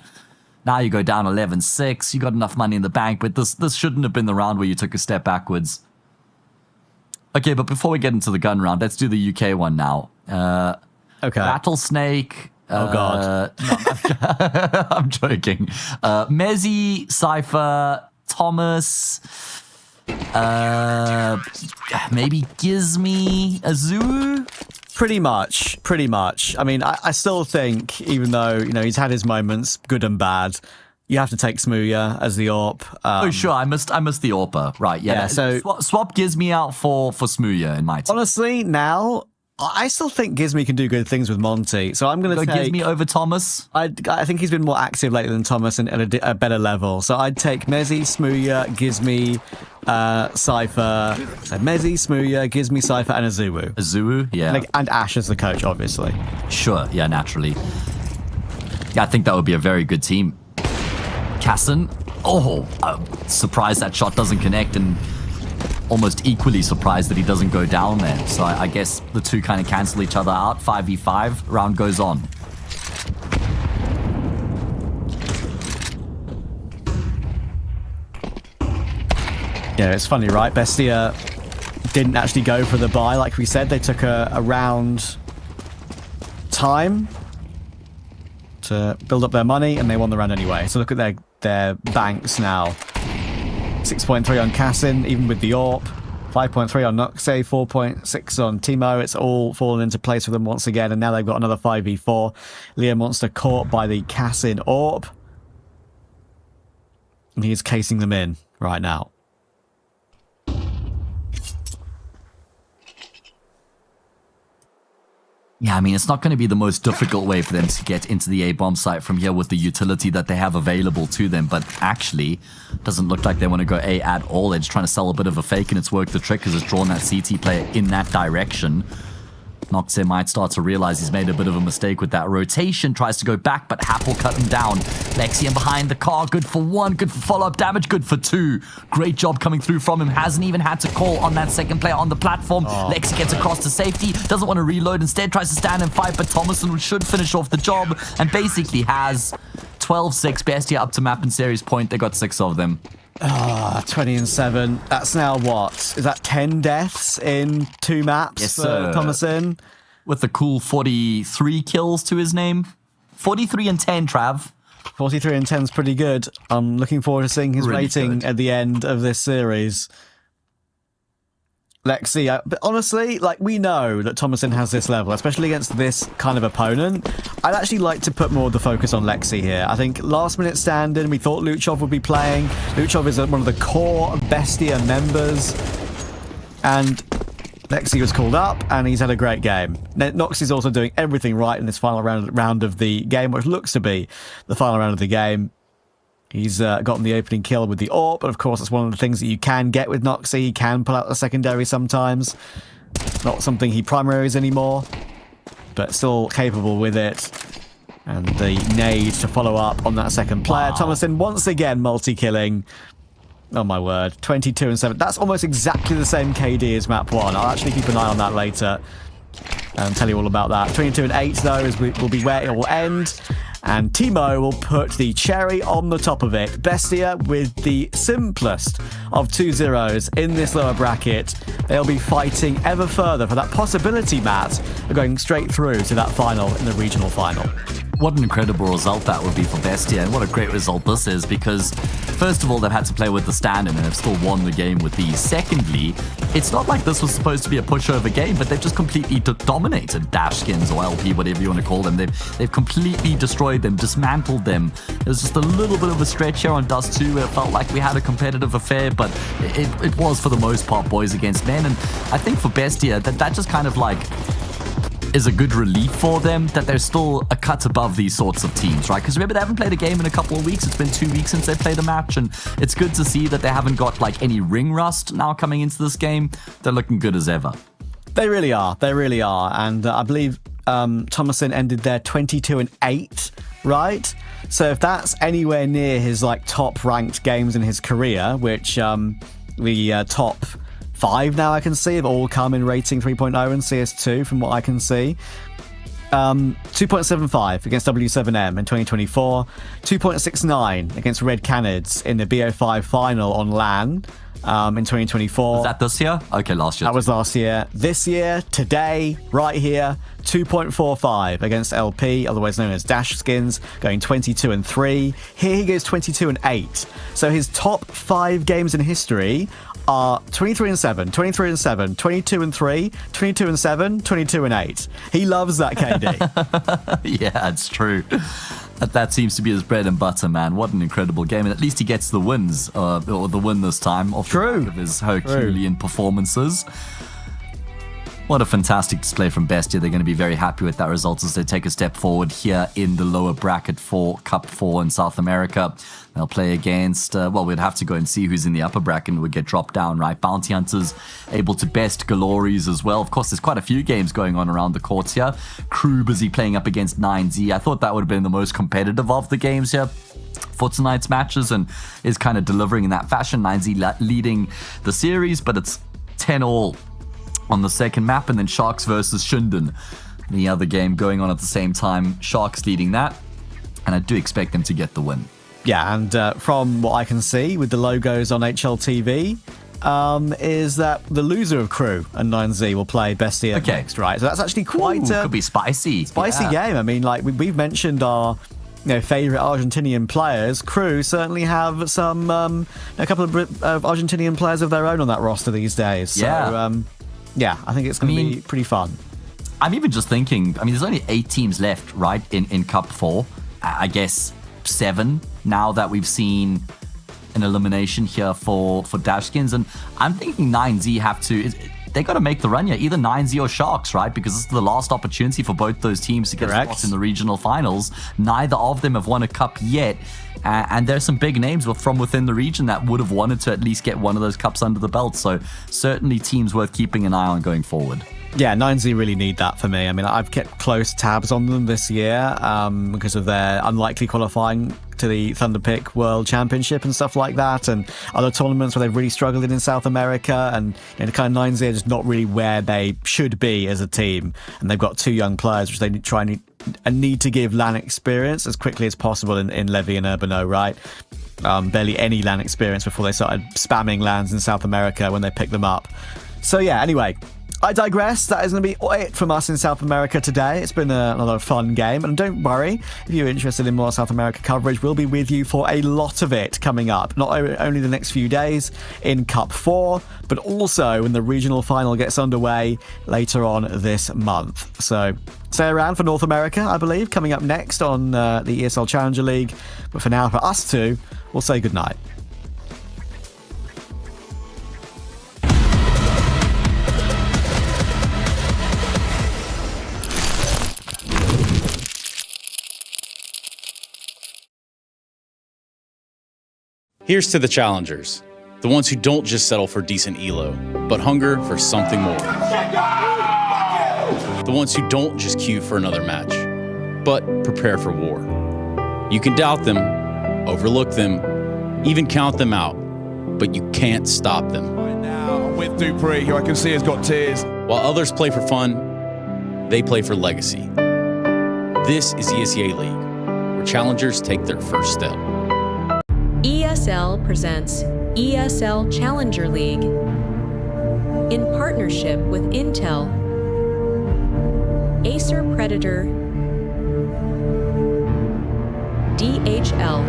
Now you go down 11-6, you got enough money in the bank, but this shouldn't have been the round where you took a step backwards. Okay, but before we get into the gun round, let's do the UK one now. Okay. Rattlesnake... Oh, God. No, I'm joking. Mezzy, Cypher, Thomas, maybe Gizmy, Azu. Pretty much. I mean, I still think, even though, you know, he's had his moments, good and bad, you have to take Smooya as the AWP. Oh, sure. I missed the AWPer. Right, yeah. So Swap gives me out for Smooya in my team. honestly, now, I still think Gizmy can do good things with Monty. So I'm going to take... Gizmy over Thomas? I think he's been more active lately than Thomas and at a better level. So I'd take Mezzy, Smooya, Gizmy, Cypher. So Mezzy, Smooya, Gizmy, Cypher, and Azuwu. Azuwu, yeah. And Ash as the coach, obviously. Sure, yeah, naturally. Yeah, I think that would be a very good team. Casson, I'm surprised that shot doesn't connect, and almost equally surprised that he doesn't go down there. So I guess the two kind of cancel each other out. 5v5, round goes on. Yeah, it's funny, right? Bestia didn't actually go for the buy, like we said. They took a round time to build up their money, and they won the round anyway. So look at their banks now. 6.3 on Cassin, even with the AWP. 5.3 on Noxe, 4.6 on Timo. It's all fallen into place for them once again, and now they've got another 5v4. Leo Monster caught by the Cassin AWP. And he's casing them in right now. Yeah, I mean, it's not going to be the most difficult way for them to get into the A-bomb site from here with the utility that they have available to them, but actually, doesn't look like they want to go A at all. They're just trying to sell a bit of a fake, and it's worked the trick because it's drawn that CT player in that direction. Noxe might start to realize he's made a bit of a mistake with that rotation, tries to go back, but Hap will cut him down. Lexian behind the car, good for one, good for follow-up damage, good for two. Great job coming through from him, hasn't even had to call on that second player on the platform. Lexi gets across to safety, doesn't want to reload, instead tries to stand and fight, but Thomason should finish off the job, and basically has 12-6, Bestia up to map and series point. They got 6 of them. 20 and 7. That's now what? Is that 10 deaths in 2 maps Yes, for sir. Thomason? With a cool 43 kills to his name. 43 and 10, Trav. 43 and 10 is pretty good. I'm looking forward to seeing his Really rating good. at the end of this series. Lexi, but honestly, like, we know that Thomason has this level, especially against this kind of opponent. I'd actually like to put more of the focus on Lexi here. I think last minute stand-in, we thought Luchov would be playing. Luchov is one of the core Bestia members. And Lexi was called up, and he's had a great game. Nox is also doing everything right in this final round of the game, which looks to be the final round of the game. He's gotten the opening kill with the AWP, but of course that's one of the things that you can get with Noxy. He can pull out the secondary sometimes. Not something he primaries anymore, but still capable with it. And the nade to follow up on that second player. Wow. Thomason once again multi-killing. Oh my word, 22 and 7. That's almost exactly the same KD as map 1. I'll actually keep an eye on that later and tell you all about that. 22 and 8 though will be where it will end. And Timo will put the cherry on the top of it. Bestia with the simplest of 2 zeros in this lower bracket. They'll be fighting ever further for that possibility, Matt, of going straight through to that final in the regional final. What an incredible result that would be for Bestia, and what a great result this is, because first of all, they've had to play with the stand-in and have still won the game with these. Secondly, it's not like this was supposed to be a pushover game, but they've just completely dominated Dashskins or LP, whatever you want to call them. They've completely destroyed them, dismantled them. There's just a little bit of a stretch here on Dust 2 where it felt like we had a competitive affair, but it was for the most part boys against men. And I think for Bestia, that just kind of like is a good relief for them, that they're still a cut above these sorts of teams, right? Because remember, they haven't played a game in a couple of weeks. It's been 2 weeks since they played a match, and it's good to see that they haven't got like any ring rust now coming into this game. They're looking good as ever. They really are. They really are. And I believe Thomason ended there 22 and 8, right? So if that's anywhere near his like top ranked games in his career, which the top 5 now I can see have all come in rating 3.0 and CS2 from what I can see. 2.75 against W7M in 2024, 2.69 against Red Canids in the BO5 final on LAN in 2024. Was that this year? Okay, last year. That was last year. This year, today, right here, 2.45 against LP, otherwise known as Dashskins, going 22-3. Here he goes 22-8. So his top 5 games in history are 23-7, 23-7, 22-3, 22-7, 22-8. He loves that, KD. Yeah, it's true. That seems to be his bread and butter, man. What an incredible game. And at least he gets the wins, or the win this time, off the back of his Herculean performances. What a fantastic display from Bestia. They're going to be very happy with that result as they take a step forward here in the lower bracket for Cup 4 in South America. They'll play against, well, we'd have to go and see who's in the upper bracket and would get dropped down, right? Bounty Hunters able to best Glories as well. Of course, there's quite a few games going on around the courts here. Crew busy playing up against 9Z. I thought that would have been the most competitive of the games here for tonight's matches and is kind of delivering in that fashion. 9Z leading the series, but it's 10-all on the second map, and then Sharks versus Shunden, the other game going on at the same time. Sharks leading that, and I do expect them to get the win. Yeah, and from what I can see with the logos on HLTV, is that the loser of Crew and 9Z will play Bestia next, right? So that's actually quite could be spicy. Spicy game. I mean, like we've mentioned our favorite Argentinian players. Crew certainly have some a couple of Argentinian players of their own on that roster these days. So, yeah, I think it's going to be pretty fun. I'm even just thinking, I mean, there's only 8 teams left, right, in Cup 4. I guess 7 now that we've seen an elimination here for Dashskins. And I'm thinking 9Z they got to make the run here, either 9Z or Sharks, right? Because this is the last opportunity for both those teams to get spots in the regional finals. Neither of them have won a cup yet. And there's some big names from within the region that would have wanted to at least get one of those cups under the belt. So certainly teams worth keeping an eye on going forward. Yeah, 9Z really need that for me. I mean, I've kept close tabs on them this year because of their unlikely qualifying to the Thunderpick World Championship and stuff like that, and other tournaments where they've really struggled in South America, and kind of 9Z are just not really where they should be as a team, and they've got 2 young players which they need to give LAN experience as quickly as possible in Levy and Urbano, right? Barely any LAN experience before they started spamming LANs in South America when they picked them up. So yeah, anyway, I digress. That is going to be it from us in South America today. It's been another fun game. And don't worry, if you're interested in more South America coverage, we'll be with you for a lot of it coming up. Not only the next few days in Cup 4, but also when the regional final gets underway later on this month. So stay around for North America, I believe, coming up next on the ESL Challenger League. But for now, for us two, we'll say goodnight. Here's to the challengers, the ones who don't just settle for decent elo, but hunger for something more. The ones who don't just queue for another match, but prepare for war. You can doubt them, overlook them, even count them out, but you can't stop them. Right now, I'm with Dupree, who I can see has got tears. While others play for fun, they play for legacy. This is ESL League, where challengers take their first step. ESL presents ESL Challenger League in partnership with Intel, Acer Predator, DHL,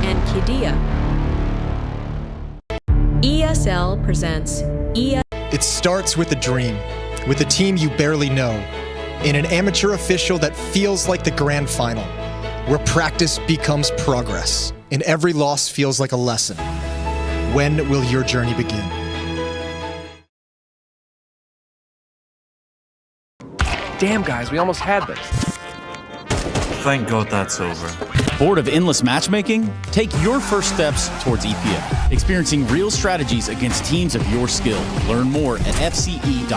and Qiddiya. ESL presents It starts with a dream, with a team you barely know, in an amateur official that feels like the grand final, where practice becomes progress, and every loss feels like a lesson. When will your journey begin? Damn, guys, we almost had this. Thank God that's over. Bored of endless matchmaking? Take your first steps towards EPL, experiencing real strategies against teams of your skill. Learn more at fce.gg/EPL.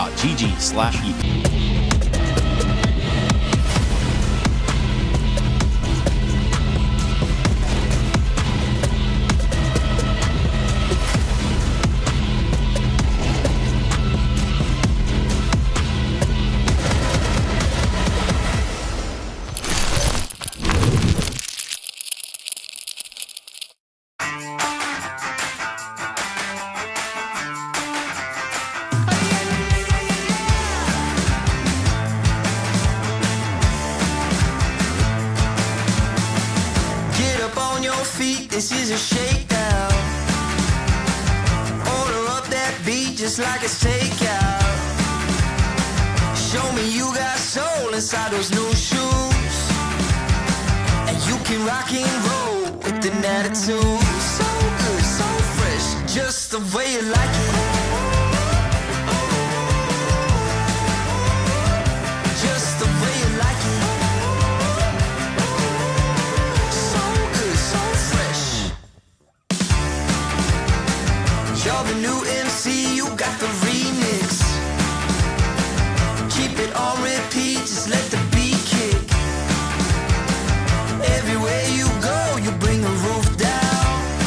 feet, this is a shakedown. Order up that beat just like it's takeout. Show me you got soul inside those new shoes, and you can rock and roll with an attitude. So good, so fresh, just the way you like it.